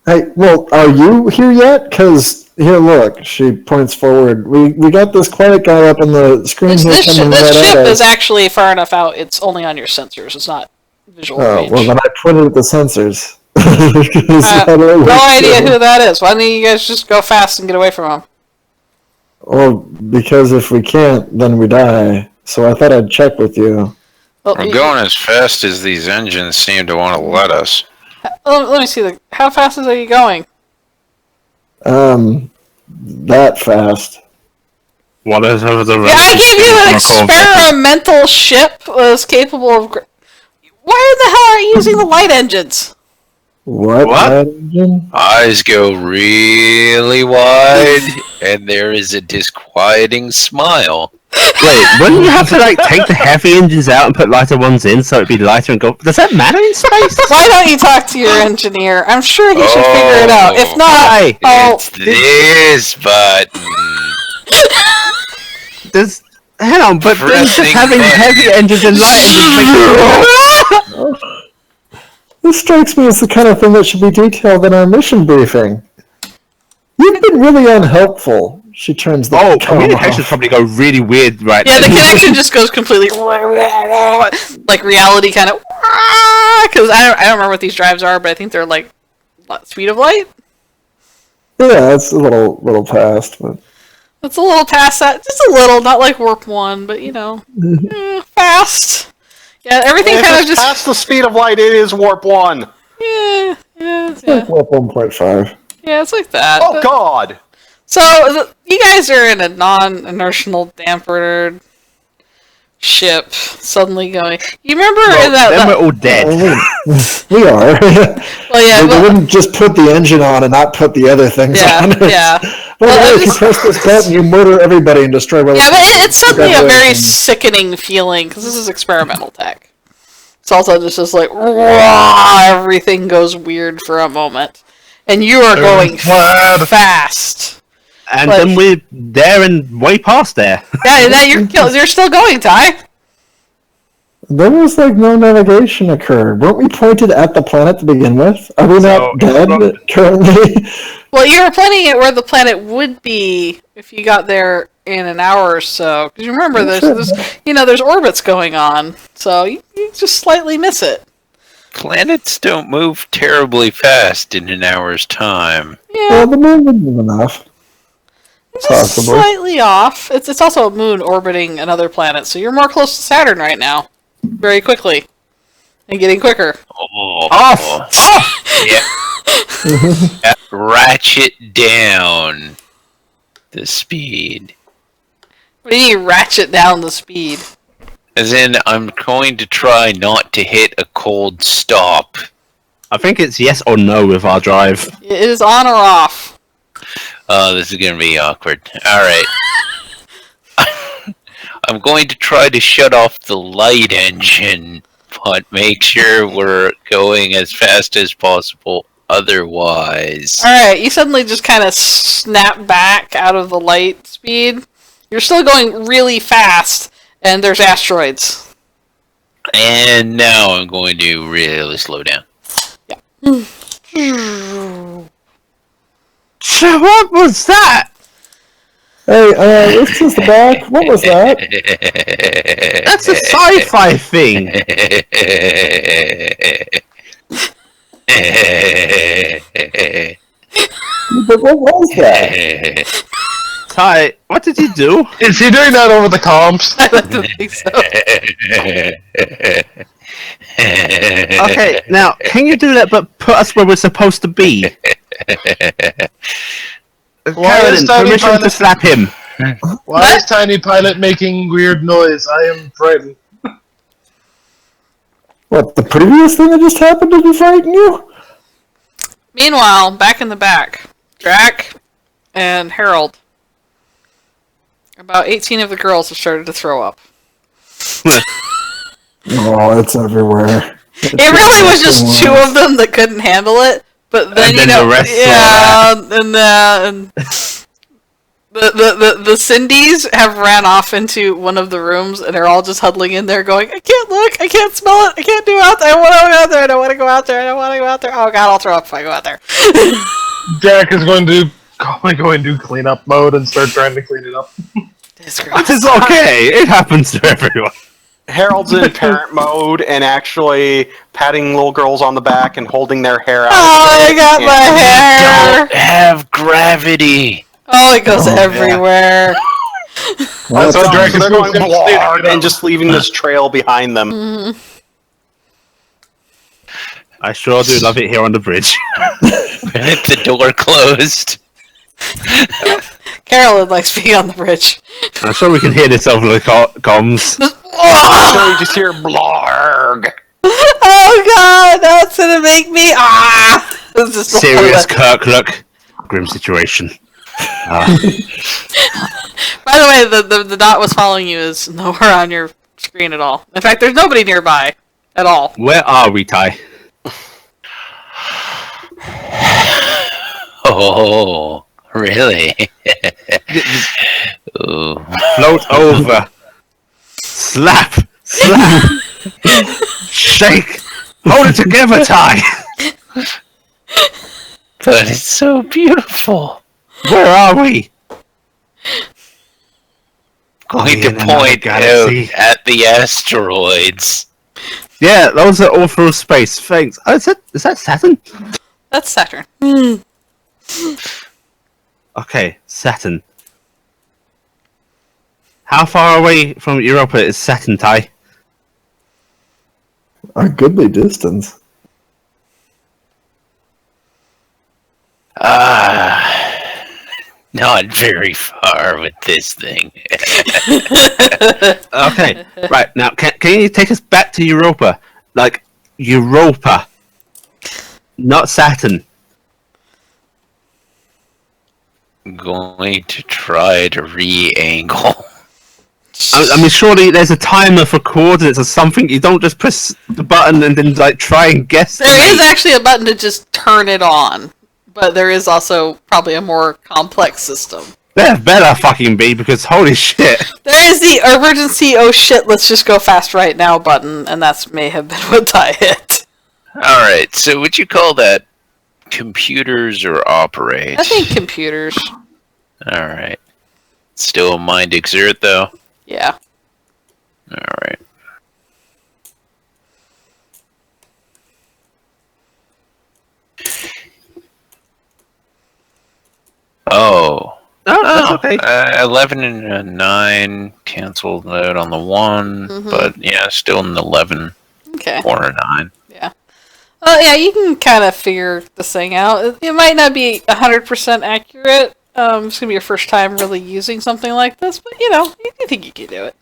Hey, well, are you here yet? Because here, look. She points forward. We got this quiet guy up on the screen here This coming ship right at us. is actually far enough out. It's only on your sensors. It's not visual Oh, range. well, then I pointed at the sensors. 'Cause I don't know no where to idea go. who that is. Why don't you guys just go fast and get away from him? Well, because if we can't, then we die. So I thought I'd check with you. Well, I'm going as fast as these engines seem to want to let us. let me see. How fast are you going? That fast. Whatever the Yeah, I gave you an experimental ship was capable of... Why the hell aren't you using the light engines? What? What? That engine? Eyes go really wide, and there is a disquieting smile. Wait, wouldn't you have to, like, take the heavy engines out and put lighter ones in so it'd be lighter and go... Does that matter in space? Why don't you talk to your engineer? I'm sure he should figure it out. If not, Why? It's this button. There's... Hang on, but then just Pressing having button. heavy engines and light engines makes it... This strikes me as the kind of thing that should be detailed in our mission briefing. You've been really unhelpful. She turns the Oh, camera communications off. probably go really weird right yeah, now. the connection just goes completely like reality kind of. Because I don't remember what these drives are, but I think they're like speed of light. Yeah, it's a little past, but It's a little past that, just a little, not like warp 1, but you know, fast. Yeah, everything If kind it's of just. past the speed of light, it is warp 1. Yeah, it's like 1.5. yeah, it's like that. Oh god! So you guys are in a non-inertial dampered ship, suddenly going. You remember in Then that? we're all dead. We are. Well, yeah, They well, wouldn't just put the engine on and not put the other things yeah, on. yeah. By the Well, way, if you it's- press this button, you murder everybody and destroy Yeah, but it's suddenly a very Congratulations. sickening feeling because this is experimental tech. It's also just like raw, everything goes weird for a moment, and you are going fast. And Like- then we're there and way past there. Yeah, that you're still going, Ty. There was like no navigation occurred. Weren't we pointed at the planet to begin with? Are we not dead currently? Well, you were planning it where the planet would be if you got there in an hour or so. Because you remember, there's orbits going on, so you just slightly miss it. Planets don't move terribly fast in an hour's time. Yeah, Well, the moon would move enough. just possibly. slightly off. It's also a moon orbiting another planet, so you're more close to Saturn right now, very quickly, and getting quicker. Oh, Off! yeah. Ratchet down the speed. What do you mean ratchet down the speed? As in, I'm going to try not to hit a cold stop. I think it's yes or no with our drive. It is on or off. Oh, this is going to be awkward. Alright. I'm going to try to shut off the light engine, but make sure we're going as fast as possible otherwise. Alright, you suddenly just kind of snap back out of the light speed. You're still going really fast, and there's asteroids. And now I'm going to really slow down. So what was that? Hey, this is the back. What was that? That's a sci-fi thing. But what was that? Ty, what did you do? Is he doing that over the comms? I don't think so. Okay, now, can you do that but put us where we're supposed to be? Why is Carolyn, Tiny permission to Pilot- slap him. Why is Tiny Pilot making weird noise? I am frightened. What, the previous thing that just happened to frighten you? Meanwhile, back in the back, Drac and Harold. About 18 of the girls have started to throw up. Oh, it's everywhere. It really was just two of them that couldn't handle it, but then, And then the rest and the Cindy's have ran off into one of the rooms, and they're all just huddling in there going, I can't look, I can't smell it, I can't do out there, I want to go out there, I don't want to go out there, I don't want to go out there. Oh god, I'll throw up if I go out there. Jack is going to go into cleanup mode and start trying to clean it up. It's gross. It's okay, it happens to everyone. Harold's in parent mode and actually patting little girls on the back and holding their hair out. Oh, I got my hair! Don't have gravity. Oh, it goes everywhere. That's how Drake is They're going going blarg and just leaving this trail behind them. I sure do love it here on the bridge. With the door closed. Carolyn likes being on the bridge. I'm sure we can hear this over the comms. So you just hear blarg. Oh god, that's gonna make me This is Serious Kirk look. Grim situation. By the way, the dot was following you is nowhere on your screen at all. In fact, there's nobody nearby at all. Where are we, Ty? Oh, really? Ooh. Float over. Slap. Slap. Shake. Hold it together, Ty. But it's so beautiful. Where are we? Going to in another point out galaxy. at the asteroids. Yeah, those are all through space. Thanks. Oh, is that Saturn? That's Saturn. Okay, Saturn. How far away from Europa is Saturn, Ty? A goodly distance. Not very far with this thing. Okay, right, now, can you take us back to Europa? Like, Europa. Not Saturn. Going to try to re-angle. I mean, surely there's a timer for coordinates or something. You don't just press the button and then, like, try and guess. There is actually a button to just turn it on, but there is also probably a more complex system. There better fucking be, because holy shit. There is the emergency, oh shit, let's just go fast right now button, and that's may have been what I hit. Alright, so would you call that computers or operate? I think computers. Alright. Still a mind exert, though. Yeah. All right. Oh. Oh, that's okay. 11 and a 9 canceled out on the 1, but yeah, still an 11 Okay. or a 9. Yeah. Well, yeah, you can kind of figure this thing out. It might not be 100% accurate. It's gonna be your first time really using something like this, but you think you can do it.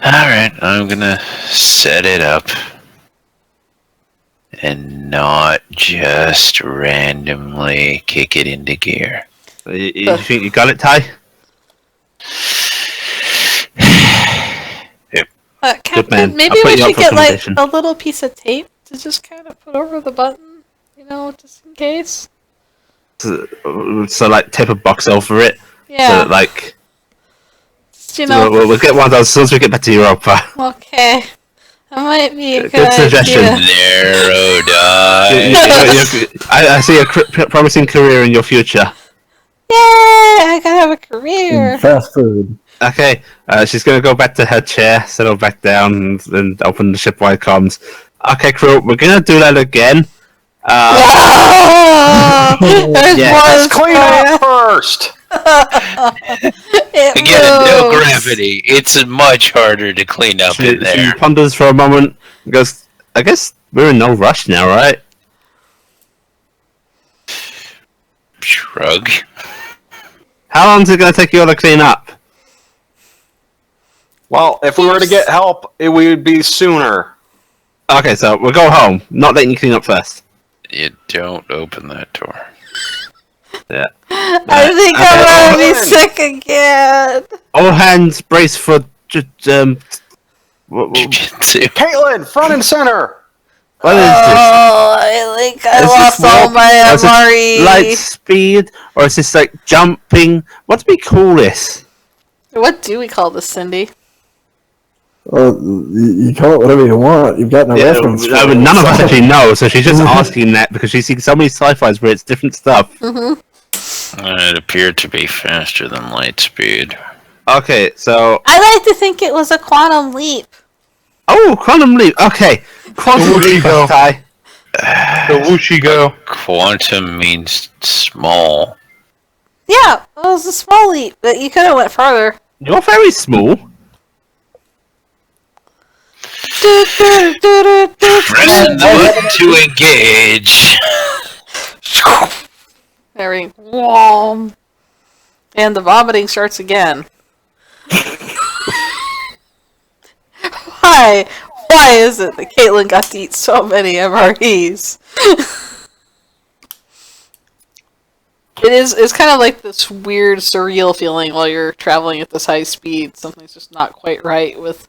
Alright, I'm gonna set it up. And not just randomly kick it into gear. You think you got it, Ty? Captain, man. maybe I'll put we you up should for get like commendation. a little piece of tape to just kind of put over the button, just in case. So like, tape a box over it. Yeah. So that, like, Just, we'll get one of those as soon as we get back to Europa. Okay. That might be a good Good suggestion. idea. Narrow I see a promising career in your future. Yay! I can have a career. Fast food. Okay, she's going to go back to her chair, settle back down, and open the shipwide comms. Okay, crew, we're going to do that again. There's Yeah. more Let's clean up first. It Again, no moves. gravity. It's much harder to clean up in She there. ponders for a moment, and goes, I guess we're in no rush now, right? Shrug. How long is it going to take you all to clean up? Well, if we were to get help, it would be sooner. Okay, so we'll go home, not letting you clean up first. You don't open that door. Yeah. I think I'm gonna be sick again. All hands brace for what Jiu-jitsu. Caitlin, front and center. is this? Oh, I think I Is this lost all walk- my or is this MRE. light speed, or is this like jumping? What do we call this? What do we call this, Cindy? Well, you call it whatever you want. You've got no reference. for it, None of us so- actually know, so she's just asking that because she's seen so many sci-fis where it's different stuff. It appeared to be faster than light speed. Okay, so I like to think it was a quantum leap. quantum leap. Okay, quantum Where'd she leap. go? Ty. So where'd she go? Quantum means small. Yeah, it was a small leap, but you could have went farther. You're very small. Press the button to engage. There we go. And the vomiting starts again. Why? Why is it that Caitlin got to eat so many MREs? It's kind of like this weird, surreal feeling while you're traveling at this high speed. Something's just not quite right with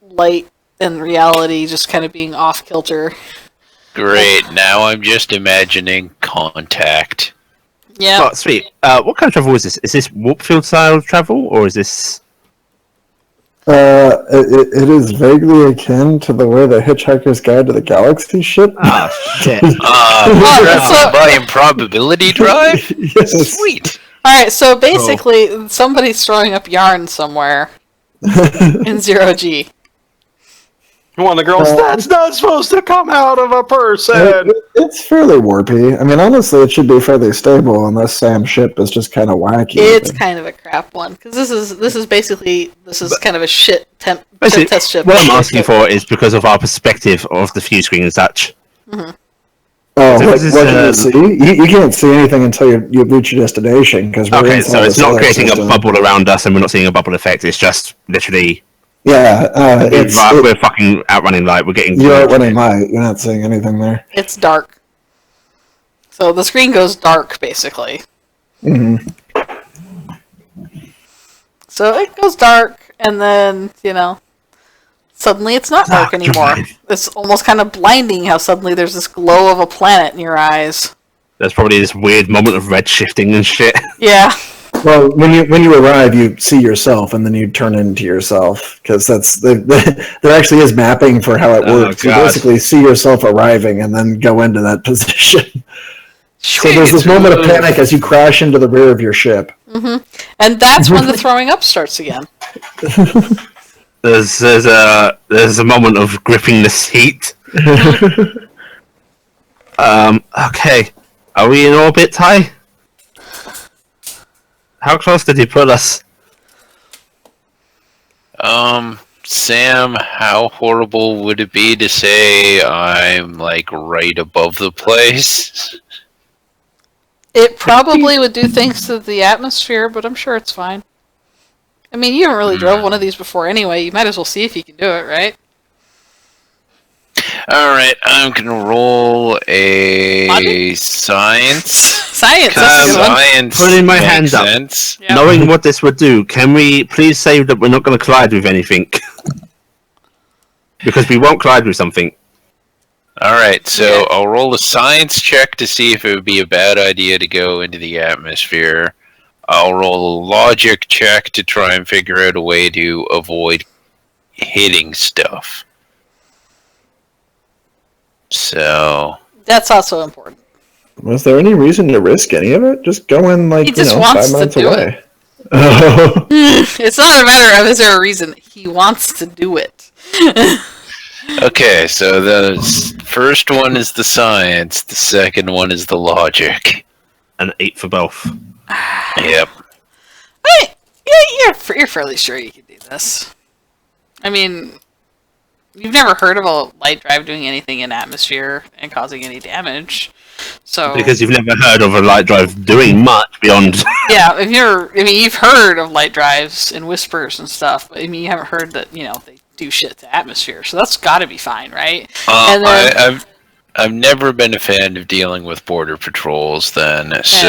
light and reality just kind of being off kilter. Great. Now I'm just imagining Contact. Yeah. Oh, sweet. What kind of travel is this? Is this warp field style travel, or is this? It is vaguely akin to the way the Hitchhiker's Guide to the Galaxy ship. Ah, shit. so- By improbability drive? Yes. Sweet. Alright, so basically, somebody's throwing up yarn somewhere in Zero G. One of the girls, that's not supposed to come out of a person. It's fairly warpy. I mean, honestly, it should be fairly stable unless Sam's ship is just kind of wacky. It's kind of a crap one because this is basically kind of a shit Basically, test ship. what I'm asking for is because of our perspective of the view screen and such. Oh, So what this is, can you see? You can't see anything until you reach your destination. Because Okay, so it's not creating a bubble around us, and we're not seeing a bubble effect. It's just literally Yeah, we're fucking outrunning light. We're getting you're glued. running light. You're not seeing anything there. It's dark, so the screen goes dark basically. Hmm. So it goes dark, and then suddenly it's not dark anymore. It's almost kind of blinding how suddenly there's this glow of a planet in your eyes. There's probably this weird moment of red shifting and shit. Yeah. Well, when you arrive, you see yourself, and then you turn into yourself because there actually is mapping for how it Oh, works. You God. basically see yourself arriving, and then go into that position. So there's this moment of panic as you crash into the rear of your ship. And that's when the throwing up starts again. There's a moment of gripping the seat. Okay. Are we in orbit, Ty? How close did he put us? Sam, how horrible would it be to say I'm like right above the place? It probably would do things to the atmosphere, but I'm sure it's fine. I mean, you haven't really drove one of these before anyway. You might as well see if you can do it, right? Alright, I'm gonna roll a science. Science, that's a good one. Science Putting my makes hand up. sense. Yep. Knowing what this would do, can we please say that we're not going to collide with anything? Because we won't collide with something. Alright, so Yeah. I'll roll a science check to see if it would be a bad idea to go into the atmosphere. I'll roll a logic check to try and figure out a way to avoid hitting stuff. So, That's also important. Was there any reason to risk any of it? Just go in He just wants 5 to minutes do away. Oh. It's not a matter of is there a reason. He wants to do it. okay, so the first one is the science, the second one is the logic. An 8 for both. Yep. Hey, yeah, you're fairly sure you can do this. I mean, you've never heard of a light drive doing anything in atmosphere and causing any damage. So Because you've never heard of a light drive doing much beyond... yeah, you've heard of light drives and whispers and stuff, but I mean, you haven't heard that, they do shit to atmosphere. So that's got to be fine, right? And then, I've never been a fan of dealing with border patrols. Then, so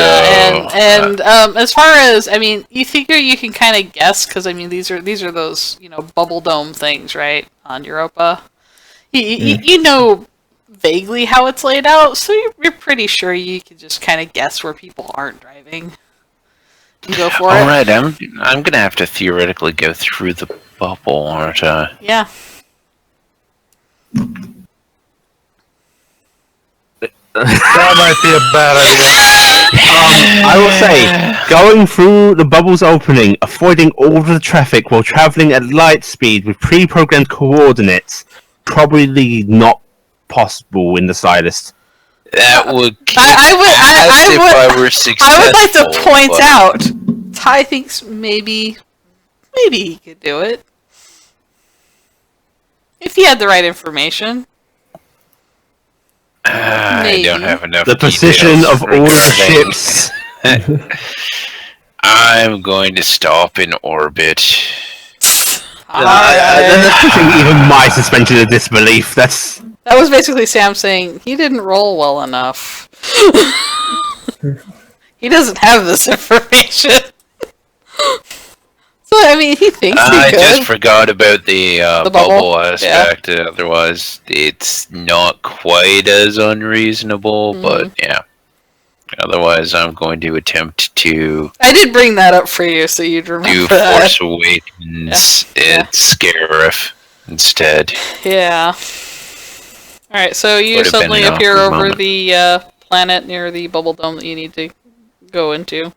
and as far as you figure you can kind of guess because these are those bubble dome things, right, on Europa. You know vaguely how it's laid out, so you're pretty sure you can just kind of guess where people aren't driving. And go for it. all right, I'm gonna have to theoretically go through the bubble, aren't I? Yeah. That might be a bad idea. I will say, going through the bubble's opening, avoiding all of the traffic while traveling at light speed with pre-programmed coordinates, probably not possible in the slightest. That would I were successful. would like to point out, Ty thinks maybe he could do it if he had the right information. I don't have enough. The position details of for all our explaining. ships. I'm going to stop in orbit. That's pushing even my suspension of disbelief. That was basically Sam saying he didn't roll well enough. He doesn't have this information. So he thinks he I could. just forgot about the bubble? bubble aspect. Otherwise, it's not quite as unreasonable. But yeah. Otherwise, I'm going to attempt to I did bring that up for you, so you'd remember do that. Force Awakens Scarif instead. Yeah. Alright, so you Would've been suddenly an appear awkward over moment. the planet near the bubble dome that you need to go into.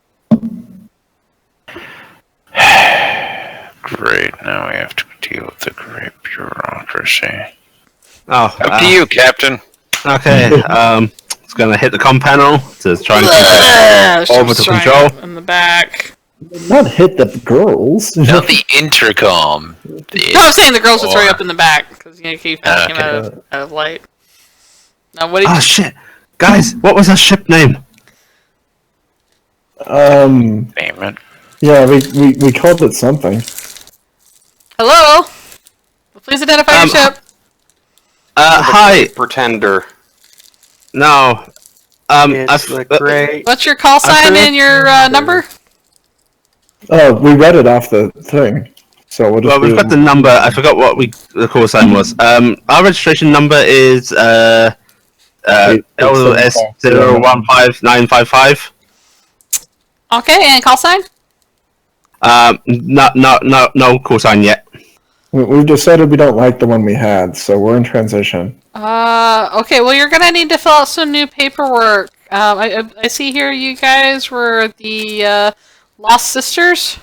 Great. Now we have to deal with the great bureaucracy. oh, Up to you, Captain. okay. It's gonna hit the comm panel to try and keep it over to Trying control. in the back. Not hit the girls. Not the intercom. No, I'm saying the girls would throw you Or- up in the back because you keep knocking Okay. out of light. Now, what did Oh you? shit, guys! What was our ship name? Damn it. Yeah, we called it something. Hello. Please identify your ship. Hi. Pretender. No. It's the great. What's your call sign and your number? Oh, we read it off the thing. So we'll just Well, we've do- got the number. I forgot what the call sign was. Our registration number is LS015955. Okay, and call sign? No call sign yet. We've decided we don't like the one we had, so we're in transition. Okay, well, you're gonna need to fill out some new paperwork. I see here you guys were the Lost Sisters.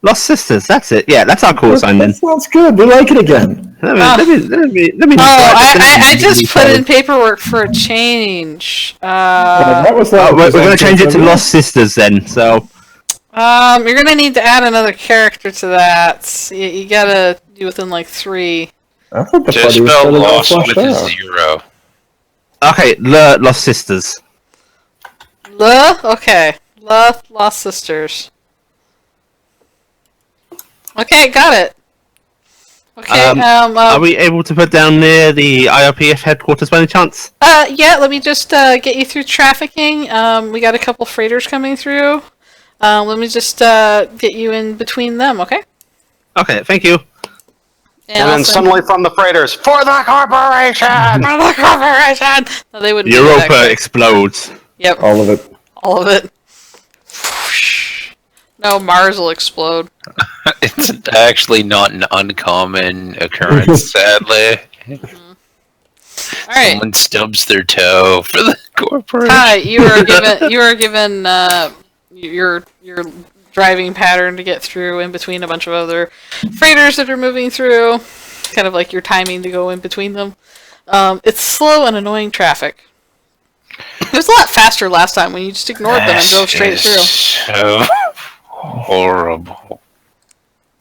Lost Sisters, that's it. Yeah, that's our call sign then. That sounds good. We like it again. Let me Oh, write this I in. just put in paperwork for a change. That was that. We're going to change it to Lost Sisters then, so... You're gonna need to add another character to that. You gotta do within like 3. I thought the Just party was spell started all lost flushed with a out. 0. Okay, the Lost Sisters. Okay. Lost Sisters. Okay, got it. Okay, Are we able to put down near the IRPF headquarters by any chance? yeah, let me just get you through trafficking. We got a couple freighters coming through. Let me just get you in between them, okay? Okay, thank you. And then suddenly from the freighters, for the corporation! For the corporation! No, they wouldn't do that Europa quick. explodes. Yep, All of it. all of it. No, Mars will explode. It's actually not an uncommon occurrence, sadly. Alright. Someone stubs their toe for the corporation. Hi, you are given your driving pattern to get through in between a bunch of other freighters that are moving through. Kind of like your timing to go in between them. It's slow and annoying traffic. It was a lot faster last time when you just ignored them and drove straight through. So horrible.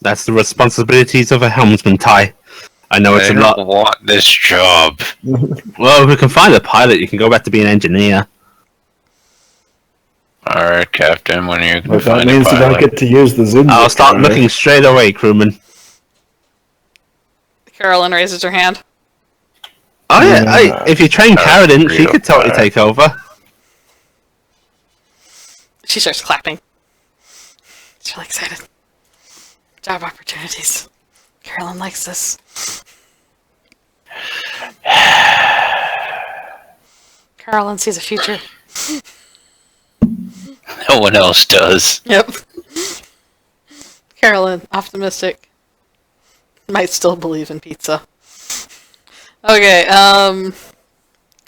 That's the responsibilities of a helmsman, Ty. I know it's I a lot. don't want this job. Well, if we can find a pilot, you can go back to being an engineer. Alright, Captain, when are you going to But that find a means you don't pilot? get to use the Zoom. I'll start looking straight away, crewman. Carolyn raises her hand. Oh yeah, Yeah. hey, if you train Carolyn, she real could totally pilot. take over. She starts clapping. She's really excited. Job opportunities. Carolyn likes this. Carolyn sees a future. No one else does. Yep. Carolyn, optimistic. Might still believe in pizza. Okay,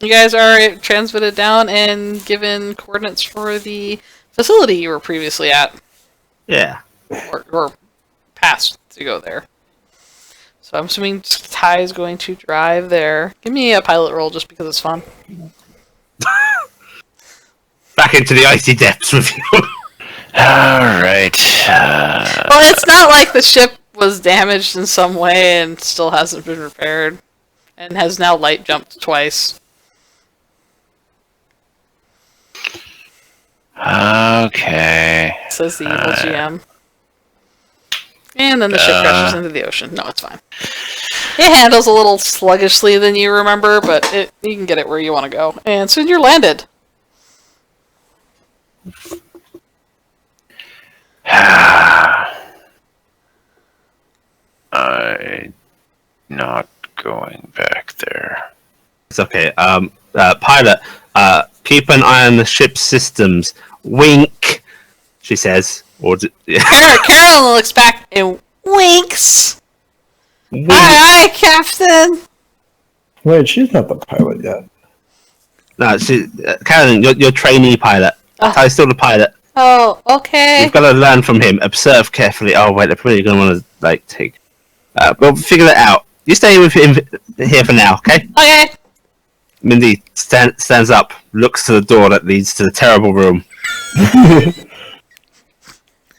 you guys are transmitted down and given coordinates for the facility you were previously at. Yeah. Or passed to go there. So I'm assuming Ty is going to drive there. Give me a pilot roll just because it's fun. Back into the icy depths with you. Alright. Well, it's not like the ship was damaged in some way and still hasn't been repaired. And has now light jumped twice. Okay. Says the evil GM. And then the ship crashes into the ocean. No, it's fine. It handles a little sluggishly than you remember, but you can get it where you want to go. And soon you're landed. I'm not going back there. It's okay. Pilot, keep an eye on the ship's systems. Wink, she says. Or Carolyn looks back and winks. wink. Aye, aye, Captain. Wait, she's not the pilot yet. No, Carolyn, you're trainee pilot. Ty's still the pilot. Oh, okay. You've got to learn from him. Observe carefully. Oh wait, they're probably going to want to take. We'll figure that out. You stay with him here for now, okay? Okay. Mindy stands up, looks to the door that leads to the terrible room.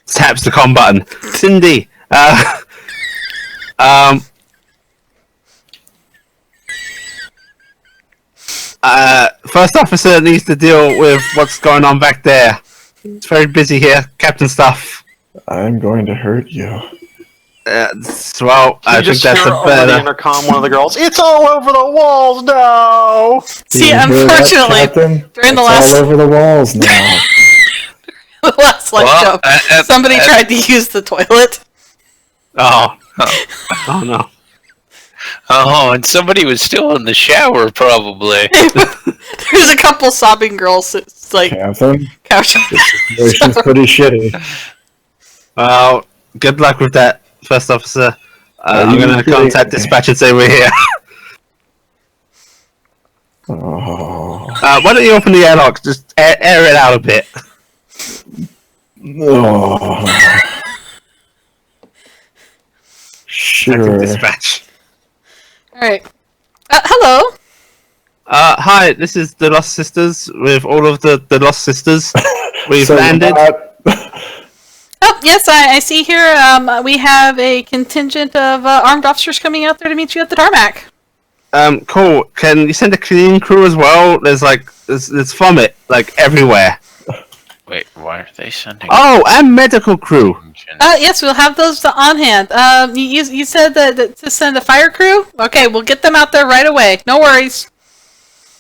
Taps the comm button. Cindy, first officer needs to deal with what's going on back there. It's very busy here, Captain Stuff. I'm going to hurt you. Well, I think just that's hear a over the better. intercom one of the girls. It's all over the walls now. Do See, you hear that, unfortunately, Captain? during the It's last all over the walls now. the last light Well, jump, somebody tried to use the toilet. Oh. Oh no. Oh, and somebody was still in the shower, probably. There's a couple sobbing girls like Captain, couching. situation's pretty shitty. Well, good luck with that, first officer. I'm you going to kidding? contact dispatch and say we're here. Oh. Why don't you open the airlock? Just air it out a bit. Oh. Sure. Dispatch. All right. Hello. Hi, this is the Lost Sisters with all of the Lost Sisters. We've So, landed. Oh, yes, I see here. We have a contingent of armed officers coming out there to meet you at the tarmac. Cool. Can you send a cleaning crew as well? There's vomit like everywhere. Wait, why are they sending? Oh, and medical crew. Yes, we'll have those on hand. You said that to send a fire crew? Okay, we'll get them out there right away. No worries.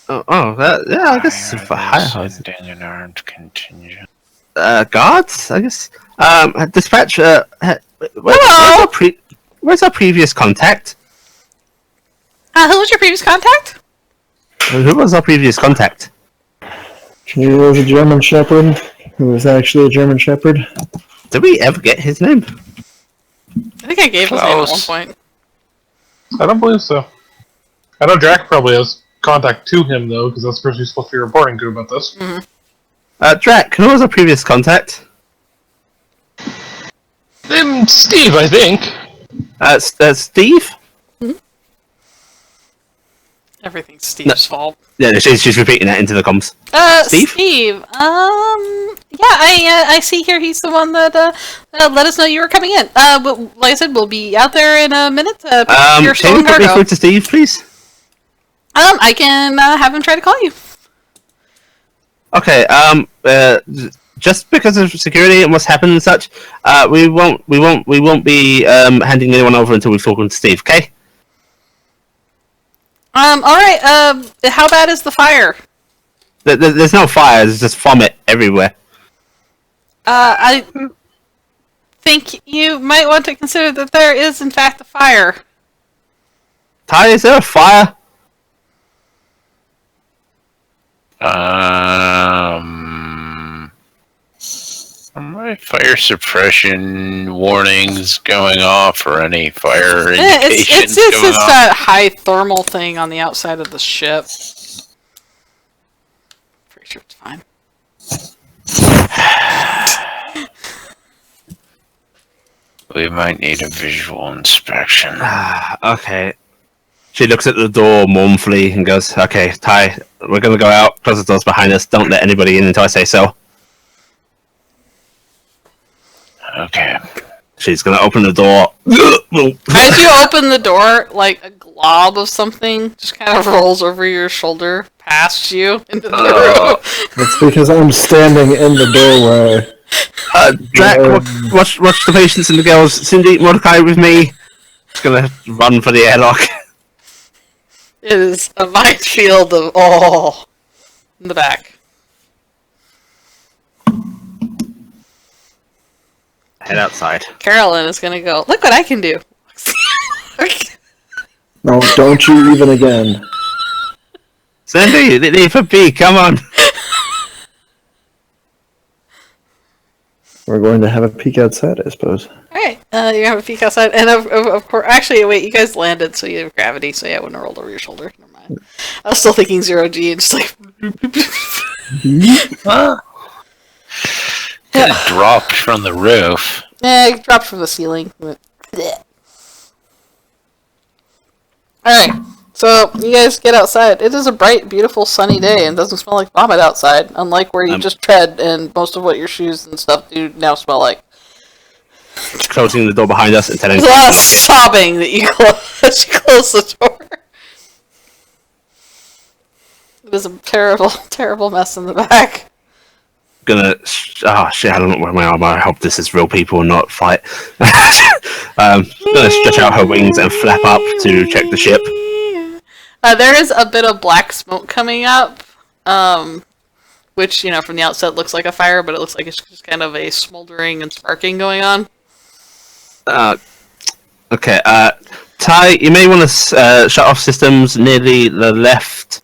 Yeah, I guess Sending an armed contingent. guards. I guess. Dispatch. Hello. Where's our previous contact? Who was your previous contact? Who was our previous contact? He was a German Shepherd who was actually a German Shepherd. Did we ever get his name? I think I gave his name at one Close. point. I don't believe so. I know Drac probably has contact to him, though, because that's the person he's supposed to be reporting to about this. Drac, who was our previous contact? Steve, I think. Steve? Everything's Steve's fault. Yeah, she's repeating that into the comms. Steve? Yeah, I see here he's the one that let us know you were coming in. But like I said, we'll be out there in a minute to pick up your Can you stolen put me cargo. through to Steve, please? I can have him try to call you. Okay, just because of security and what's happened and such, we won't be handing anyone over until we've spoken to Steve, okay? Alright, how bad is the fire? There's no fire, there's just vomit everywhere. I think you might want to consider that there is in fact a fire. Ty, is there a fire? Are my fire suppression warnings going off or any fire indications It's going off? that high thermal thing on the outside of the ship. Pretty sure it's fine. We might need a visual inspection. Okay. She looks at the door mournfully and goes, okay, Ty, we're gonna go out, close the doors behind us, don't let anybody in until I say so. Okay. She's gonna open the door. As you open the door, like a glob of something just kind of rolls over your shoulder past you into the room. It's because I'm standing in the doorway. Drac, watch the patients and the girls. Cindy, Mordecai with me. Just gonna run for the airlock. It is a minefield of all in the back. Head outside. Carolyn is gonna go, look what I can do. No, don't you even again. Cindy, leave for B, come on. We're going to have a peek outside, I suppose. Alright, you have a peek outside, and of course, actually, wait, you guys landed, so you have gravity, so yeah, it wouldn't have rolled over your shoulder. Never mind. I was still thinking 0G, and just like... Kind of dropped from the roof. it dropped from the ceiling. Alright, so you guys get outside. It is a bright, beautiful, sunny day, and doesn't smell like vomit outside, unlike where you just tread, and most of what your shoes and stuff do now smell like. Closing the door behind us and telling There's a lot of sobbing that you close, you close the door. It is a terrible, terrible mess in the back. oh shit, I don't know where my arm. I hope this is real people and not fight. Gonna stretch out her wings and flap up to check the ship. There is a bit of black smoke coming up, which, you know, from the outset looks like a fire, but it looks like it's just kind of a smoldering and sparking going on. Okay, Ty, you may want to shut off systems near the left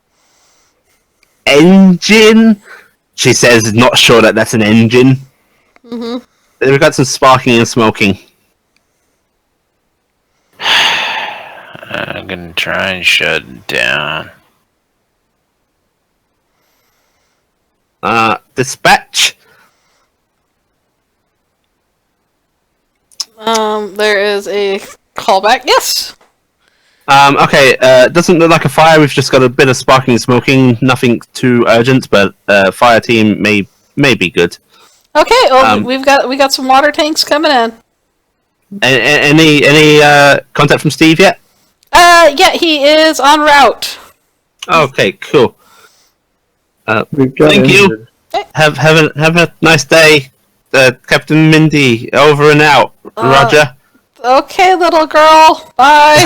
engine. She says, not sure that that's an engine. Mm-hmm. We've got some sparking and smoking. I'm gonna try and shut it down. Dispatch. There is a callback. Yes. Okay, doesn't look like a fire. We've just got a bit of sparking and smoking. Nothing too urgent, but fire team may be good. Okay. Well, we got some water tanks coming in. Any contact from Steve yet? Yeah, he is en route. Okay, cool. We've got Thank you. injured. Have a nice day, Captain Mindy. Over and out. Roger. Okay, little girl. Bye.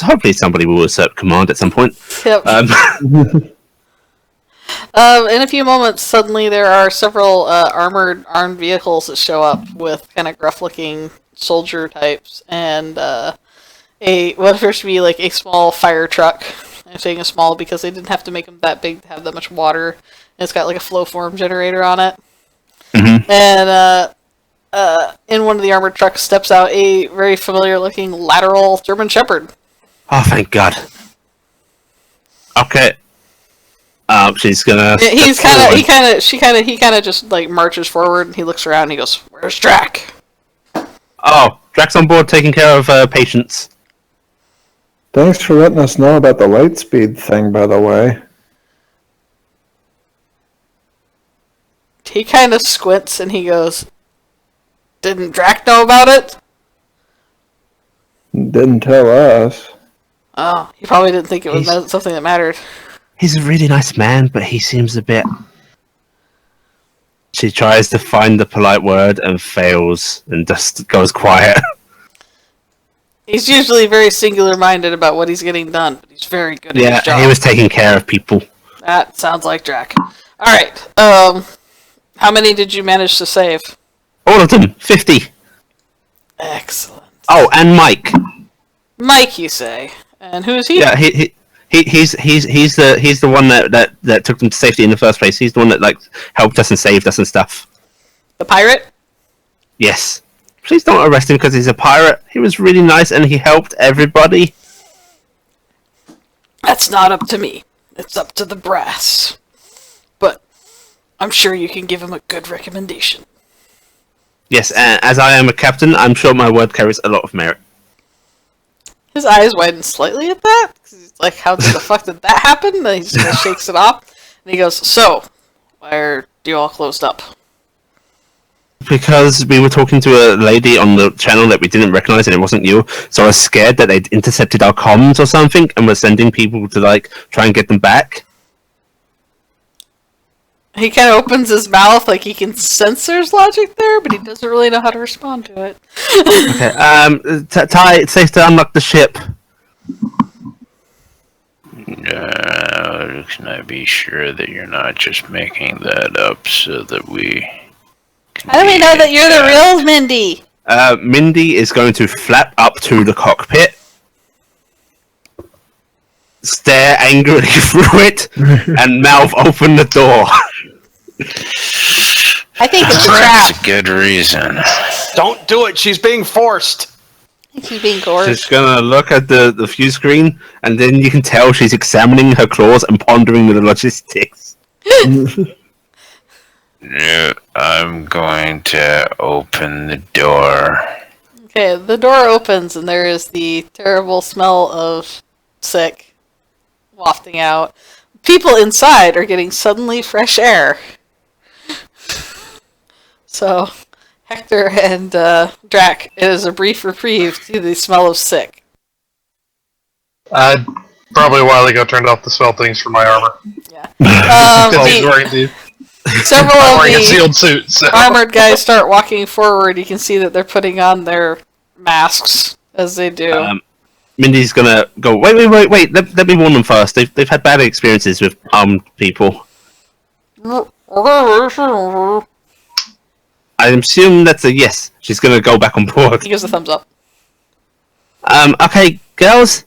Hopefully somebody will usurp command at some point. Yep. In a few moments, suddenly there are several armed vehicles that show up with kind of gruff-looking soldier types, and what appears to be like a small fire truck. I'm saying a small because they didn't have to make them that big to have that much water. And it's got like a flow form generator on it. Mm-hmm. And in one of the armored trucks steps out a very familiar-looking lateral German Shepherd. Oh, thank God. Okay. She's gonna. He kind of just like marches forward and he looks around and he goes, "Where's Drac?" Oh, Drac's on board taking care of patients. Thanks for letting us know about the light speed thing, by the way. He kind of squints and he goes, "Didn't Drac know about it?" Didn't tell us. Oh, he probably didn't think it was something that mattered. He's a really nice man, but he seems a bit... She tries to find the polite word and fails and just goes quiet. He's usually very singular-minded about what he's getting done, but he's very good at his job. He was taking care of people. That sounds like Drac. Alright, how many did you manage to save? All of them. 50. Excellent. Oh, and Mike. Mike, you say? And who is he? Yeah, he's the one that took them to safety in the first place. He's the one that like helped us and saved us and stuff. The pirate? Yes. Please don't arrest him because he's a pirate. He was really nice and he helped everybody. That's not up to me. It's up to the brass. But I'm sure you can give him a good recommendation. Yes, and as I am a captain, I'm sure my word carries a lot of merit. His eyes widen slightly at that. 'Cause he's like, how the fuck did that happen? And he just kind of shakes it off. And he goes, "So, why are you all closed up?" Because we were talking to a lady on the channel that we didn't recognize and it wasn't you, so I was scared that they'd intercepted our comms or something and were sending people to like try and get them back. He kind of opens his mouth like he can sense there's logic there, but he doesn't really know how to respond to it. Okay, Ty, it's safe to unlock the ship. Can I be sure that you're not just making that up so that we... How do we know that you're the real Mindy? Mindy is going to flap up to the cockpit, stare angrily through it, and mouth open the door. I think it's a trap. That's a good reason. Don't do it. She's being forced. She's being coerced. She's gonna look at the view screen, and then you can tell she's examining her claws and pondering the logistics. No, I'm going to open the door. Okay, the door opens and there is the terrible smell of sick wafting out. People inside are getting suddenly fresh air. So, Hector and Drac, it is a brief reprieve to the smell of sick. I probably a while ago turned off the spell things for my armor. Yeah. Because he's wearing Several of wearing a the sealed suit. So. armored guys start walking forward. You can see that they're putting on their masks as they do. Mindy's gonna go, wait, let me warn them first. They've had bad experiences with armed people. I assume that's a yes. She's gonna go back on board. He gives a thumbs up. Okay, girls.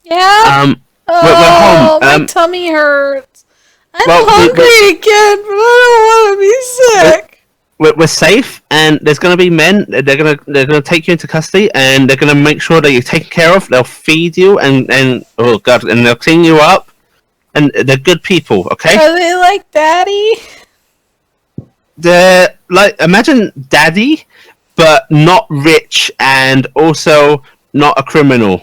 Yeah? We're home. My tummy hurts. I'm well, hungry again, but I don't want to be sick. we're safe, and there's going to be men. They're gonna take you into custody, and they're going to make sure that you're taken care of. They'll feed you, and oh god, and they'll clean you up, and they're good people. Okay, Are they like Daddy? they're like, imagine Daddy, but not rich, and also not a criminal.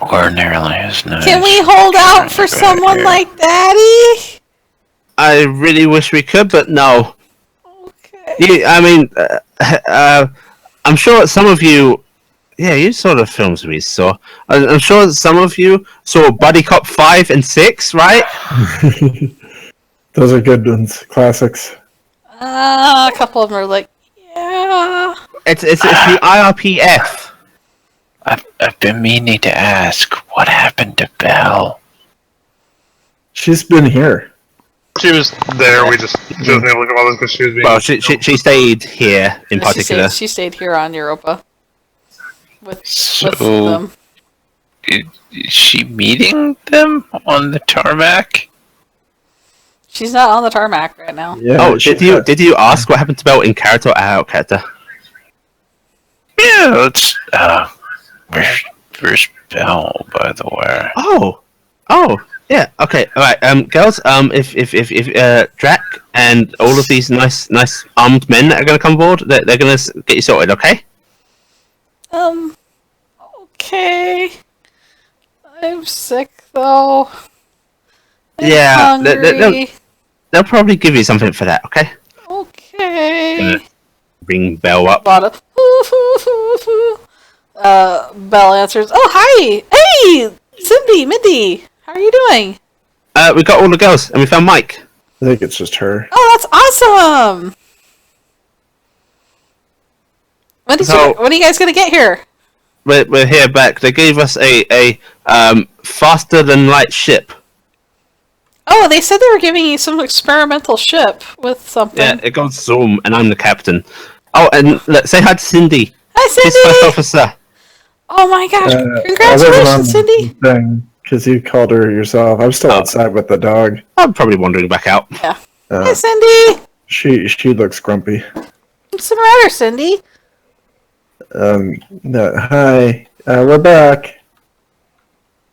Ordinarily is nice. Can we hold out for someone like Daddy? I really wish we could, but no. Okay. I mean, I'm sure some of you. Yeah, you saw the films we saw. I'm sure some of you saw Buddy Cop 5 and 6, right? Those are good ones, classics. A couple of them are like, yeah. It's the IRPF. I've been meaning to ask, what happened to Belle? She's been here. She was there. She wasn't able to come out because she was being. Well, she stayed here in particular. She stayed here on Europa with So, them. is she meeting them on the tarmac? She's not on the tarmac right now. Yeah. Oh, did you ask what happened to Belle in character or out of character? Yeah, let's. Where's Belle, by the way? Oh, yeah. Okay, all right. Girls. If Drac and all of these nice armed men that are gonna come aboard, they're gonna get you sorted. Okay. Okay. I'm sick though. I'm Yeah, hungry. they'll probably give you something for that. Okay. Okay. Bring Belle up. Bada. Belle answers. Oh, hi! Hey! Cindy, Mindy! How are you doing? We got all the girls, and we found Mike. I think it's just her. Oh, that's awesome! When are you guys gonna get here? We're here back. They gave us a faster than light ship. Oh, they said they were giving you some experimental ship with something. Yeah, it goes Zoom, and I'm the captain. Oh, and say hi to Cindy. Hi, She's first Cindy! officer. Oh my gosh! I Congratulations, Cindy! Because you called her yourself. I'm still outside with the dog. I'm probably wandering back out. Yeah. Hi, Cindy! She looks grumpy. What's the matter, Cindy? No, hi. We're back.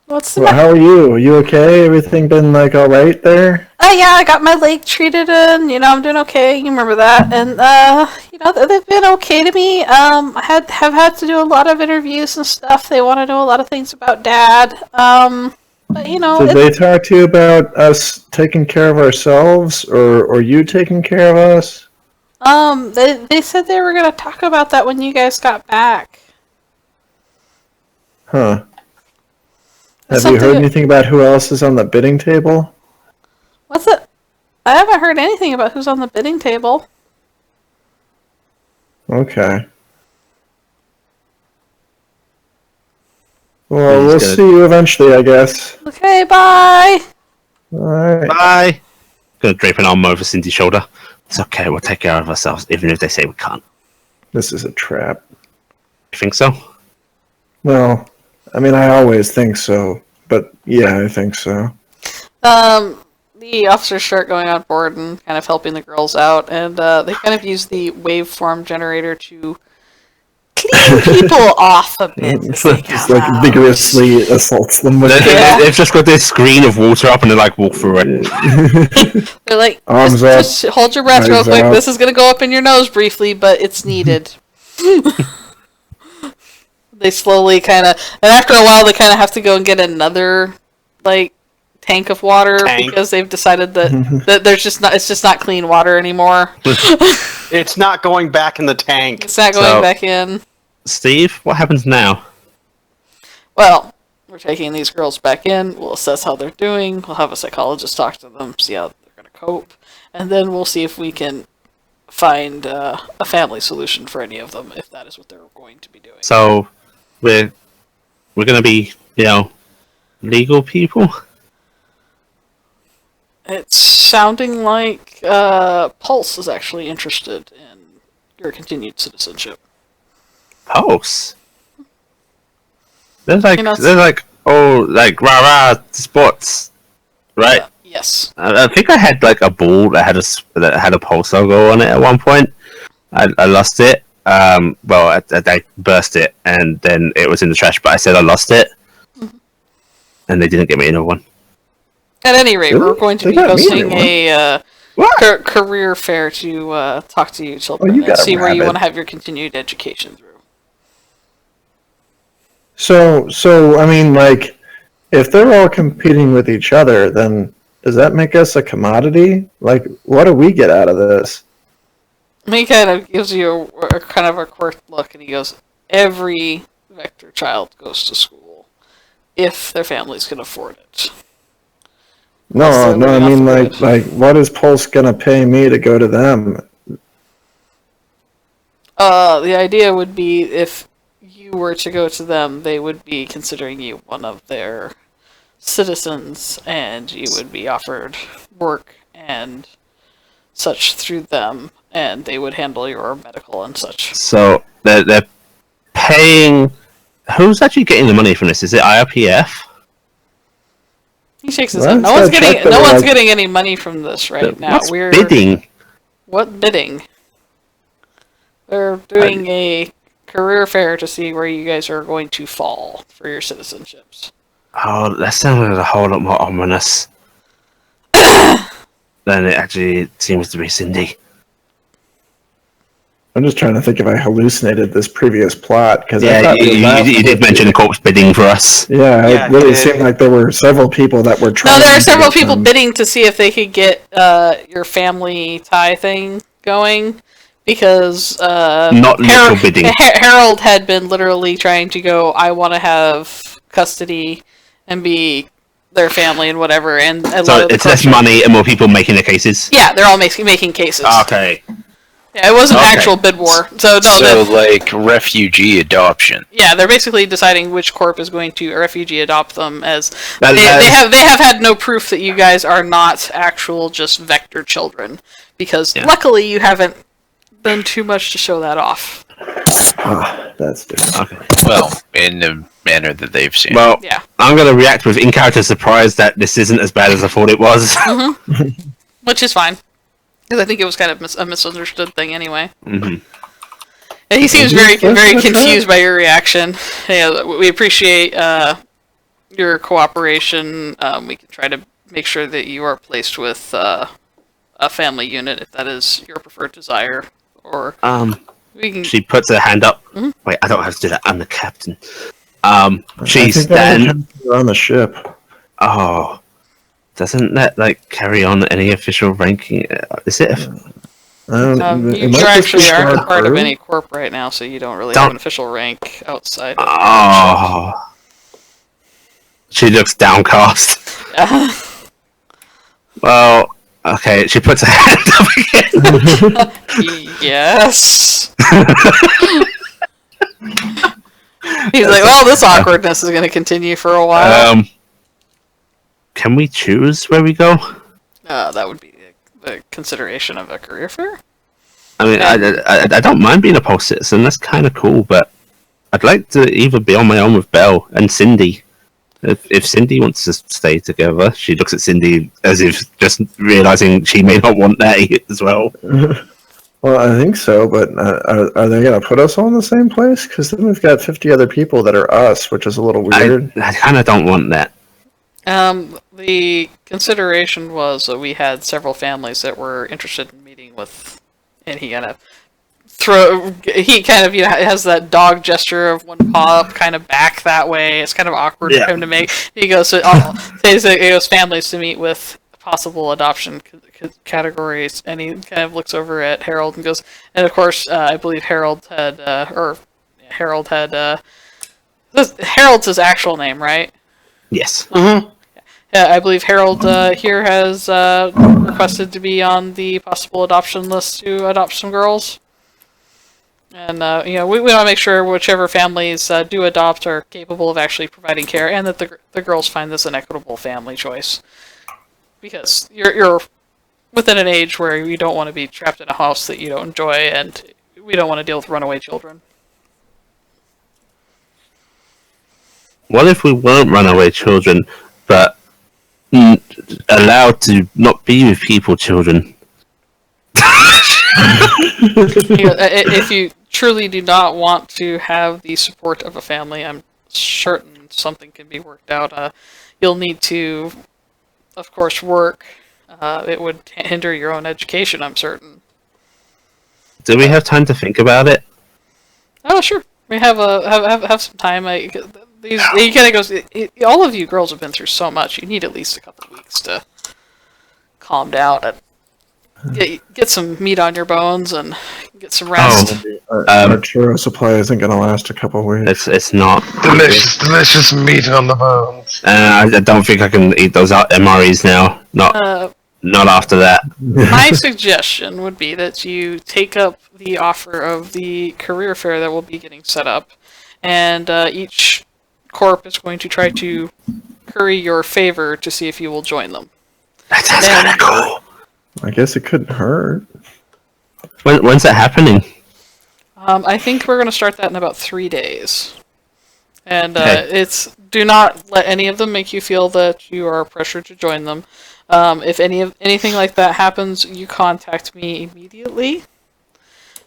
What's the Well, matter? how are you? You okay? Everything been like all right there? Oh yeah, I got my leg treated and, I'm doing okay, you remember that. And, they've been okay to me. I have had to do a lot of interviews and stuff. They want to know a lot of things about Dad. But, Did they talk to you about us taking care of ourselves, or you taking care of us? They said they were going to talk about that when you guys got back. Huh. That's Have you heard something- anything about who else is on the bidding table? What's it? I haven't heard anything about who's on the bidding table. Okay. Well, He's we'll good. see you eventually, I guess. Okay, bye! Alright. Bye. Gonna drape an arm over Cindy's shoulder. It's okay. We'll take care of ourselves, even if they say we can't. This is a trap. You think so? Well, I mean, I always think so, but yeah, I think so. The officers start going on board and kind of helping the girls out, and they kind of use the waveform generator to clean people off a bit. It's like vigorously assaults them with Yeah. They've just got this screen of water up, and they like walk through it. They're like, Arms just up, hold your breath real eyes quick. out. This is going to go up in your nose briefly, but it's needed. They slowly kind of, and after a while, they kind of have to go and get another, tank of water because they've decided that there's just not, it's just not clean water anymore. It's not going back in the tank. It's not going So- back in. Steve, what happens now? Well, we're taking these girls back in. We'll assess how they're doing. We'll have a psychologist talk to them, see how they're going to cope, and then we'll see if we can find a family solution for any of them, if that is what they're going to be doing. So, we're gonna be, legal people. It's sounding like Pulse is actually interested in your continued citizenship. Pulse. They're like You know, rah rah sports, right? Yes. I think I had like a ball that had a pulse logo on it at one point. I lost it. I burst it, and then it was in the trash. But I said I lost it, and they didn't give me another one. At any rate, Really? we're going to They be got me hosting a a career fair to talk to you children you and got a see where you rabbit. want to have your continued education through. So I mean, like, if they're all competing with each other, then does that make us a commodity? Like, what do we get out of this? He kind of gives you a kind of a quirked look, and he goes, "Every Vector child goes to school, if their families can afford it." No, Unless they're I living mean, off the like, what is Pulse gonna pay me to go to them? The idea would be if you were to go to them, they would be considering you one of their citizens, and you would be offered work and such through them, and they would handle your medical and such. So they're paying. Who's actually getting the money from this? Is it IRPF? He shakes his Well, head. No it's one's that getting check that no we're one's like- getting any money from this right now. What's We're bidding? What bidding? They're doing a career fair to see where you guys are going to fall for your citizenships. Oh, that sounded a whole lot more ominous than it actually seems to be, Cindy. I'm just trying to think if I hallucinated this previous plot because I Yeah, thought you did mention corpse bidding for us. Yeah, Yeah, it really it- seemed like there were several people that were trying. No, there are to several get people them. bidding to see if they could get your family tie thing going, because Not literal bidding. Harold had been literally trying to go, I want to have custody and be their family and whatever, and a lot So of the it's less corporate- money and more people making the cases. Yeah, they're all making cases. Okay. Yeah, it wasn't Okay. actual bid war. So no, So, like, refugee adoption. yeah, they're basically deciding which corp is going to refugee adopt them, as That- they that- have had no proof that you guys are not actual just Vector children, because Yeah. luckily you haven't done too much to show that off. That's different. Okay. Well, in the manner that they've seen. Well, Yeah, I'm going to react with in-character surprise that this isn't as bad as I thought it was. which is fine, because I think it was kind of a misunderstood thing anyway. hmm And he seems you very supposed to look confused by your reaction. Yeah, we appreciate your cooperation. We can try to make sure that you are placed with a family unit if that is your preferred desire, or we can. She puts her hand up. Mhm. Wait, I don't have to do that. I'm the captain. I She's think that then. happened on the ship. Oh, doesn't that like carry on any official ranking? Is it? It You might just actually be aren't our part of crew. any corp right now, so you don't really Don't- have an official rank outside of your Oh. She looks downcast. Yeah. Well, okay. She puts her hand up again. Yes. He's like, well, this awkwardness is going to continue for a while. Can we choose where we go? That would be a consideration of a career fair. I mean, I don't mind being a post citizen. That's kind of cool, but I'd like to either be on my own with Belle and Cindy. If Cindy wants to stay together, she looks at Cindy as if just realizing she may not want that as well. Well, I think so, but are they going to put us all in the same place? Because then we've got 50 other people that are us, which is a little weird. I kind of don't want that. The consideration was that we had several families that were interested in meeting with, and he kind of has that dog gesture of one paw up, kind of back that way. It's kind of awkward Yeah. for him to make. He goes, he goes families to meet with possible adoption categories, and he kind of looks over at Harold and goes, and of course, I believe Harold's his actual name, right? Yes. Yeah, I believe Harold here has requested to be on the possible adoption list to adopt some girls. And, we want to make sure whichever families do adopt are capable of actually providing care, and that the girls find this an equitable family choice. Because you're within an age where you don't want to be trapped in a house that you don't enjoy, and we don't want to deal with runaway children. What if we weren't runaway children, but allowed to not be with people, children. If you truly do not want to have the support of a family, I'm certain something can be worked out. You'll need to, of course, work. It would hinder your own education, I'm certain. Do we have time to think about it? Oh, sure. We have some time. He kind of goes. All of you girls have been through so much. You need at least a couple of weeks to calm down and get some meat on your bones and get some rest. Our churro supply isn't going to last a couple weeks. It's not Delicious meat on the bones. I don't think I can eat those MREs now. Not after that. My suggestion would be that you take up the offer of the career fair that will be getting set up, and each corp is going to try to curry your favor to see if you will join them. That sounds kind of cool. I guess it couldn't hurt. When's that happening? I think we're going to start that in about 3 days. And Okay. do not let any of them make you feel that you are pressured to join them. If anything like that happens, you contact me immediately.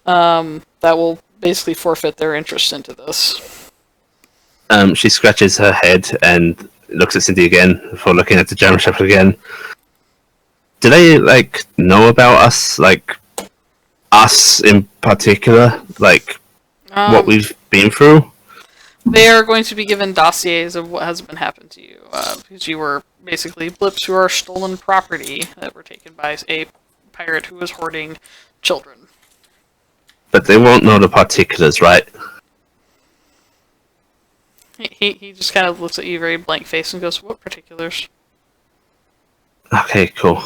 That will basically forfeit their interest into this. She scratches her head and looks at Cindy again before looking at the German Shepherd again. Do they know about us? Us in particular? What we've been through? They are going to be given dossiers of what has been happened to you, because you were basically blips who are stolen property that were taken by a pirate who was hoarding children. But they won't know the particulars, right? He just kind of looks at you very blank face and goes, "What particulars?" Okay, cool.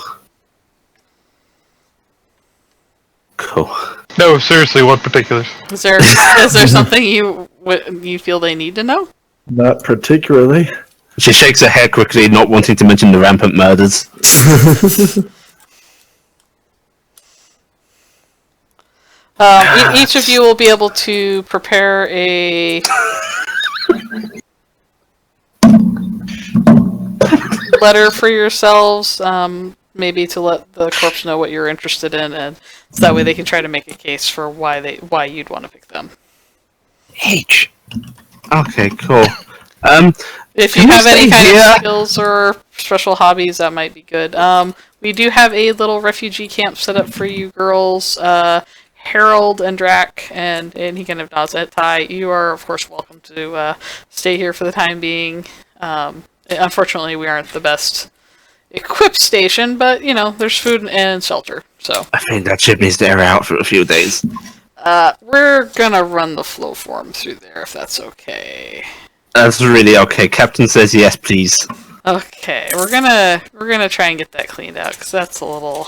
Cool. No, seriously, what particulars? Is there something you feel they need to know? Not particularly. She shakes her head quickly, not wanting to mention the rampant murders. Each of you will be able to prepare a letter for yourselves, maybe to let the corpse know what you're interested in, and so that way they can try to make a case for why you'd want to pick them. H. Okay, cool. If you Can we have any stay kind here? of skills or special hobbies, that might be good. We do have a little refugee camp set up for you girls. Harold and Drac, and he kind of nods at Ty. You are, of course, welcome to stay here for the time being. Unfortunately, we aren't the best equipped station, but, there's food and shelter, so. I think that ship needs to air out for a few days. We're gonna run the flow form through there, if that's okay. That's really okay. Captain says yes, please. Okay, we're gonna try and get that cleaned out, because that's a little...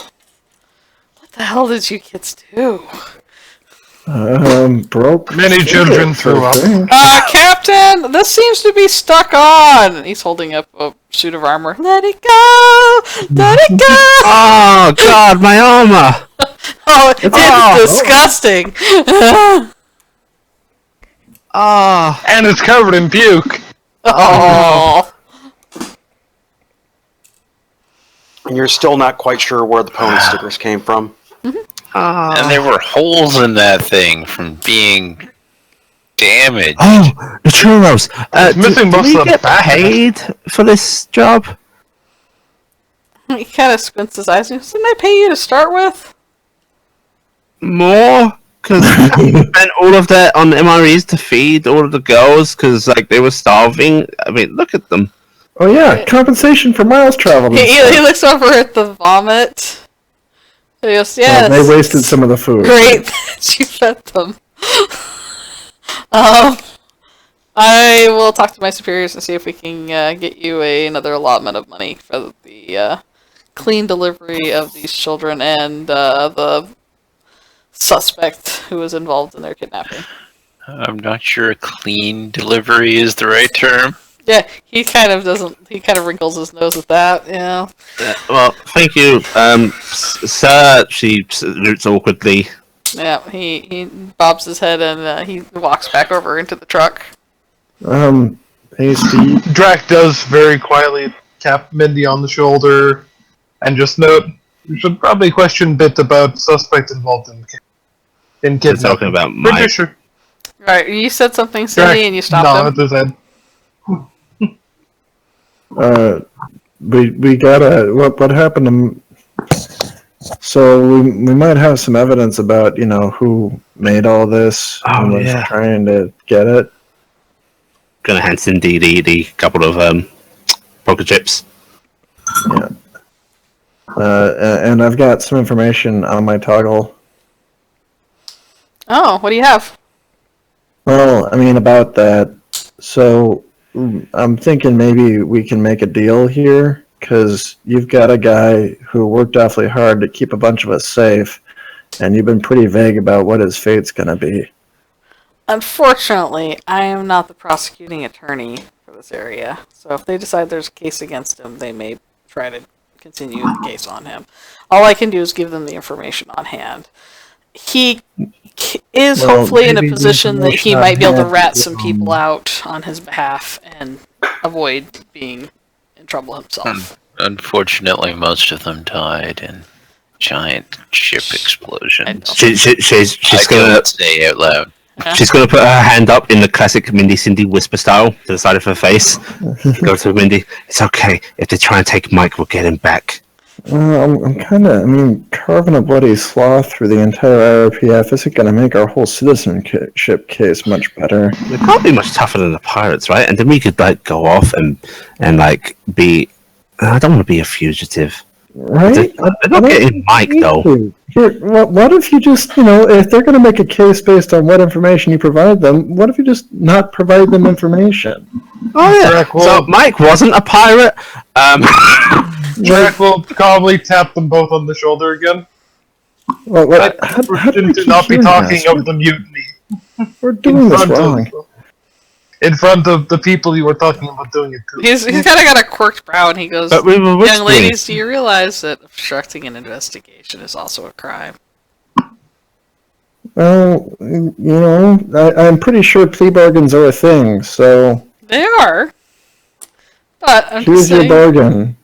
What the hell did you kids do? Broke. Many children threw up. Captain, this seems to be stuck on. And he's holding up a suit of armor. Let it go! Let it go! Oh, God, my armor! Oh, it's disgusting. Oh. And it's covered in puke. Oh. And you're still not quite sure where the pony stickers came from. And there were holes in that thing from being damaged. Oh, the churros! It's missing do most we of the get back of it. paid for this job? He kind of squints his eyes and goes, "Didn't I pay you to start with?" More? Because I spent all of that on MREs to feed all of the girls because they were starving. I mean, look at them. Oh yeah, compensation for miles traveled. and He stuff. looks over at the vomit. He goes, Oh, "Yes." they wasted some of the food. Great that you fed them. I will talk to my superiors and see if we can get you another allotment of money for the clean delivery of these children and the suspect who was involved in their kidnapping. I'm not sure clean delivery is the right term. Yeah, he kind of doesn't. He kind of wrinkles his nose at that. Well, thank you, sir. She salutes awkwardly. Yeah. He bobs his head and he walks back over into the truck. Hey Steve. Drac does very quietly tap Mindy on the shoulder, and just note, you should probably question Bit about suspect involved in We're kidnapping. talking about Pretty Mike. sure. Right, you said something silly and you stopped Nodded him. his head. We gotta. What happened to? So we might have some evidence about who made all this and was trying to get it. Gonna hand Cindy the couple of poker chips. Yeah. And I've got some information on my toggle. Oh, what do you have? Well, I mean about that. So I'm thinking maybe we can make a deal here, because you've got a guy who worked awfully hard to keep a bunch of us safe, and you've been pretty vague about what his fate's going to be. Unfortunately, I am not the prosecuting attorney for this area, so if they decide there's a case against him, they may try to continue the case on him. All I can do is give them the information on hand. He is hopefully in a position that he might be able to rat some people out on his behalf and avoid being in trouble himself. Unfortunately, most of them died in giant ship explosions. She's I gonna don't say out loud. she's gonna put her hand up in the classic Mindy Cindy whisper style to the side of her face. Go to Mindy. It's okay. If they try and take Mike, we'll get him back. I'm kind of, carving a bloody sloth through the entire IRPF isn't going to make our whole citizenship case much better. We can't be much tougher than the pirates, right? And then we could go off and be. I don't want to be a fugitive. Right? They're not getting Mike though. Here, what if you just, if they're going to make a case based on what information you provide them, what if you just not provide them information? Oh yeah. Drac will, So Mike wasn't a pirate. Drac will probably tap them both on the shoulder again. How do we To keep not be doing talking this? of the mutiny. We're doing this front wrong. In front of the people you were talking about doing it to. He's kind of got a quirked brow, and he goes, But we were "Young whispering. ladies, do you realize that obstructing an investigation is also a crime?" Well, I'm pretty sure plea bargains are a thing, so They are. But I'm just here's your saying, bargain.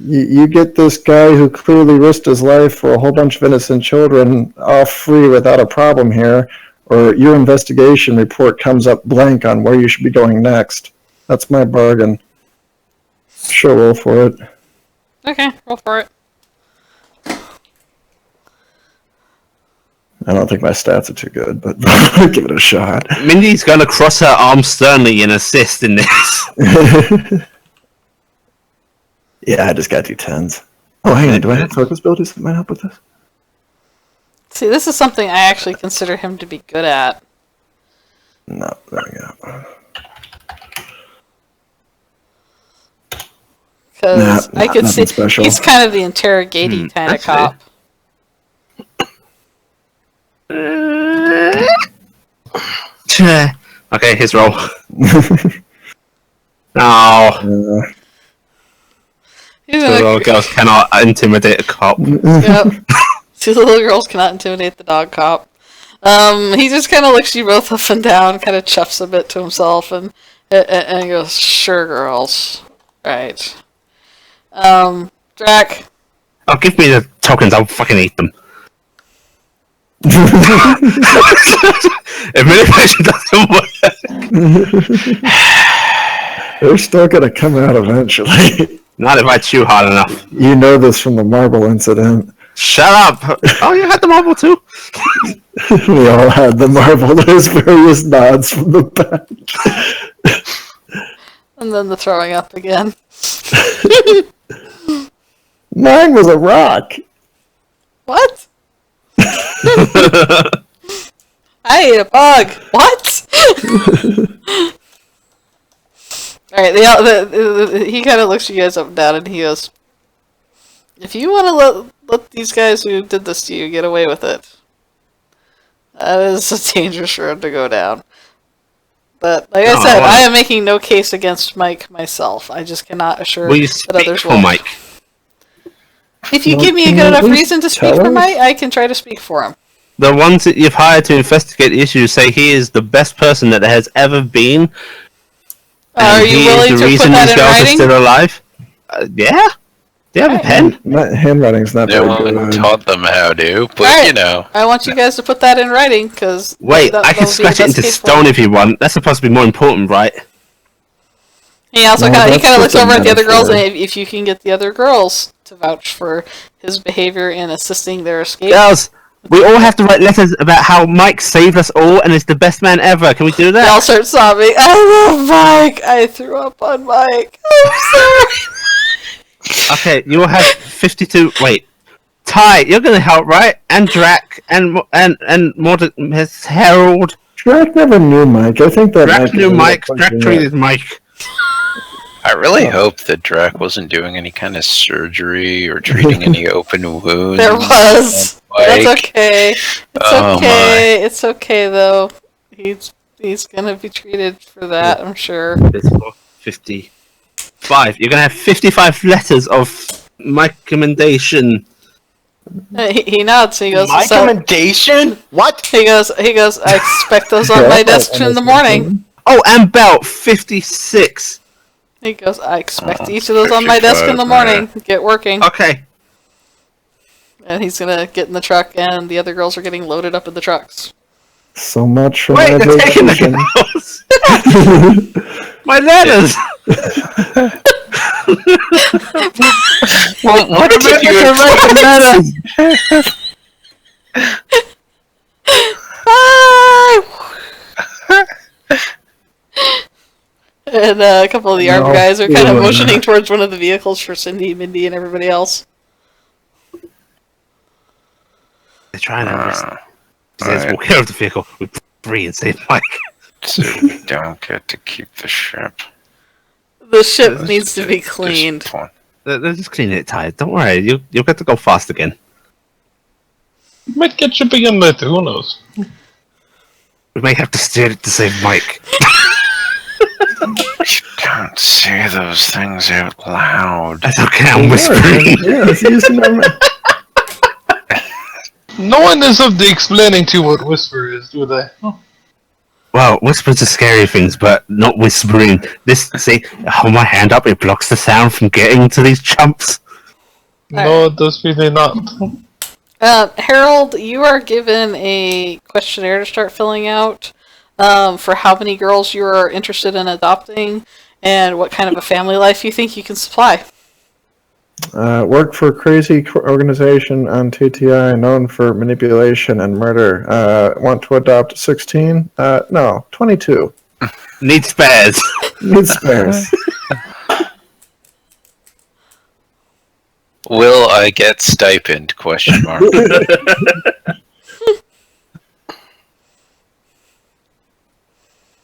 You get this guy who clearly risked his life for a whole bunch of innocent children off free without a problem here, or your investigation report comes up blank on where you should be going next. That's my bargain. Sure, roll for it. okay, roll for it. I don't think my stats are too good, but I'll give it a shot. Mindy's gonna cross her arms sternly and assist in this. Yeah, I just got D10s. Oh, hang on. Do I have focus abilities that might help with this? See, this is something I actually consider him to be good at. No, there we go. Because I could see nothing special. he's kind of the interrogating kind of that's cop. Okay, his roll. No, He's the gonna, little girls cannot intimidate a cop. yep. See, the little girls cannot intimidate the dog cop. He just kind of looks you both up and down, kind of chuffs a bit to himself, and goes, "Sure, girls, right." Drac. Oh, give me the tokens. I'll fucking eat them. If manipulation doesn't work, They're still gonna come out eventually. not if I chew hard enough. You know this from the marble incident. Shut up! Oh, you had the marble too. We all had the marble. There's various nods from the back. And then the throwing up again. Mine was a rock. What? I ate a bug. What? Alright, he kind of looks you guys up and down, and he goes, "If you want to let these guys who did this to you get away with it, that is a dangerous road to go down. But, like I said, I am making no case against Mike myself. I just cannot assure Will you that speak others for will. Mike? If you Well, give me a can good you at enough least reason to speak tell for us? Mike, I can try to speak for him. The ones that you've hired to investigate the issue say he is the best person that there has ever been. Are and you he willing is to the put reason that these in girls are writing? still alive. Yeah? Do you have a pen? Handwriting's not No very one good. taught them how to, but Alright. you know. I want you guys to put that in writing, because Wait, I can scratch it into stone if you want. That's supposed to be more important, right? He also No, kind that's of looks just a over at the other girls, and metaphor. if you can get the other girls to vouch for his behavior in assisting their escape. Girls, we all have to write letters about how Mike saved us all and is the best man ever. Can we do They all that? start sobbing. I love Mike. I threw up on Mike. I'm sorry. Okay, you will have 52. Wait. Ty, you're gonna help, right? And Drac, and Harold. Drac never knew Mike. I think that Drac knew Mike. is Drac treated Mike. I really hope that Drac wasn't doing any kind of surgery or treating any open wounds. There was. Mike. That's okay. It's Oh, okay. It's okay though. He's gonna be treated for that, I'm sure. 55. You're gonna have 55 letters of my commendation. He nods. He goes. My "So-" commendation? What? He goes. I expect those on my desk in the morning. Oh, and Belt 56. He goes. I expect each of those on my desk in the 55, morning. Get working. Okay. And he's gonna get in the truck, and the other girls are getting loaded up in the trucks. So much for Wait, my they're taking vacation. the house. My letters. What did you letters? And a couple of the armed No, guys are kind of ew. motioning towards one of the vehicles for Cindy, Mindy, and everybody else. They're trying to arrest. Let's Alright. walk out of the vehicle with Bree and save Mike. So we don't get to keep the ship. The ship That's needs to be just cleaned. fun. They're just cleaning it tight. Don't worry, you'll get to go fast again. Might get shipping in later, who knows? We may have to steer it to save Mike. You don't say those things out loud. That's okay, I'm whispering. Yeah, it's using them. No one is of the explaining to what whisper is, do they? Well, whispers are scary things, but not whispering. See, I hold my hand up, it blocks the sound from getting to these chumps. No, it does really not. Harold, you are given a questionnaire to start filling out for how many girls you are interested in adopting and what kind of a family life you think you can supply. Work for crazy organization on TTI known for manipulation and murder. Want to adopt 16? No, 22. Need spares. Need spares. Will I get stipend? Question mark.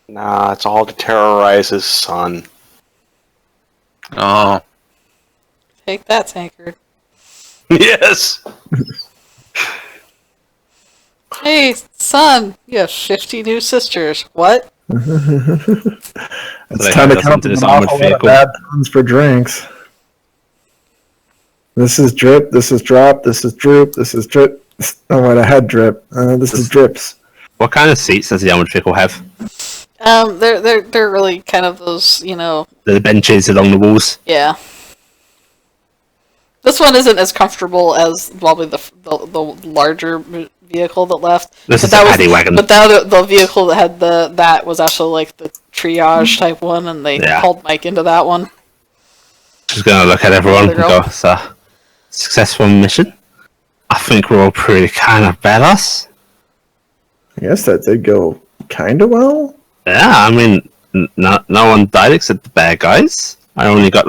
Nah, it's all to terrorize his son. Oh, Take that, Tankard. Yes. Hey, son, you have 50 new sisters. What? It's They time to had us count into this them armored awful vehicle. bad puns for drinks. This is drip. This is drop. This is droop. This is drip. Oh wait, I had drip. This is drips. What kind of seats does the armored vehicle have? They're really kind of those, The benches along the walls. yeah. This one isn't as comfortable as probably the larger vehicle that left. This But is that a was- paddy wagon. But the vehicle that had that was actually like the triage type one, and they Yeah. called Mike into that one. Just gonna look at everyone and Other girl. go, so, successful mission. I think we're all pretty kind of badass. I guess that did go kind of well. Yeah, I mean, no one died except the bad guys. I only got,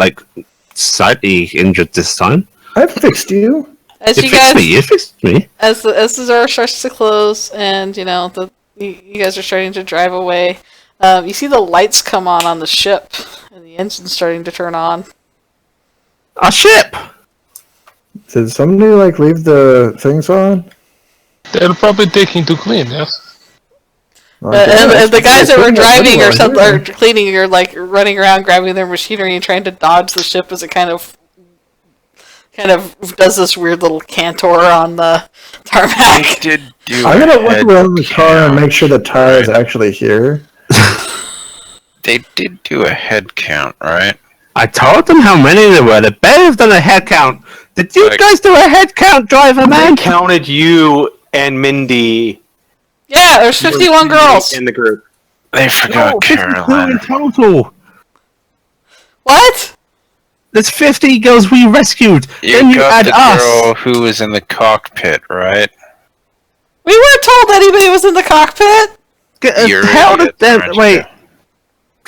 slightly injured this time. I fixed you. As You you fixed guys, me, you fixed me. as the door starts to close, and you guys are starting to drive away, you see the lights come on the ship, and the engine's starting to turn on. A ship! Did somebody leave the things on? They're probably taking to clean, yes? And the guys that were driving or something something, or cleaning, are running around grabbing their machinery and trying to dodge the ship as it kind of does this weird little canter on the tarmac. did do. I'm gonna a look head around the car and count. make sure the Ty is actually here. They did do a head count, right? I told them how many there were. They better have done a head count. Did you guys do a head count, driver man? They counted you and Mindy Yeah, there's 51 girls. in the group. They forgot 52 Carolyn. in total. What? There's 50 girls we rescued. Then You you got add the us. girl who was in the cockpit, right? We weren't told anybody was in the cockpit. You're How an did idiot, them? aren't Wait.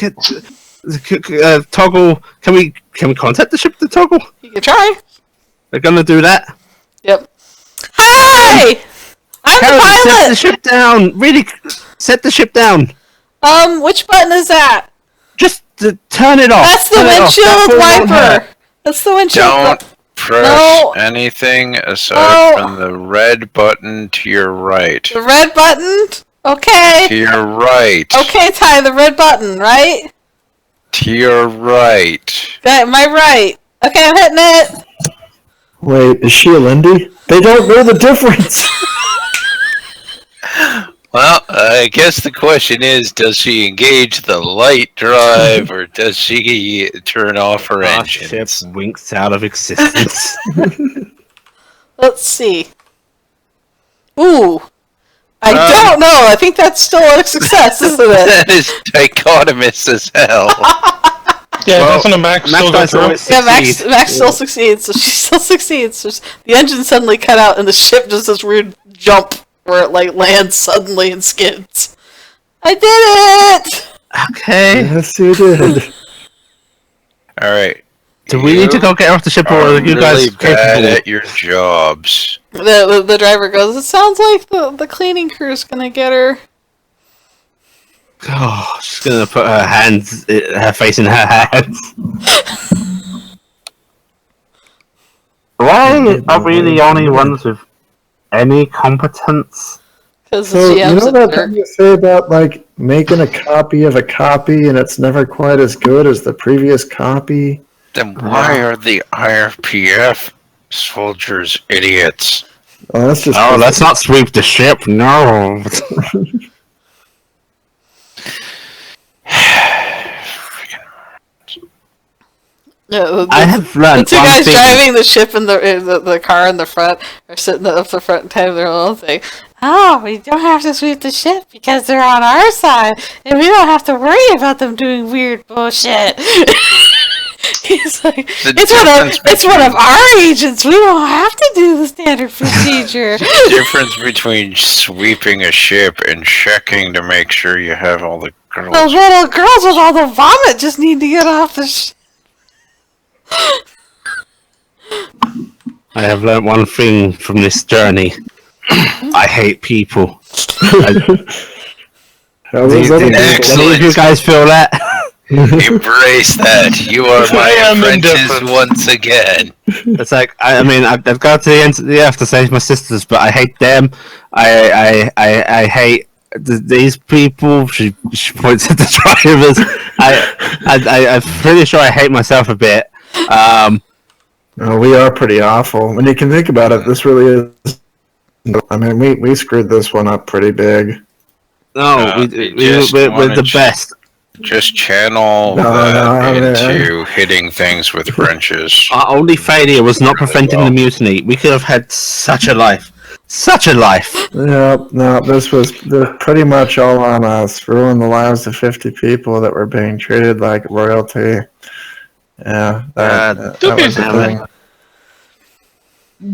you? Toggle. Can we contact the ship to Toggle? You can try. They're gonna do that. Yep. Hi! I'm Carolyn, the set the pilot! ship down. Really, set the ship down. Which button is that? Just turn it off. That's the Turn it off. That windshield phone won't hurt. wiper. That's the windshield Don't wiper. press No. anything aside No. from the red button to your right. The red button? Okay. To your right. Okay, Ty, the red button, right? To your right. Am I right? Okay, I'm hitting it. Wait, is she a Lindy? They don't know the difference. Well, I guess the question is, does she engage the light drive or does she turn off her Our ship engines? winks out of existence. Let's see. Ooh. I don't know. I think that's still a success, isn't it? That is dichotomous as hell. Yeah, Well, doesn't a Max still go Max through? always Yeah, Max succeeds. still succeeds, so she still succeeds. So the engine suddenly cut out, and the ship does this weird jump where it like lands suddenly and skids. I did it! Okay. Yes, you did. Alright. Do we need to go get her off the ship, or are you guys really bad capable? at your jobs. The driver goes, it sounds like the cleaning crew's gonna get her. Oh, she's gonna put her face in her hands. Why are we the only ones with any competence? Because the So, you GM's know a that jerk. thing you say about, like, making a copy of a copy and it's never quite as good as the previous copy? Then why are the IRPF soldiers idiots? Oh, that's just... Oh, let's not sweep the ship. No. Yeah, I have the learned two one guys thing. driving the ship in the car in the front are sitting up the front and typing their own thing. Oh, we don't have to sweep the ship because they're on our side, and we don't have to worry about them doing weird bullshit. He's like, it's one of our agents. We don't have to do the standard procedure. The difference between sweeping a ship and checking to make sure you have all the girls. Those little girls with all the vomit just need to get off the ship. I have learned one thing from this journey. I hate people. How was that? Excellent. Any of you guys feel that? Embrace that. You are my I am apprentice indifferent. once again. It's like I mean I've got to the end of the earth to save my sisters, but I hate them. I hate these people. She points at the drivers. I'm pretty sure I hate myself a bit. Oh, we are pretty awful. When you can think about it, this really is... I mean, we screwed this one up pretty big. No, we're the best. Just channel No, that no, into hitting things with wrenches. Our only failure was not preventing the mutiny. We could have had such a life. Such a life. No, this was pretty much all on us. Ruined the lives of 50 people that were being treated like royalty. Yeah, that was the thing.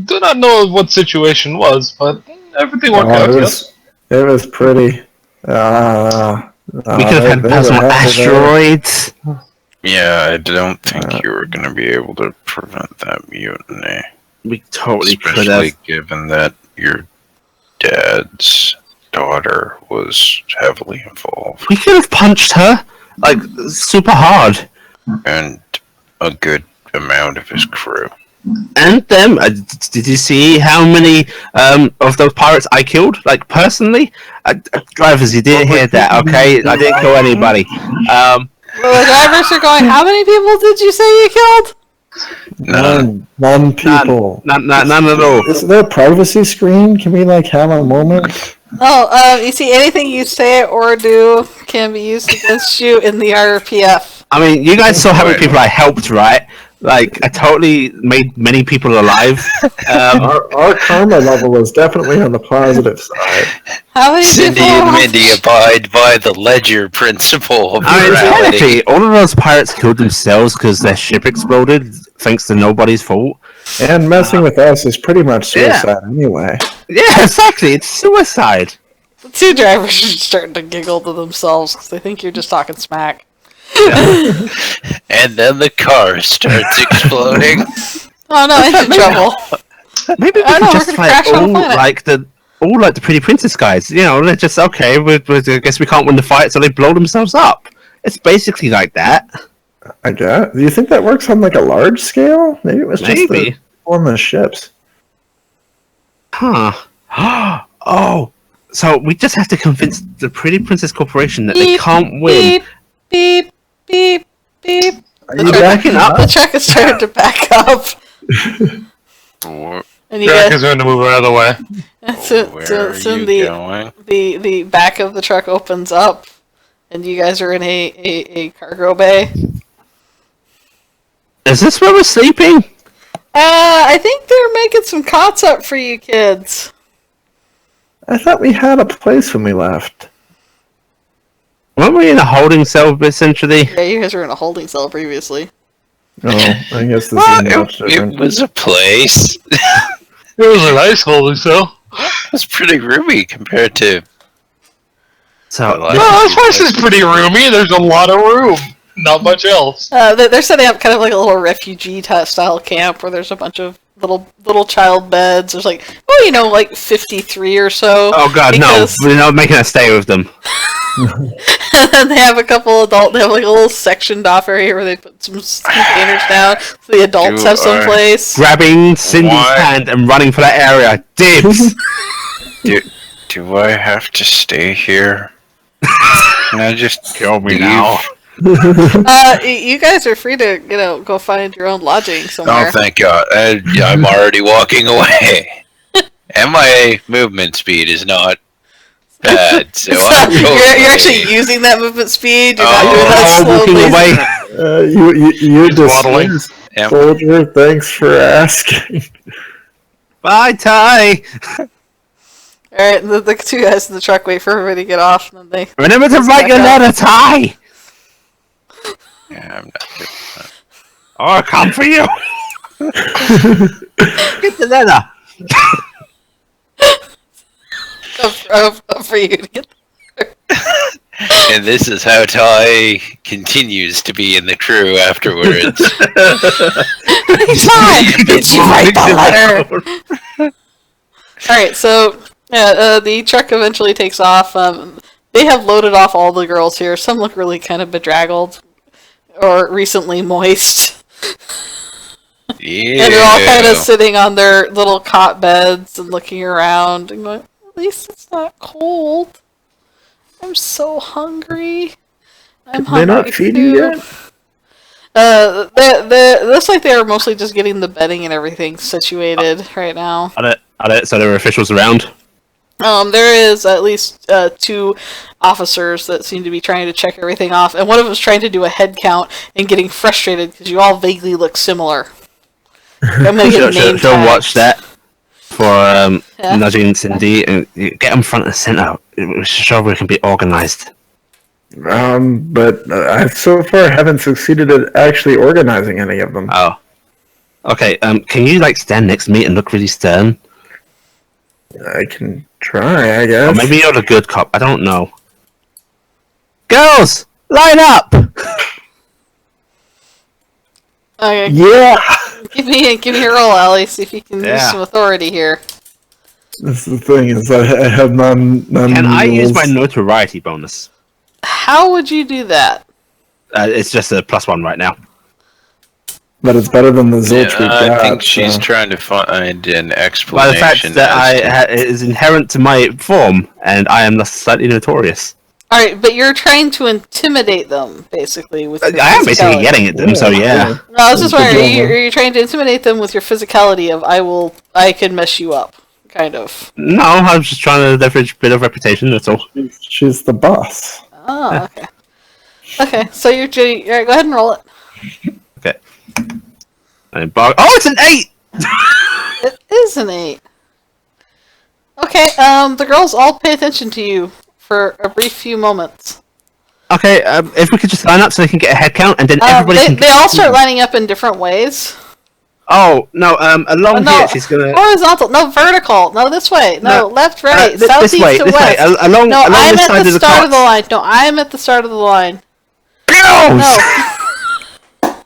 Do not know what situation was, but everything worked Oh, out. it Yes. was pretty. We could have had personal asteroids. Yeah, I don't think you were going to be able to prevent that mutiny. We totally could Especially have. given that your dad's daughter was heavily involved. We could have punched her like super hard. And a good amount of his crew. And them. Did you see how many of those pirates I killed? Like personally, drivers, you didn't hear that, okay? I didn't kill anybody. Well, the drivers are going, how many people did you say you killed? None people. None at all. Is there a privacy screen? Can we have a moment? Oh, you see, anything you say or do can be used against you in the RPF. I mean, you guys saw how many people I helped, right? Like, I totally made many people alive. Our karma level is definitely on the positive side. How many Cindy people? and Mindy abide by the ledger principle of I mean, morality. technically, all of those pirates killed themselves because their ship exploded, thanks to nobody's fault. And messing with us is pretty much suicide anyway. Yeah, exactly. It's suicide. The two drivers are starting to giggle to themselves because they think you're just talking smack. And then the car starts exploding. Oh no, engine trouble. Maybe we I can know, we're just gonna fight crash on all the planet. like the Pretty Princess guys. You know, they're just okay. I guess we can't win the fight, so they blow themselves up. It's basically like that. I guess. Do you think that works on like a large scale? Maybe it was just Maybe. on the ships. Huh. Oh, so we just have to convince the Pretty Princess Corporation that they can't win. Beep, beep, beep. Are The you truck- backing up? The truck is starting to back up, and you Drac guys. is going to move out of the way. Where are Soon you going? the back of the truck opens up, and you guys are in a cargo bay. Is this where we're sleeping? I think they're making some cots up for you kids. I thought we had a place when we left. Weren't we in a holding cell, essentially? Yeah, you guys were in a holding cell previously. Oh, I guess this Well, is much it different. was a place. It was a nice holding cell. It was pretty roomy compared to. So, Like- Well, this place is pretty roomy. There's a lot of room. Not much else. They're setting up kind of like a little refugee style camp where there's a bunch of little child beds. There's like 53 or so. oh god, because- no! We're not making us stay with them. And then they have a couple They have like a little sectioned off area where they put some containers down so the adults You have some are- place. Grabbing Cindy's Why? hand and running for that area. Dibs. Do I have to stay here? Can I just Kill me leave? now. You guys are free to go find your own lodging somewhere. Oh, thank God! I'm already walking away, and my movement speed is not bad. So I'm You're actually using that movement speed. You're not doing that Oh, walking slowly. away. You waddling. dismissed, Yep. soldier. Thanks for asking. Bye, Ty. All right, the two guys in the truck wait for everybody to get off, and then they. Remember to Let's write your back up. letter, Ty. Yeah, I'm not good. Or I'll come for you. Get the letter. For you to get. And this is how Ty continues to be in the crew afterwards. Ty, did you write the letter? All right, so the truck eventually takes off. They have loaded off all the girls here. Some look really kind of bedraggled or recently moist. Yeah. And they're all kind of sitting on their little cot beds and looking around and going, at least it's not cold. I'm so hungry. I'm hungry. They not feed you too." yet? Looks like they are mostly just getting the bedding and everything situated right now. So there are officials around. There is at least 2 officers that seem to be trying to check everything off, and one of them is trying to do a head count and getting frustrated because you all vaguely look similar. I'm gonna get name She'll tags. watch that for Yeah. nudging Cindy and get them front and center. Sure, we can be organized. But I so far haven't succeeded at actually organizing any of them. Oh, okay. Can you stand next to me and look really stern? I can try, I guess. Or maybe you're the good cop. I don't know. Girls, line up. Okay, Yeah. give me a roll, Allie. See if you can use Yeah. some authority here. That's the thing is I have none. Can I use my rules. notoriety bonus? How would you do that? It's just a +1 right now. But it's better than the zilch we got. I think she's so. trying to find an By explanation. the fact that as it is inherent to my form, and I am thus slightly notorious. All right, but you're trying to intimidate them, basically. With your I am basically physicality. yelling at them, so yeah. No, I was just wondering, Good job, are you trying to intimidate them with your physicality of I can mess you up, kind of? No, I'm just trying to leverage a bit of reputation, that's all. She's the boss. Oh, okay. Okay, so you're alright, go ahead and roll it. Okay. Oh, it's an 8! It is an 8. Okay, the girls all pay attention to you for a brief few moments. Okay, if we could just line up so they can get a head count, and then everybody can... They all start lining up in different ways. Oh, no, along here she's gonna... Horizontal, no, vertical, no, this way, no, left, right, south, this east, way, to this west. way, along No, I'm this at side the of the start of the cart. line. No, I'm at the start of the line. No! No.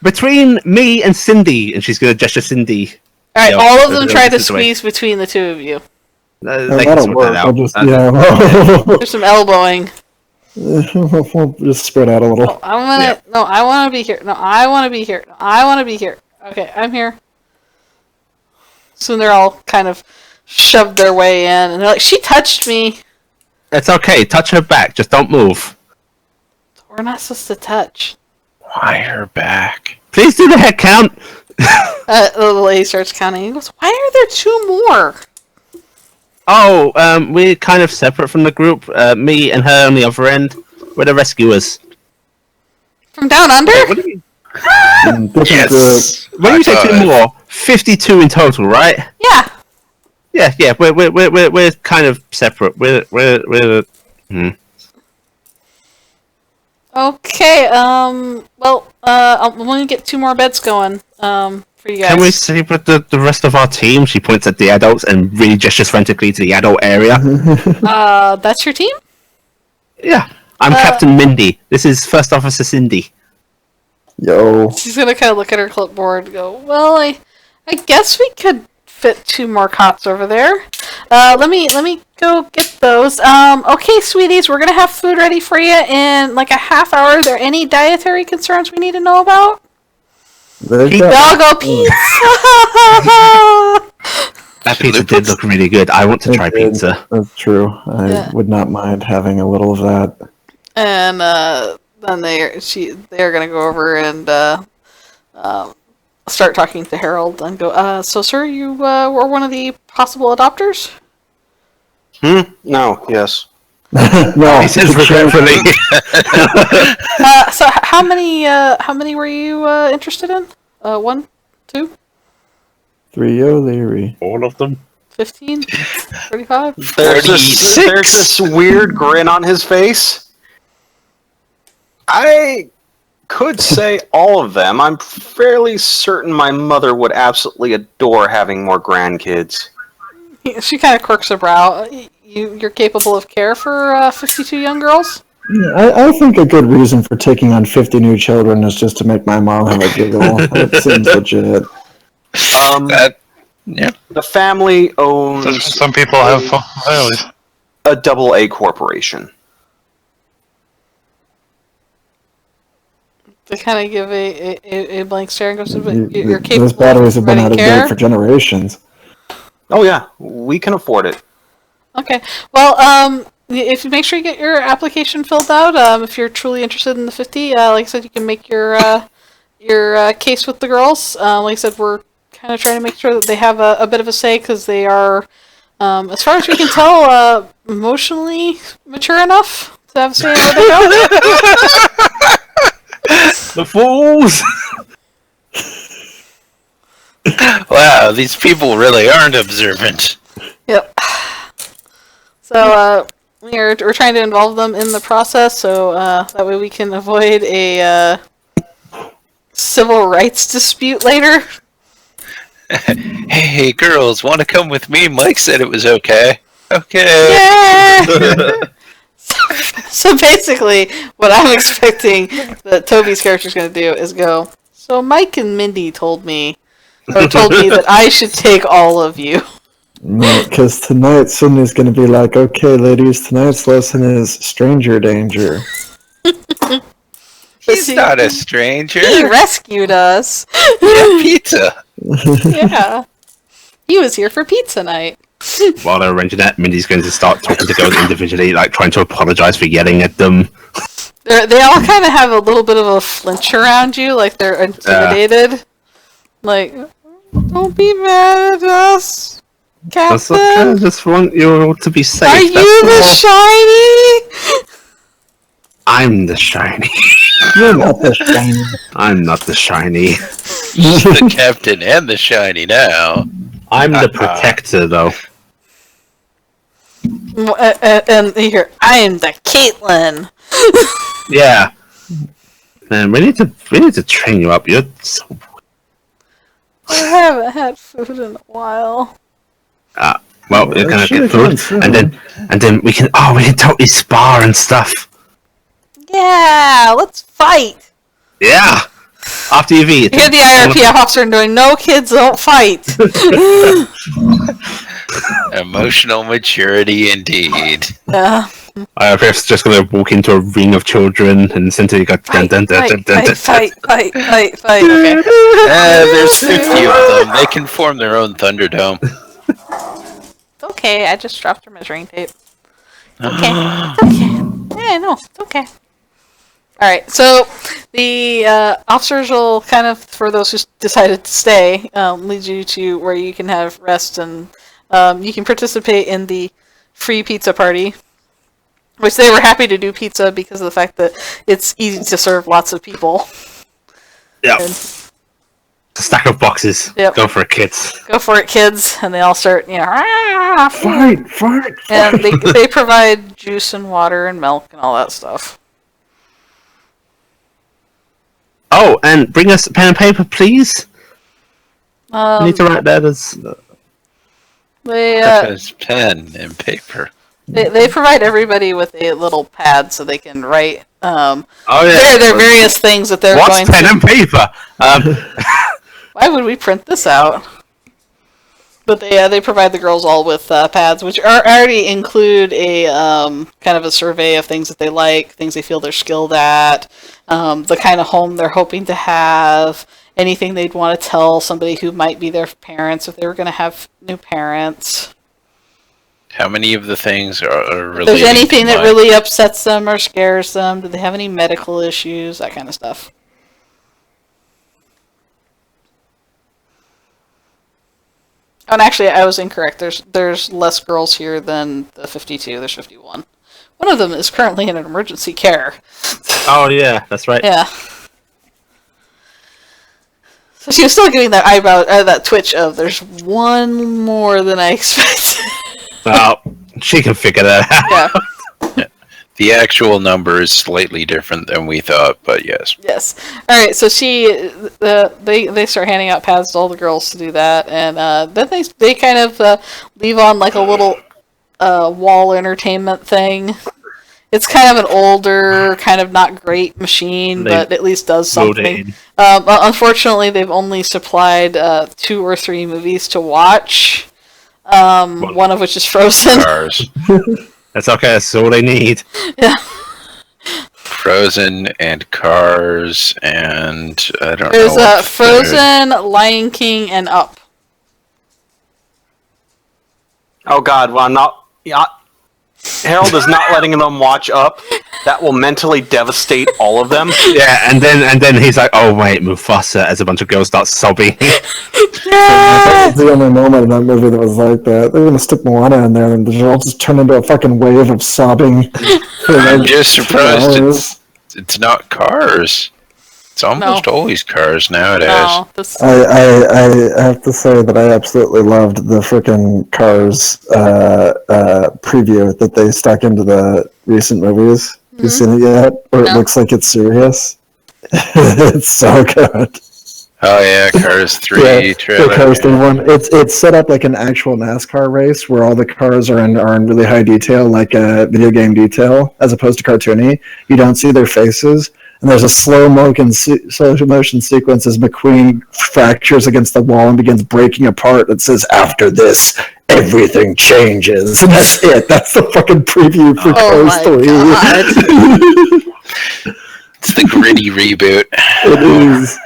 Between me and Cindy, and she's gonna gesture Cindy. Alright, Yeah, all of them that's try to the way. squeeze between the two of you. They can that'll sort work. that We'll out. just, yeah, There's some elbowing. we'll just spread out a little. No, I want to be here. No, I want to be here. No, I want to be here. Okay, I'm here. Soon they're all kind of shoved their way in, and they're like, "She touched me." It's okay, touch her back, just don't move. We're not supposed to touch. Why her back? Please do the head count! The lady starts counting. He goes, "Why are there 2 more?" Oh, we're kind of separate from the group. Me and her on the other end. We're the rescuers. From down under? What do you mean? Yes. When you say High 2 five. more, 52 in total, right? Yeah. Yeah. We're kind of separate. We're Okay. Well, I'm going to get 2 more beds going. For you guys. Can we see with the rest of our team? She points at the adults and really gestures frantically to the adult area. That's your team? Yeah. I'm Captain Mindy. This is First Officer Cindy. Yo. She's gonna kind of look at her clipboard and go, "Well, I guess we could fit 2 more cots over there. Let me go get those. Okay, sweeties, we're gonna have food ready for you in like a half hour. Are there any dietary concerns we need to know about? They've They'll got, go pizza." That pizza did look really good. I want to try pizza. That's true. I would not mind having a little of that. And then they're gonna go over and start talking to Harold and go, "So, sir, you were one of the possible adopters?" No, yes. No, He says regretfully. So how many were you interested in? 1, 2, 3 O'Leary. All of them. 15, 35? There's this weird grin on his face. I could say all of them. I'm fairly certain my mother would absolutely adore having more grandkids. She kind of quirks her brow. You're capable of care for 52 young girls? Yeah, I think a good reason for taking on 50 new children is just to make my mom have a giggle. It seems legit. Yeah. The family owns Some people have families. a AA corporation. They kind of give a blank stare and goes, "But you're Those capable batteries of have been providing out of care?" date for generations. Oh yeah, we can afford it. Okay. Well, if you make sure you get your application filled out, if you're truly interested in the 50, like I said, you can make your case with the girls. Like I said, we're kind of trying to make sure that they have a bit of a say because they are, as far as we can tell, emotionally mature enough to have a say in where they go. The fools! Wow, these people really aren't observant. Yep. So we're trying to involve them in the process, so that way we can avoid a civil rights dispute later. Hey, girls, want to come with me? Mike said it was okay. Okay. Yeah. So basically, what I'm expecting that Toby's character is going to do is go, "So Mike and Mindy told me that I should take all of you." No, because tonight Sydney's going to be like, "Okay, ladies, tonight's lesson is stranger danger." He's not a stranger. He rescued us. Yeah, pizza. Yeah. He was here for pizza night. While they're arranging that, Mindy's going to start talking to girls individually, like trying to apologize for yelling at them. They all kind of have a little bit of a flinch around you, like they're intimidated. Like, "Don't be mad at us, That's okay, I Captain. just want you all to be safe. Are you the that's all. shiny?" I'm the shiny. You're not the shiny. I'm not the shiny. He's the captain and the shiny now. I'm the protector, though. And you hear, I am the Caitlyn. Yeah. Man, we need to train you up. You're so. I haven't had food in a while. Well, we're gonna get food, and then we can totally spar and stuff. Yeah, let's fight. Yeah. After you've eaten. You hear the IRPF officer doing, no kids don't fight. Emotional maturity indeed. IRPF's just gonna walk into a ring of children and Cynthia got Fight. Okay. There's 50 of them. They can form their own Thunderdome. It's okay, I just dropped her measuring tape. Okay. It's okay. Yeah, no, it's okay. Alright, so the officers will kind of, for those who decided to stay, lead you to where you can have rest and you can participate in the free pizza party, which they were happy to do pizza because of the fact that it's easy to serve lots of people. Yeah. And stack of boxes. Yep. Go for it, kids. go for it, kids, and they all start, Fight. and they provide juice and water and milk and all that stuff. Oh, and bring us pen and paper, please. We need to write that as. There's pen and paper. They provide everybody with a little pad so they can write. Oh yeah. There are various things that they're What's going pen to. and paper? Why would we print this out? But they provide the girls all with pads, which already include a kind of a survey of things that they like, things they feel they're skilled at, the kind of home they're hoping to have, anything they'd want to tell somebody who might be their parents if they were going to have new parents. How many of the things are related? If there's anything to that really upsets them or scares them, do they have any medical issues, that kind of stuff. Oh, and actually, I was incorrect. There's less girls here than the 52. There's 51. One of them is currently in an emergency care. Oh yeah, that's right. Yeah. So she was still getting that eyebrow, that twitch of, there's one more than I expected. Well, she can figure that out. Yeah. The actual number is slightly different than we thought, but yes. Yes. All right. So they start handing out pads to all the girls to do that, and then they kind of leave on like a little wall entertainment thing. It's kind of an older, kind of not great machine, but at least does something. Unfortunately, they've only supplied 2 or 3 movies to watch. One of which is Frozen. Cars. That's okay. That's all they need. Yeah. Frozen and Cars and I don't There's know. Frozen, Lion King, and Up. Oh God, well, not. Yeah, Harold is not letting them watch Up. That will mentally devastate all of them. Yeah, and then he's like, "Oh wait, Mufasa," as a bunch of girls start sobbing. That was the only moment in that movie that was like that. They're gonna stick Moana in there, and they'll just turn into a fucking wave of sobbing. I'm just surprised it's not Cars. It's almost No. always Cars nowadays. No, this, I have to say that I absolutely loved the frickin' Cars preview that they stuck into the recent movies. You seen it yet? Where it No. looks like it's serious. It's so good. Oh yeah, Cars 3 Yeah, trailer. the Cars 3 one. It's set up like an actual NASCAR race where all the cars are in really high detail, like video game detail, as opposed to cartoony. You don't see their faces, and there's a slow motion sequence as McQueen fractures against the wall and begins breaking apart. It says, "After this, everything changes," and that's it. That's the fucking preview for oh Cars my 3. god. It's the gritty reboot. It is.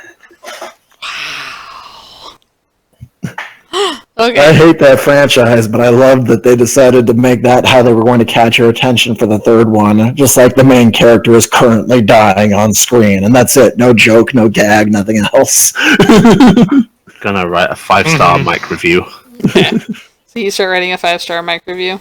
Okay. I hate that franchise, but I loved that they decided to make that how they were going to catch your attention for the third one. Just like the main character is currently dying on screen, and that's it. No joke, no gag, nothing else. Gonna write a 5-star mic review. Okay. So you start writing a 5-star mic review.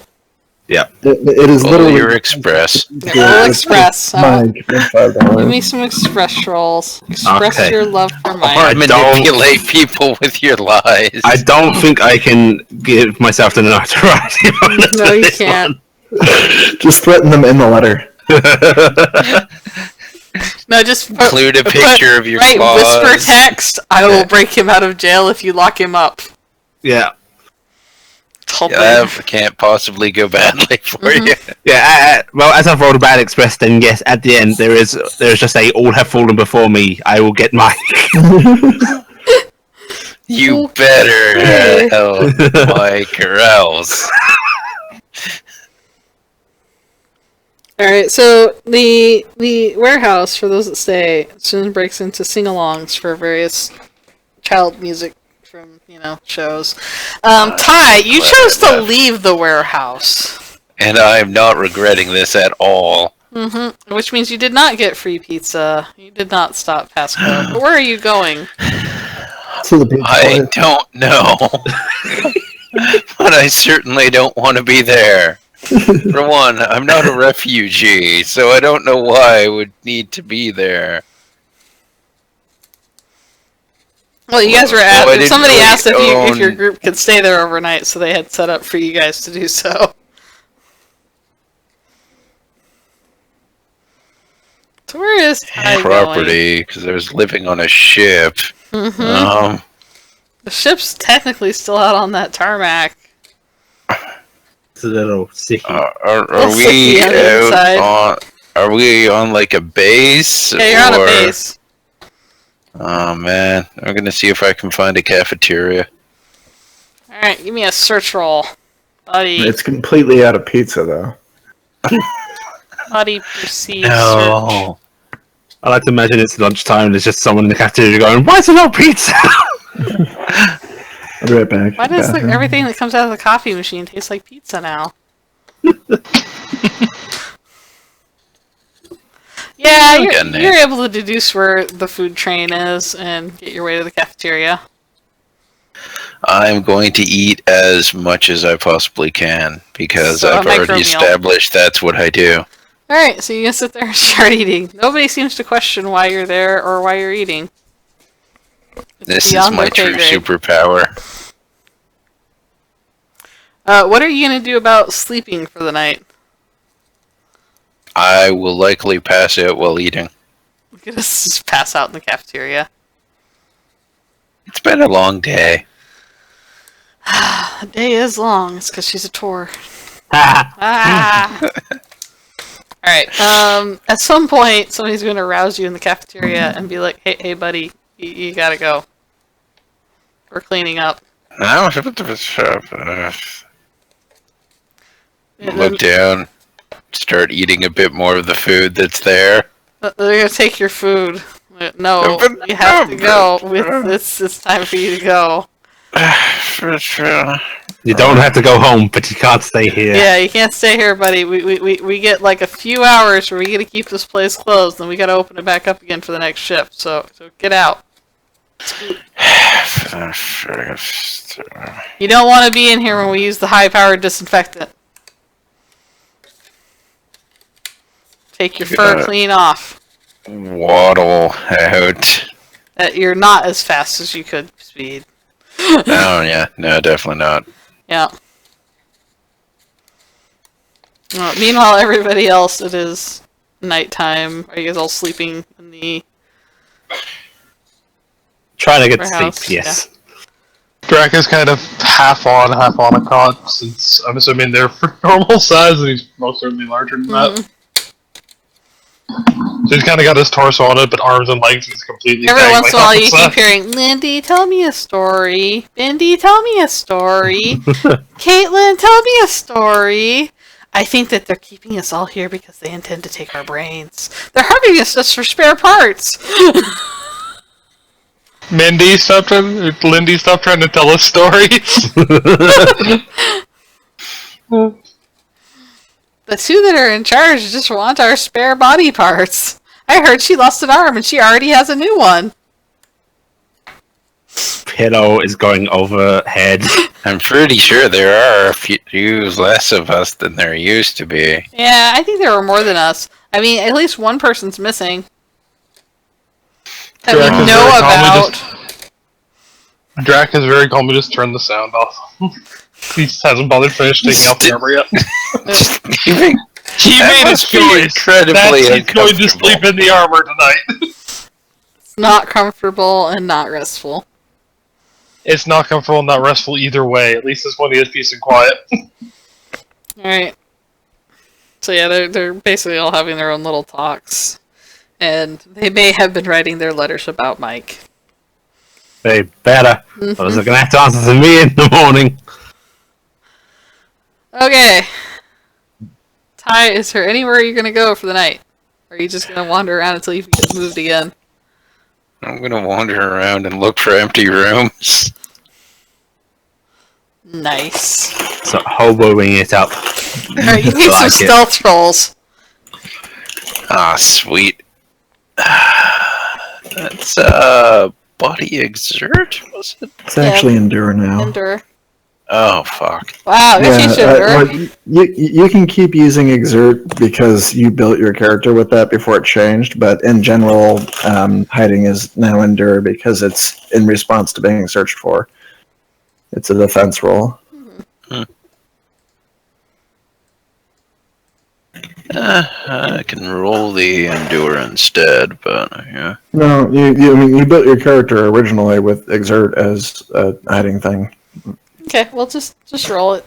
It is Oh, literally your express. Roll Express. Mike, that's $5. Give me some Express rolls. Express Okay. your love for Or Mike. manipulate people with your lies. I don't think I can give myself the notoriety. No, you can't. Just threaten them in the letter. No, just Include a picture of your right, claws. whisper text. I will break him out of jail if you lock him up. Yeah. Yeah, that can't possibly go badly for you. Yeah, well, as I've rolled a bad express, then yes, at the end there's just a all have fallen before me. I will get mine. You better help Mike or else. All right, so the warehouse, for those that stay, soon breaks into sing-alongs for various child music from shows. Ty, you chose to leave the warehouse, And I'm not regretting this at all. which means you did not get free pizza. You did not stop Pasco. But where are you going? To the pizza I place. don't know. But I certainly don't want to be there. For one, I'm not a refugee, so I don't know why I would need to be there. Well, you guys were Well, I at. didn't Somebody really asked if own- your group could stay there overnight, so they had set up for you guys to do so. So where is Ty going? Property, because I was living on a ship. The ship's technically still out on that tarmac. It's a little sicky. Are Little we sicky on the inside. out on? Are we on like a base? Yeah, you're on a or- base. Oh man, I'm gonna see if I can find a cafeteria. Alright, give me a search roll. Buddy. It's completely out of pizza, though. Buddy proceed search. No. I like to imagine it's lunchtime and there's just someone in the cafeteria going, "Why is there no pizza?" I'll be right back. Why does Bathroom. everything that comes out of the coffee machine taste like pizza now? Yeah, Getting there. you're able to deduce where the food train is and get your way to the cafeteria. I'm going to eat as much as I possibly can because So a I've already micro meal. established that's what I do. Alright, so you can sit there and start eating. Nobody seems to question why you're there or why you're eating. It's This is beyond my their pay true grade. superpower. What are you going to do about sleeping for the night? I will likely pass out while eating. You're going to just pass out in the cafeteria. It's been a long day. The day is long. It's because she's a tour. Ah! Alright, at some point, somebody's going to rouse you in the cafeteria and be like, hey buddy, you gotta go. We're cleaning up. And Look down, start eating a bit more of the food that's there. they're going to take your food. No, you have to go. It's time for you to go. You don't have to go home, but you can't stay here. Yeah, you can't stay here, buddy. We get like a few hours where we get to keep this place closed, then we got to open it back up again for the next shift. So get out. You don't want to be in here when we use the high-powered disinfectant. Take your fur clean off. Waddle out. You're not as fast as you could speed. Oh yeah, no, definitely not. Yeah. Meanwhile, everybody else, it is nighttime. Are you guys all sleeping in the... Trying to get to Warehouse, sleep, yes. Drac is kind of half on a cot, since I'm assuming they're for normal size, and he's most certainly larger than that. So he's kind of got his torso on it, but arms and legs is completely. Every hanging once in a like while off you the keep side. hearing, Lindy, tell me a story. Bendy, tell me a story. Caitlin, tell me a story. I think that they're keeping us all here because they intend to take our brains. They're harvesting us for spare parts. Lindy, stop trying to tell us stories. The two that are in charge just want our spare body parts. I heard she lost an arm and she already has a new one. Pillow is going overhead. I'm pretty sure there are a few less of us than there used to be. Yeah, I think there are more than us. I mean, at least one person's missing. That Drac we is know very calmly about. Drac has very calmly just turned the sound off. He just hasn't bothered to finish taking off the armor yet. Even He That made his must be choice. incredibly He's going to uncomfortable. sleep in the armor tonight. It's not comfortable and not restful. It's not comfortable, not restful either way. At least this one he has peace and quiet. Alright. So yeah, they're basically all having their own little talks. And they may have been writing their letters about Mike. They better. I was going to have to answer to me in the morning. Okay. Ty, is there anywhere you're gonna go for the night? Or are you just gonna wander around until you get moved again? I'm gonna wander around and look for empty rooms. Nice. So hoboing it up. Alright, you need some Like it. stealth rolls. Ah, sweet. That's body exert, was it? It's actually endure now. Endure. Oh fuck. Wow, I guess you should endure. well, you can keep using exert because you built your character with that before it changed, but in general, hiding is now endure because it's in response to being searched for. It's a defense roll. I can roll the endure instead, but yeah. No, you built your character originally with exert as a hiding thing. Okay, well just roll it.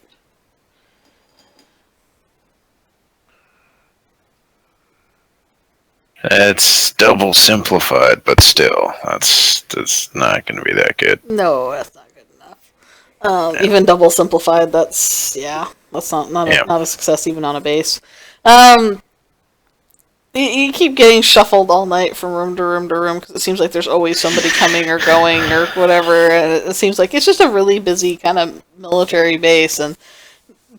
It's double simplified, but still, that's not going to be that good. No, that's not good enough. Even double simplified, that's not a success even on a base. You keep getting shuffled all night from room to room to room because it seems like there's always somebody coming or going or whatever, and it seems like it's just a really busy kind of military base, and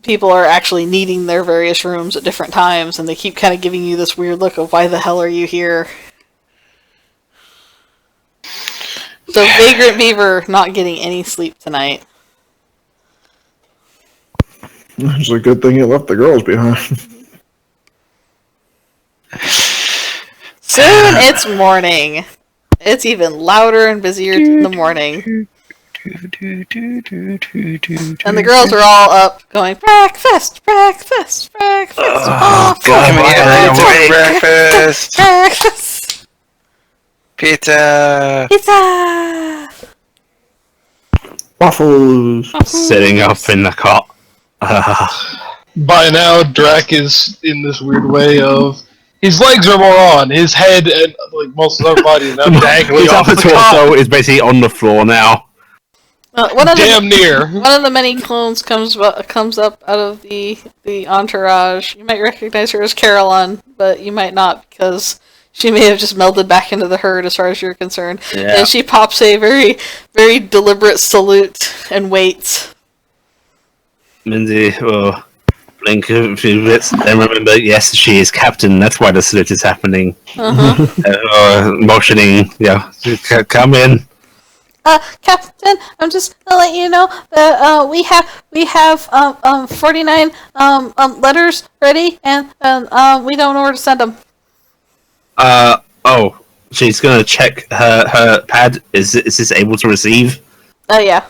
people are actually needing their various rooms at different times, and they keep kind of giving you this weird look of why the hell are you here? So Vagrant Beaver not getting any sleep tonight. It's a good thing you left the girls behind. Soon it's morning. It's even louder and busier in the morning. And the girls are all up going, breakfast, breakfast, breakfast. Oh, God, breakfast. Breakfast. Pizza. Pizza. Waffles. Sitting up in the cot. By now, Drac is in this weird way of his legs are more on, his head and like most of his body is now dangling His off upper the top. torso is basically on the floor now. Damn near. One of the many clones comes up out of the entourage. You might recognize her as Caroline, but you might not because she may have just melded back into the herd as far as you're concerned. Yeah. And she pops a very, very deliberate salute and waits. Lindsay will blink a few bits, then remember, yes, she is captain, that's why the salute is happening. Motioning, come in. Captain, I'm just gonna let you know that we have 49 letters ready, and we don't know where to send them. She's gonna check her pad. Is this able to receive? Oh yeah.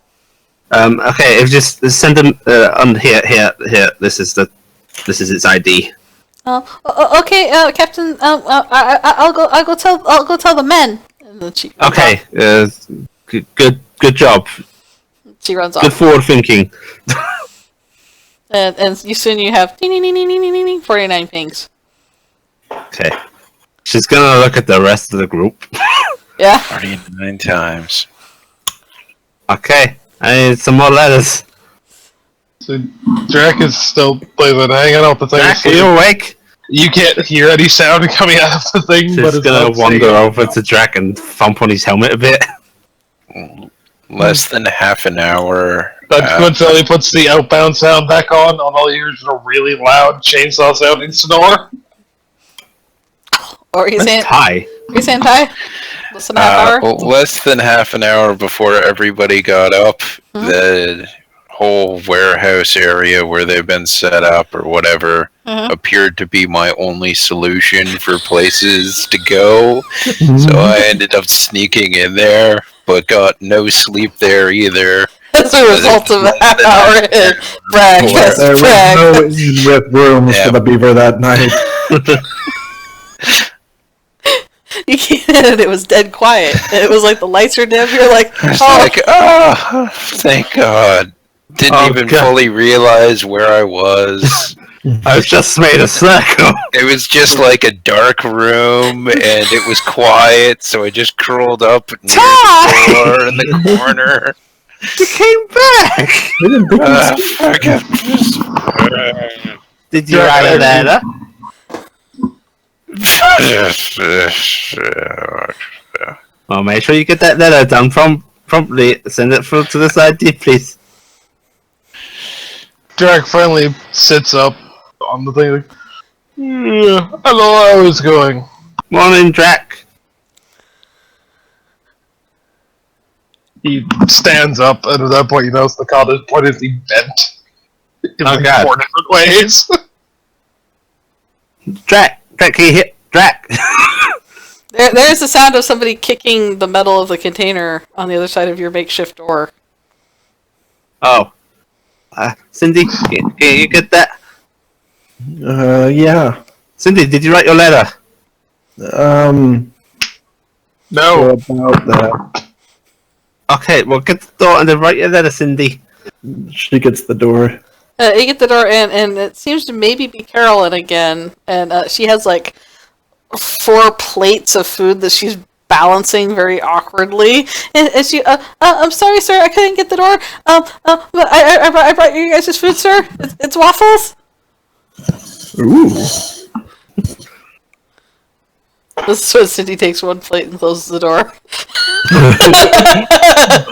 Okay, if just send them on here. This is its ID. Okay, Captain. I'll go tell the men. And then she runs Okay, good job. off. She runs Good off, forward thinking. and soon you have 49 pings. Okay, she's gonna look at the rest of the group. Yeah. 49 times. Okay, I need some more letters. So Drac is still hanging out with the thing. Jack, are you awake? You can't hear any sound coming out of the thing, but She's it's gonna not wander saying- over to Drac and thump on his helmet a bit. Less than half an hour. But coincidentally puts the outbound sound back on all you hear is a really loud chainsaw sounding snore. Or you saying Hi. Ty? Listen to half hour. Less than half an hour before everybody got up, the whole warehouse area where they've been set up or whatever appeared to be my only solution for places to go. So I ended up sneaking in there, but got no sleep there either. As a result of our brag, yes, There was brag. no with rooms Yeah. for the beaver that night. You came in and it was dead quiet. It was like the lights are dim. You're like, It's oh, like, oh, thank God. Didn't Oh, even God. fully realize where I was. I've just made a circle. It was just like a dark room, and it was quiet, so I just curled up near the door in the corner. You came back. They didn't think Did you write a letter? Well, make sure you get that letter done promptly. Send it through to this ID, please. Drac finally sits up on the thing. Like, hello, how is it going? Morning, Drac. He stands up, and at that point, you notice the cot is pointedly bent in Oh, like God. 4 different ways. Drac, can you hit Drac? there's the sound of somebody kicking the metal of the container on the other side of your makeshift door. Oh. Cindy, can you get that? yeah. Cindy, did you write your letter? No. About that. Okay, well, get the door and then write your letter, Cindy. She gets the door. You get the door in, and it seems to maybe be Carolyn again. And she has like 4 plates of food that she's balancing very awkwardly. And she, I'm sorry, sir, I couldn't get the door. But I brought you guys' food, sir. It's waffles. Ooh. This is when Cindy takes 1 plate and closes the door.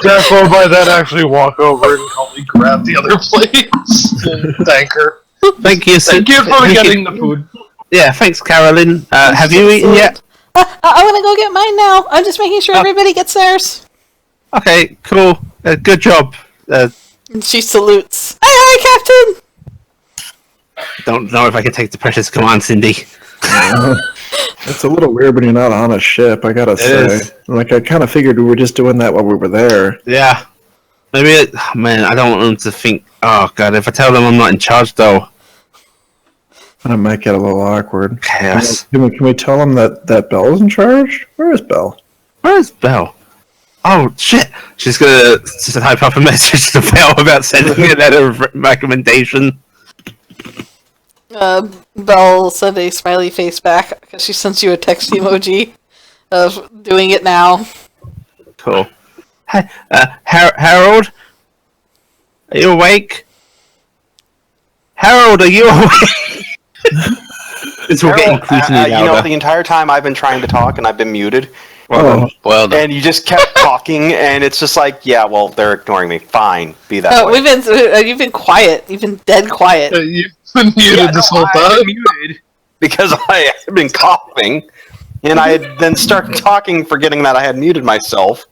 Drac will by then actually walk over and calmly grab the other plates and thank her. Thank you, Thank you for getting the food. Yeah, thanks, Carolyn. Have you eaten yet? I want to go get mine now. I'm just making sure everybody gets theirs. Okay, cool. Good job. And she salutes. Aye, Captain! Don't know if I can take the precious command, Cindy. It's a little weird when you're not on a ship, I gotta say. is. Like, I kind of figured we were just doing that while we were there. Yeah. Maybe, man, I don't want them to think, oh, God, if I tell them I'm not in charge, though. That might get a little awkward. Chaos. Can we tell them that Belle's in charge? Where is Belle? Where's Belle? Oh, shit. She's gonna type up a message to Belle about sending a letter of recommendation. Belle sent a smiley face back because she sends you a text emoji of doing it now. Cool. Hi, Harold? Are you awake? Harold, are you awake? It's all getting increasingly you know, louder. the entire time I've been trying to talk and I've been muted, Oh, Well done. and you just kept talking, and it's just like, yeah, well, they're ignoring me. Fine, be that Oh, way. you've been quiet. You've been dead quiet. You've been muted this whole time. Muted because I had been coughing, and I had then started talking, forgetting that I had muted myself.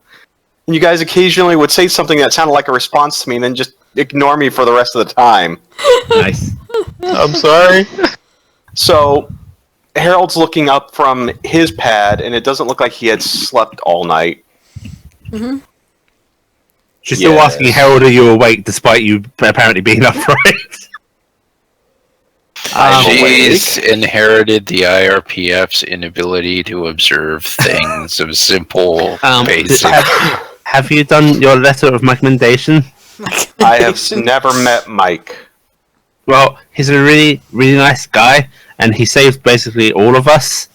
And you guys occasionally would say something that sounded like a response to me, and then just ignore me for the rest of the time. Nice. I'm sorry. So Harold's looking up from his pad, and it doesn't look like he had slept all night. She's still Yes. asking Harold, are you awake, despite you apparently being upright. She's inherited the IRPF's inability to observe things of simple, basic. Have you done your letter of recommendation? I have never met Mike. Well, he's a really, really nice guy, and he saved basically all of us.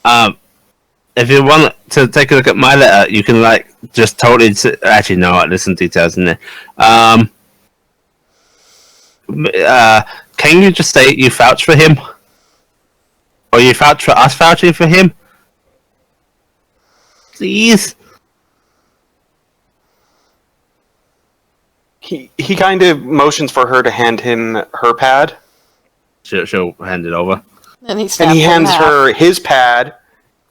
If you want to take a look at my letter, you can just totally actually no, there's some details in there. Can you just say you vouch for him, or you vouch for us vouching for him, please? He kind of motions for her to hand him her pad, She'll hand it over. And he hands her his pad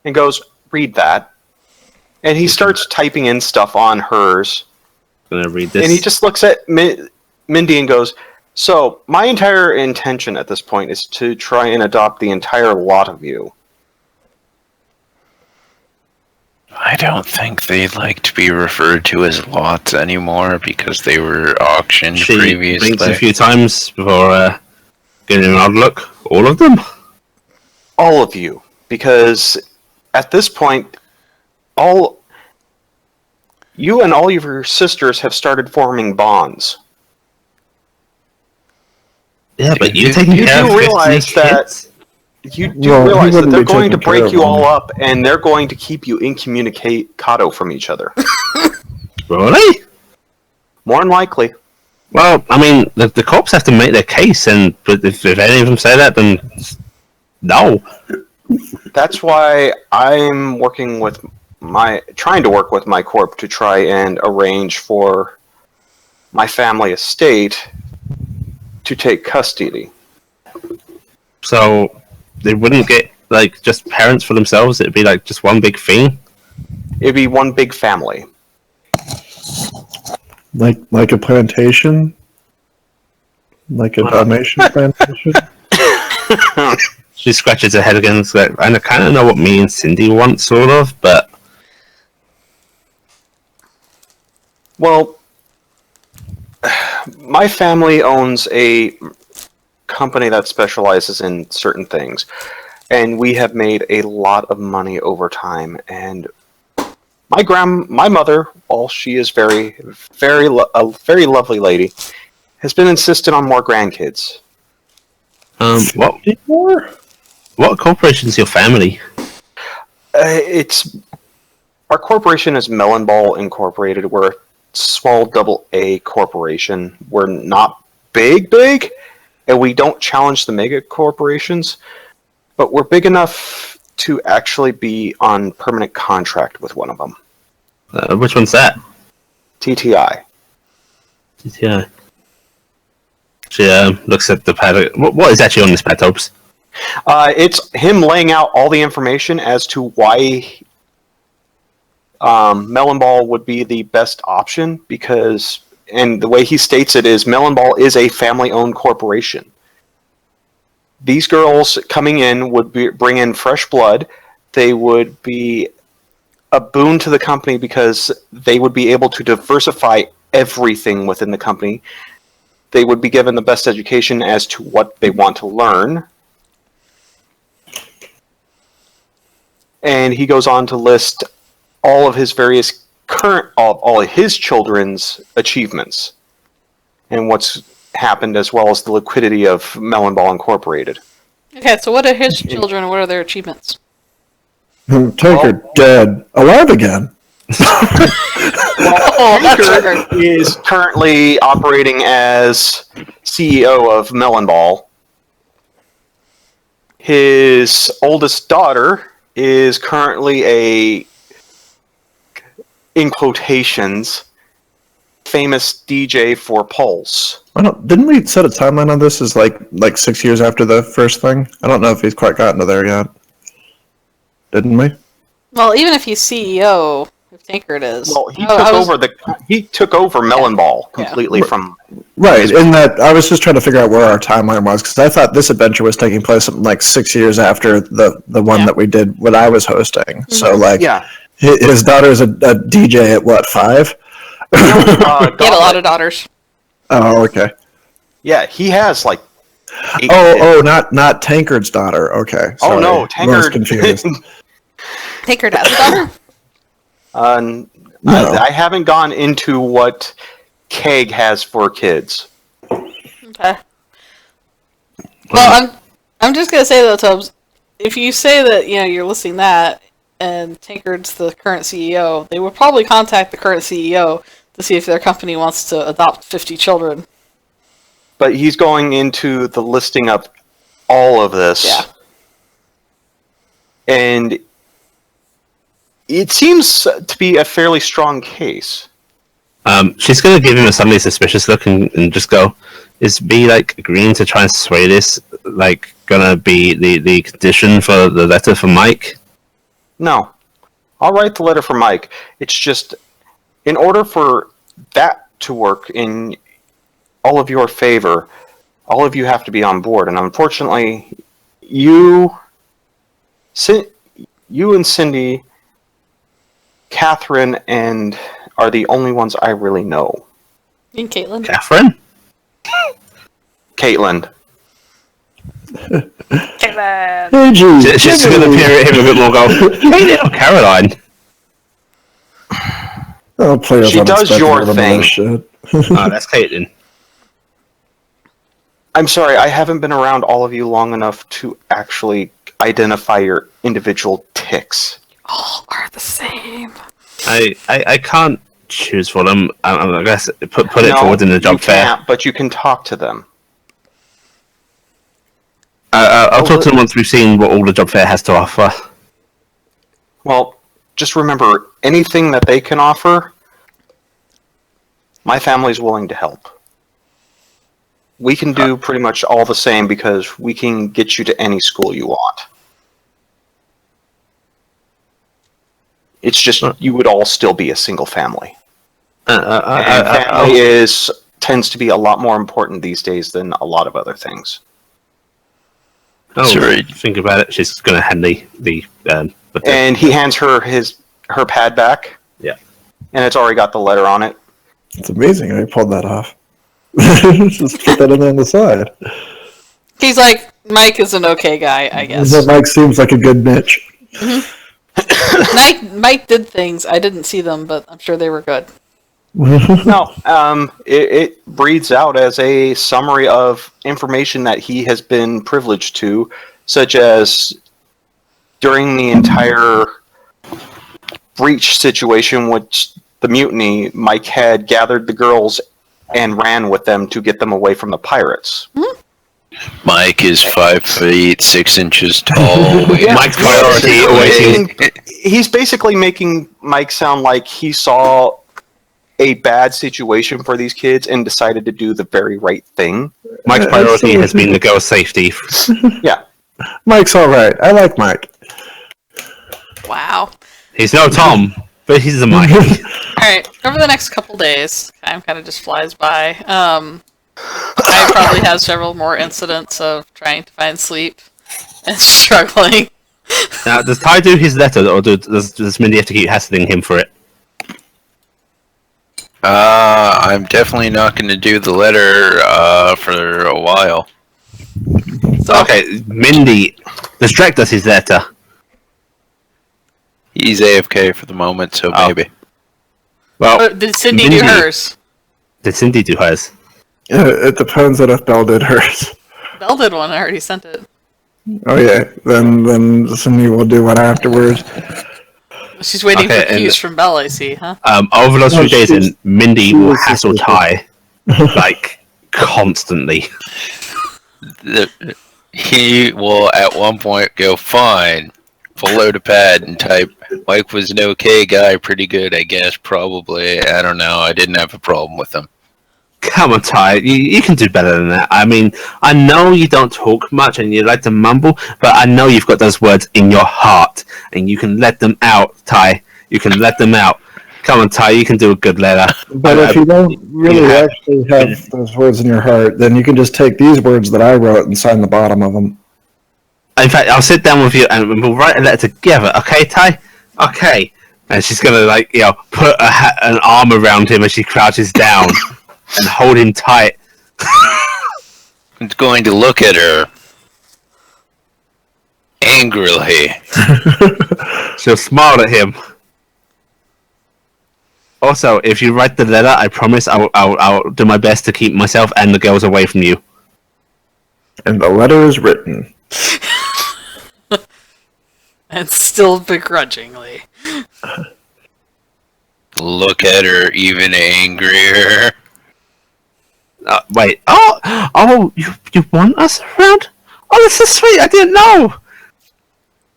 and goes, "Read that." And he starts typing in stuff on hers, gonna read this. And he just looks at Mindy and goes, "So, my entire intention at this point is to try and adopt the entire lot of you." I don't think they'd like to be referred to as lots anymore because they were auctioned She previously. blinks a few times before getting an odd look. All of them? All of you. Because at this point, you and all of your sisters have started forming bonds. Yeah, but You you taking do care of 50 realize that- kids? You do Well, he realize that wouldn't they're be going to taking care break of you all them. up, and they're going to keep you incommunicado from each other. Really? More than likely. Well, I mean, the cops have to make their case, but if any of them say that, then no. That's why I'm trying to work with my corp to try and arrange for my family estate to take custody. So they wouldn't get like just parents for themselves. It'd be like just one big thing. It'd be one big family. Like a plantation? Like a Dalmatian plantation? She scratches her head again. It's like, I kind of know what me and Cindy want, sort of, but Well, my family owns a company that specializes in certain things, and we have made a lot of money over time. And my mother, while she is a very lovely lady, has been insistent on more grandkids. what corporation's your family? Our corporation is Melon Ball Incorporated. We're a small AA corporation. We're not big, and we don't challenge the mega corporations, but we're big enough to actually be on permanent contract with one of them. Which one's that? TTI. Yeah. She looks at the pad. What is actually on this pad, Topes? It's him laying out all the information as to why Melon Ball would be the best option, because, and the way he states it is, Melon Ball is a family-owned corporation. These girls coming in would bring in fresh blood. They would be a boon to the company because they would be able to diversify everything within the company. They would be given the best education as to what they want to learn. And he goes on to list all of his various all of his children's achievements and what's happened, as well as the liquidity of Melon Ball Incorporated. Okay, so what are his children and what are their achievements? Taker dead. Alive again. Tinker is currently operating as CEO of Melon Ball. His oldest daughter is currently in quotations, famous DJ for Pulse. Didn't we set a timeline on this as like 6 years after the first thing? I don't know if he's quite gotten to there yet. Didn't we? Well, even if he's CEO, if Tankard is. Well, he took over Melon Ball completely from. Right, in that I was just trying to figure out where our timeline was, because I thought this adventure was taking place something like 6 years after the one that we did when I was hosting. Mm-hmm. So his daughter's a DJ at what, 5? He had a lot of daughters. Oh, okay. Yeah, he has like. Not Tankard's daughter. Okay. Sorry. Oh no, Tankard. Confused. Tankard has a daughter? No. I haven't gone into what Keg has for kids. Okay. Well, I'm just gonna say though, Tubbs, if you say that you're listing that, and Tankard's the current CEO, they would probably contact the current CEO to see if their company wants to adopt 50 children. But he's going into the listing of all of this. Yeah. And it seems to be a fairly strong case. She's going to give him a suddenly suspicious look and just go, is B agreeing to try and sway this going to be the condition for the letter for Mike? No. I'll write the letter for Mike. It's just, in order for that to work in all of your favor, all of you have to be on board. And unfortunately, you and Cindy, Catherine, and are the only ones I really know. And Caitlin. Catherine? Caitlin. Caitlin. Hey, geez. She's going to peer at him a bit more. Go, hey, little Caroline. Oh, players She does unexpected your out of thing. this shit. Oh, that's Caitlin. I'm sorry, I haven't been around all of you long enough to actually identify your individual ticks. All are the same. I can't choose for them. I guess put it No, forward in the job you fair. can't, but you can talk to them. I'll talk to them once we've seen what all the job fair has to offer. Well, just remember, anything that they can offer, my family's willing to help. We can do pretty much all the same because we can get you to any school you want. It's just you would all still be a single family. And family tends to be a lot more important these days than a lot of other things. Sorry. Think about it. She's going to hand the And he hands her her pad back. Yeah. And it's already got the letter on it. It's amazing how he pulled that off. Just put that in on the side. He's like, Mike is an okay guy, I guess. That Mike seems like a good niche. Mike did things. I didn't see them, but I'm sure they were good. No, it breathes out as a summary of information that he has been privileged to, such as during the entire breach situation, which the mutiny, Mike had gathered the girls and ran with them to get them away from the pirates. Mike is 5 feet 6 inches tall. Mike's priority always seems He's basically making Mike sound like he saw a bad situation for these kids and decided to do the very right thing. Mike's priority has been the girl's safety. Yeah. Mike's all right. I like Mike. Wow. He's no Tom, but he's a Mike. Alright, over the next couple days, time kind of just flies by. I probably have several more incidents of trying to find sleep and struggling. Now, does Ty do his letter, or does Mindy have to keep hassling him for it? I'm definitely not going to do the letter for a while. So, Okay, Mindy, distract does his letter. He's AFK for the moment, so maybe. Well, did Cindy do Mindy- hers? Did Cindy do hers? It depends on if Belle did hers. Belle did one, I already sent it. Oh yeah, then Cindy will do one afterwards. She's waiting Okay, for cues from Belle, I see, huh? Over those No, few days, she's- and Mindy she will was hassle just- Ty, like, constantly. He will at one point go, fine, pull out a pad and type, Mike was an okay guy, pretty good, I guess, probably. I don't know, I didn't have a problem with him. Come on, Ty, you can do better than that. I mean, I know you don't talk much and you like to mumble, but I know you've got those words in your heart, and you can let them out, Ty. You can let them out. Come on, Ty, you can do a good letter. But if you don't really actually have those words in your heart, then you can just take these words that I wrote and sign the bottom of them. In fact, I'll sit down with you and we'll write a letter together, okay, Ty? Okay. And she's gonna, like, you know, put an arm around him as she crouches down and hold him tight. I'm going to look at her angrily. She'll smile at him. Also, if you write the letter, I promise I'll do my best to keep myself and the girls away from you. And the letter is written. And still begrudgingly. Look at her even angrier. Wait. Oh, you want us around? Oh, this is sweet. I didn't know.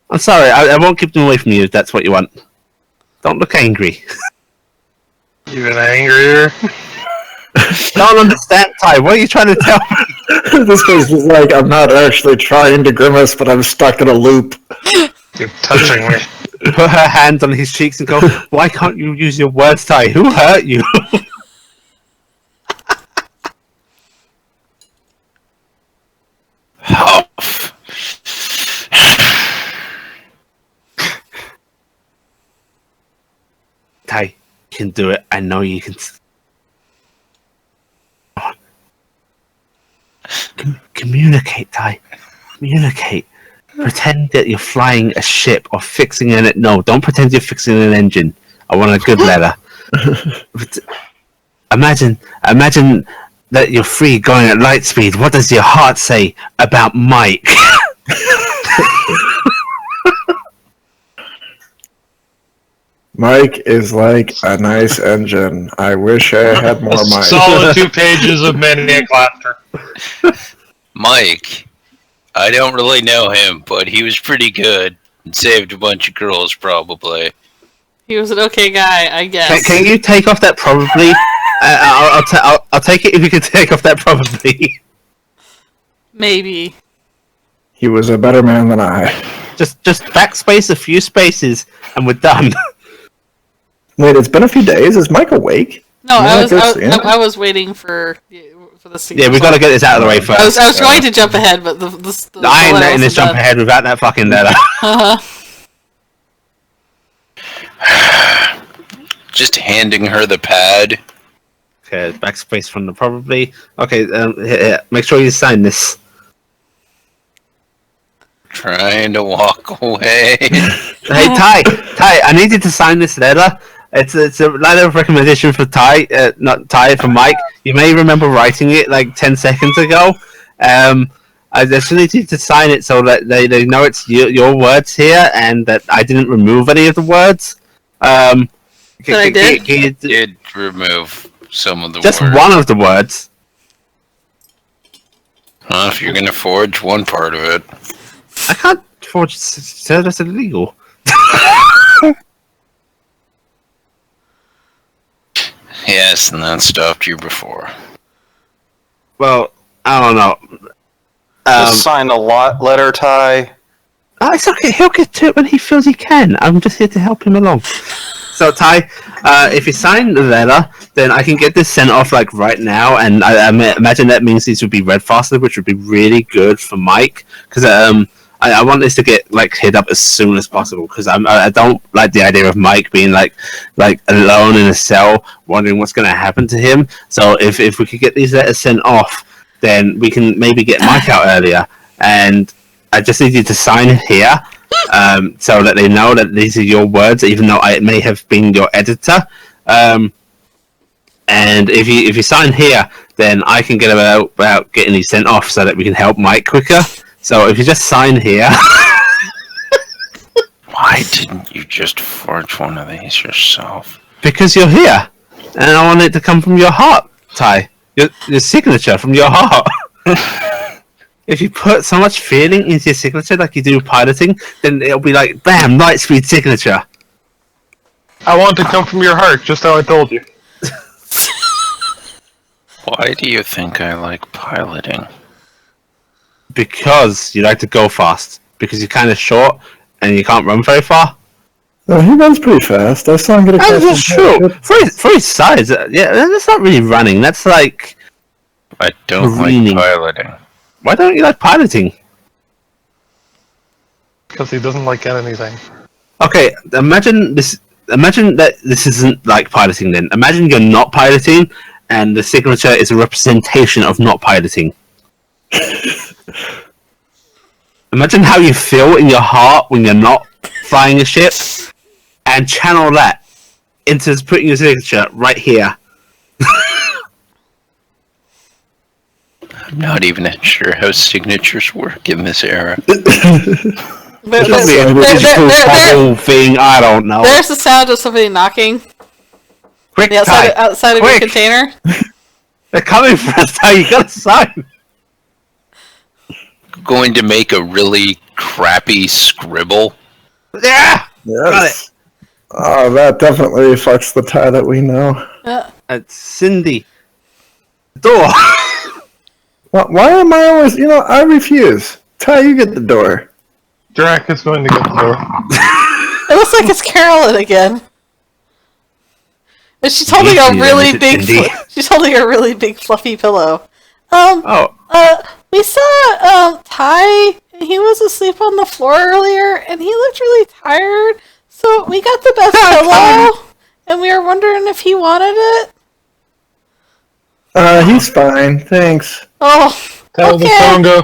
I'm sorry. I won't keep them away from you if that's what you want. Don't look angry. Even angrier. Don't understand, Ty. What are you trying to tell me? This face is like, I'm not actually trying to grimace, but I'm stuck in a loop. You're touching me. Put her hand on his cheeks and go, why can't you use your words, Ty? Who hurt you? Ty, you can do it. I know you can. Communicate, Ty. Communicate. Pretend that you're flying a ship or fixing an. No, don't pretend you're fixing an engine. I want a good letter. Imagine that you're free going at light speed. What does your heart say about Mike? Mike is like a nice engine. I wish I had more Mike. Solid 2 pages of maniac laughter. Mike, I don't really know him, but he was pretty good and saved a bunch of girls, probably. He was an okay guy, I guess. Can you take off that probably? I'll take it if you can take off that probably. Maybe. He was a better man than I. Just backspace a few spaces and we're done. Wait, it's been a few days. Is Mike awake? No, Yeah, I was waiting for the scene. Yeah, we've got to get this out of the way first. I was going to jump ahead, but the I ain't letter letting this wasn't jump ahead without that fucking letter. Just handing her the pad. Okay, backspace from the probably. Okay, here, make sure you sign this. Trying to walk away. Hey, Ty, I need you to sign this letter. It's a letter of recommendation for Ty, not Ty, for Mike. You may remember writing it like 10 seconds ago. I just need you to sign it so that they know it's your words here and that I didn't remove any of the words. I did? You did remove some of the just words. one of the words. Well, if you're going to forge one part of it. I can't forge. So that's illegal. Yes, and that stopped you before. Well, I don't know. Just sign a letter, Ty. Oh, it's okay. He'll get to it when he feels he can. I'm just here to help him along. So, Ty, if you sign the letter, then I can get this sent off like right now, and I imagine that means these would be read faster, which would be really good for Mike, because I want this to get like hit up as soon as possible, because I don't like the idea of Mike being like alone in a cell, wondering what's going to happen to him. So if we could get these letters sent off, then we can maybe get Mike out earlier, and I just need you to sign it here, so that they know that these are your words, even though I may have been your editor. And if you sign here, then I can get about getting these sent off, so that we can help Mike quicker. So if you just sign here. Why didn't you just forge one of these yourself? Because you're here, and I want it to come from your heart, Ty. Your signature from your heart. If you put so much feeling into your signature like you do piloting, then it'll be like, bam, Lightspeed signature. I want it to come from your heart, just how I told you. Why do you think I like piloting? Because you like to go fast. Because you're kind of short, and you can't run very far. Oh, he runs pretty fast. I saw him get across. That's true. For his size, yeah, that's not really running. That's like... I don't Careening. like piloting. Why don't you like piloting? Because he doesn't like anything. Okay, imagine that this isn't like piloting then. Imagine you're not piloting, and the signature is a representation of not piloting. Imagine how you feel in your heart when you're not flying a ship, and channel that into putting your signature right here. I'm not even sure how signatures work in this era. There- It'll be a there- digital there- bubble thing, I don't know. There's the sound of somebody knocking Quick, the outside, Ty, outside of your quick. container. They're coming for us, Ty, you gotta sign. Going to make a really crappy scribble. Yeah! Yes. Oh, that definitely fucks the Ty that we know. It's Cindy. Door. Why am I always... I refuse. Ty, you get the door. Drac is going to get the door. It looks like it's Carolyn again. And she's holding a Easy, really then, big. Cindy. She's holding a really big fluffy pillow. Oh, We saw Ty. He was asleep on the floor earlier, and he looked really tired. So we got the best pillow, and we were wondering if he wanted it. He's fine, thanks. Oh, Tell the Congo.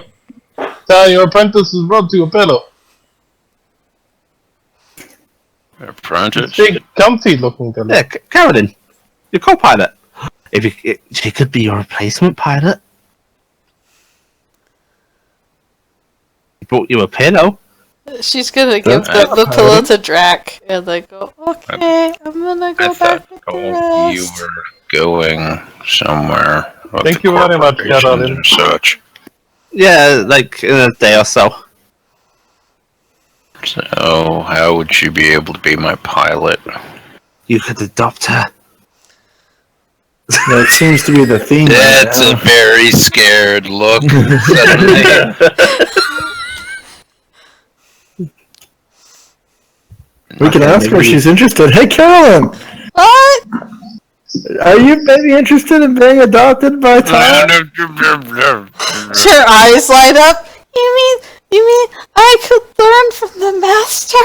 Tell your apprentice is rubbed to a pillow. Apprentice? Big, comfy looking pillow. Yeah, Carolyn, your co-pilot. She could be your replacement pilot. He brought you a pillow. she's gonna give the pillow to Drac, and they go, okay, I'm gonna go back with the rest. You were going somewhere. with Thank the you very much, corporations Carolyn. and such. Yeah, like in a day or so. So, how would she be able to be my pilot? You could adopt her. That seems to be the theme. That's right a now. very scared look. Suddenly. We can ask her if she's interested. Hey, Carolyn, What? are you maybe interested in being adopted by Tom? Her eyes light up. You mean I could learn from the master?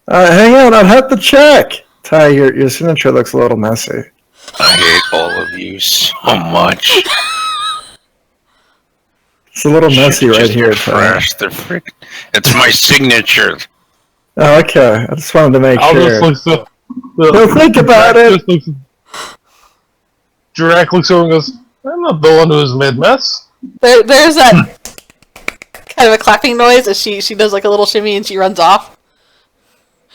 Hang on, I'll have to check. Ty, your signature looks a little messy. I hate all of you so much. It's a little messy right Just here, Ty. trash the frick. It's my signature. Oh, okay. I just wanted to make I'll sure. just look Well, think about it. Drac looks over and goes, I'm not the one who has made mess. There's that kind of a clapping noise as she does like a little shimmy and she runs off.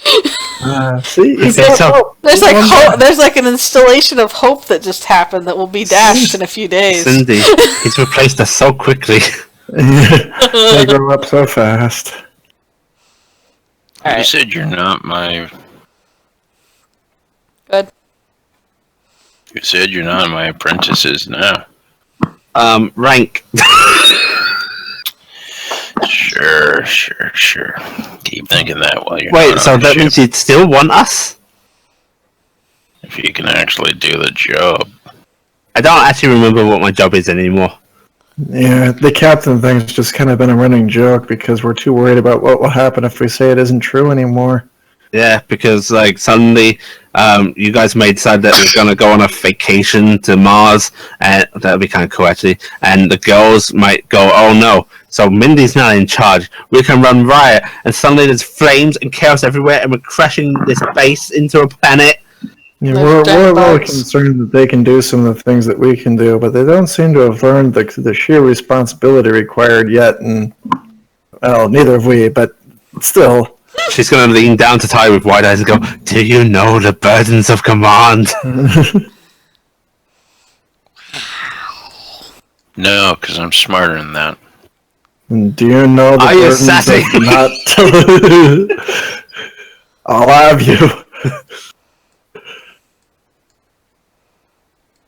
See, you Okay, got so- hope. There's like there's like an installation of hope that just happened that will be dashed in a few days. Cindy, he's replaced us so quickly. They grow up so fast. All You right, said you're not my. good. You said you're not my apprentices now. Rank. Sure. Keep thinking that while you're Wait, not so on the that ship. means you'd still want us? If you can actually do the job. I don't actually remember what my job is anymore. Yeah, the captain thing's just kind of been a running joke because we're too worried about what will happen if we say it isn't true anymore. Yeah, because like suddenly, you guys may decide that we're gonna go on a vacation to Mars, and that'd be kind of cool actually. And the girls might go, "Oh no!" So Mindy's not in charge. We can run riot, and suddenly there's flames and chaos everywhere, and we're crashing this base into a planet. Yeah, Like we're giant really bugs. concerned that they can do some of the things that we can do, but they don't seem to have learned the sheer responsibility required yet. And well, neither have we, but still. She's gonna lean down to Ty with wide eyes and go, "Do you know the burdens of command?" No, because I'm smarter than that. Do you know the Are you burdens sassy? of not? I'll have you.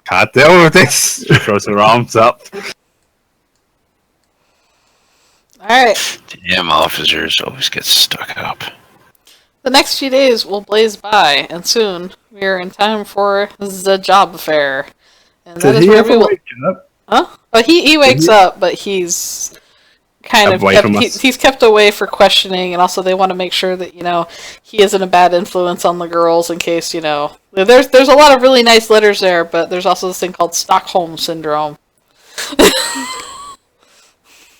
Can't deal with this. She throws her arms up. Alright, Damn officers always get stuck up. the next few days will blaze by, and soon we are in time for the job fair. And that Did is he where ever we will. wake up? Huh? But he wakes up, but he's kind of Away kept, from us. he's kept away for questioning, and also they want to make sure that he isn't a bad influence on the girls in case there's a lot of really nice letters there, but there's also this thing called Stockholm syndrome.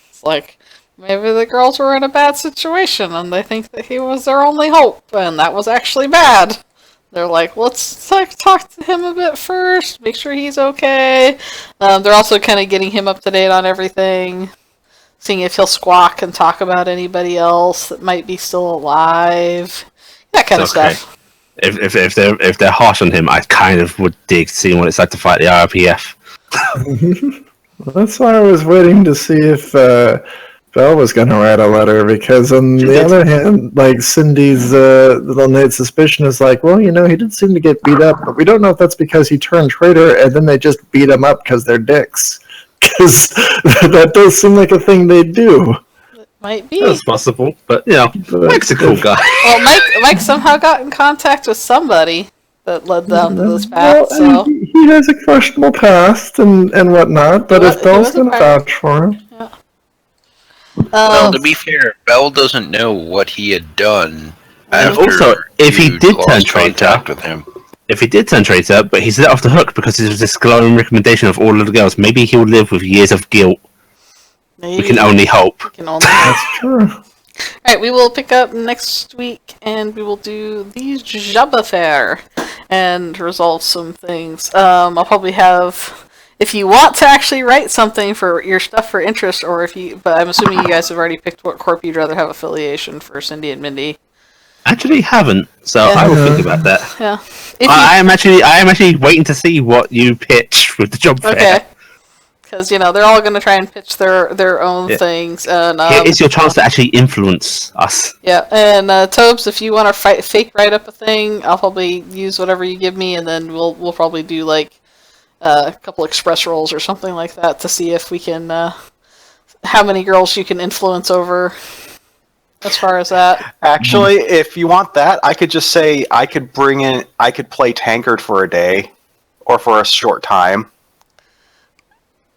It's like maybe the girls were in a bad situation and they think that he was their only hope, and that was actually bad. They're like, let's talk to him a bit first, make sure he's okay. They're also kind of getting him up to date on everything, seeing if he'll squawk and talk about anybody else that might be still alive, that kind of Okay. stuff. If they're harsh on him, I kind of would dig seeing what it's like to fight the RPF. Well, that's why I was waiting to see if Belle was going to write a letter, because on the other hand, like Cindy's little Nate suspicion is like, well, he did seem to get beat up, but we don't know if that's because he turned traitor and then they just beat him up because they're dicks. Because that does seem like a thing they do. Might be. That's possible, but But Mike's a cool guy. Well, Mike somehow got in contact with somebody that led down to this path, Well, so he has a questionable past and whatnot, but He if was Belle's a going to pirate. vouch for him. Well, to be fair, Bell doesn't know what he had done And after also, if he you did lost turn traitor- contact with him. if he did turn traitor, but he's let off the hook because it was this glowing recommendation of all of the girls, maybe he'll live with years of guilt. Maybe. We can only hope. We can only That's true. Alright, we will pick up next week and we will do the job affair and resolve some things. I'll probably have, if you want to actually write something for your stuff for interest, or if you, but I'm assuming you guys have already picked what corp you'd rather have affiliation for Cindy and Mindy. Actually, haven't. So Yeah. I will think about that. Yeah. If I am actually waiting to see what you pitch with the job fair. okay. Because, they're all going to try and pitch their own things. And, Here is your chance to actually influence us. yeah, and Tobes, if you want to fake write up a thing, I'll probably use whatever you give me, and then we'll probably do like a couple express rolls or something like that to see if we can how many girls you can influence over. As far as that, Actually, if you want that, I could just say I could play Tankard for a day, or for a short time.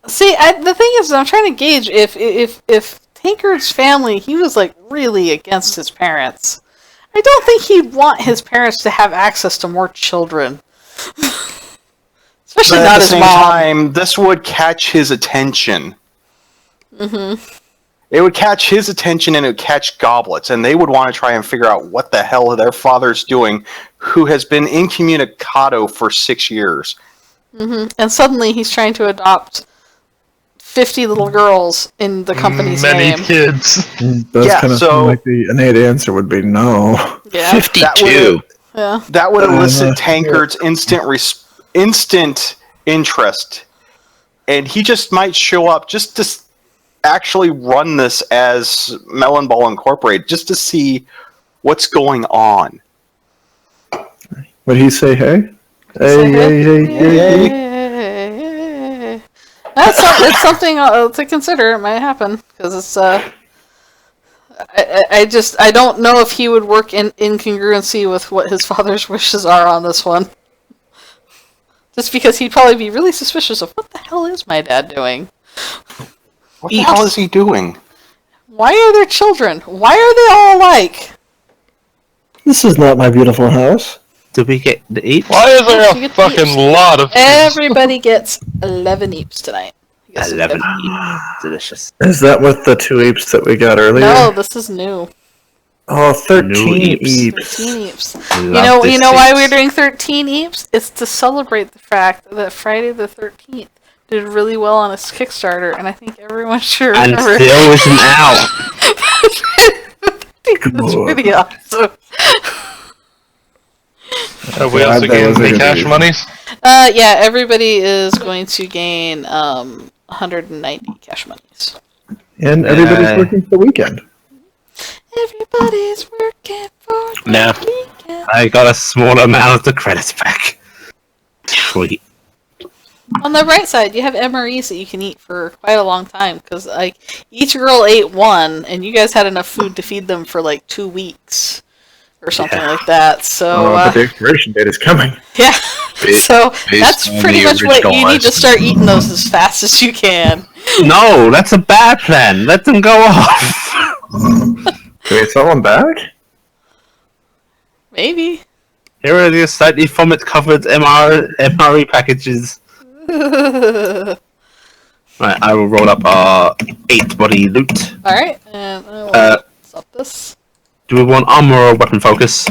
see, the thing is, I'm trying to gauge if Tankard's family, he was like really against his parents. I don't think he'd want his parents to have access to more children, especially But not at the his same mom. time, this would catch his attention. Mm-hmm. It would catch his attention, and it would catch Goblets, and they would want to try and figure out what the hell their father's doing, who has been incommunicado for 6 years. Mm-hmm. And suddenly he's trying to adopt 50 little girls in the company's Many name. kids. Does Yeah, kind of so- seem like the innate answer would be no. Yeah, 52. yeah. That would elicit Uh, Tankard's instant interest, and he just might show up just to actually run this as Melon Ball Incorporated, just to see what's going on. Would he say hey? Say Hey. hey. It's something to consider. It might happen because it's I don't know if he would work in incongruency with what his father's wishes are on this one. Just because he'd probably be really suspicious of what the hell is my dad doing? What the hell is he doing? Why are there children? Why are they all alike? This is not my beautiful house. Did we get the each? Why is You there get a the fucking eeps. lot of kids? Everybody gets 11 eeps tonight. You guys 11. get- Delicious. Is that with the 2 eeps that we got earlier? No, this is new. Oh, 13 New eeps. eeps. 13 eeps. Love You this know why seats. we're doing 13 eeps? It's to celebrate the fact that Friday the 13th did really well on its Kickstarter, and I think everyone should And remember. still isn't out. It's pretty awesome. Have we Yeah, also that gained was a any good cash reason. monies? Yeah, everybody is going to gain 190 cash monies. And everybody's Yeah. working for the weekend. Everybody's working for the Nah. weekend. I got a small amount of the credits back. Sweet. On the right side, you have MREs that you can eat for quite a long time, because like each girl ate one, and you guys had enough food to feed them for like 2 weeks or something Yeah. like that. So but the expiration date is coming. yeah, Based- so based that's on pretty the much what original you need to list. start eating those as fast as you can. No, that's a bad plan. Let them go off. Do we sell them back? Maybe. Here are the slightly vomit-covered MRE packages. All Right, I will roll up our 8-body loot. right, and I will Uh, stop this. Do we want armor or weapon focus?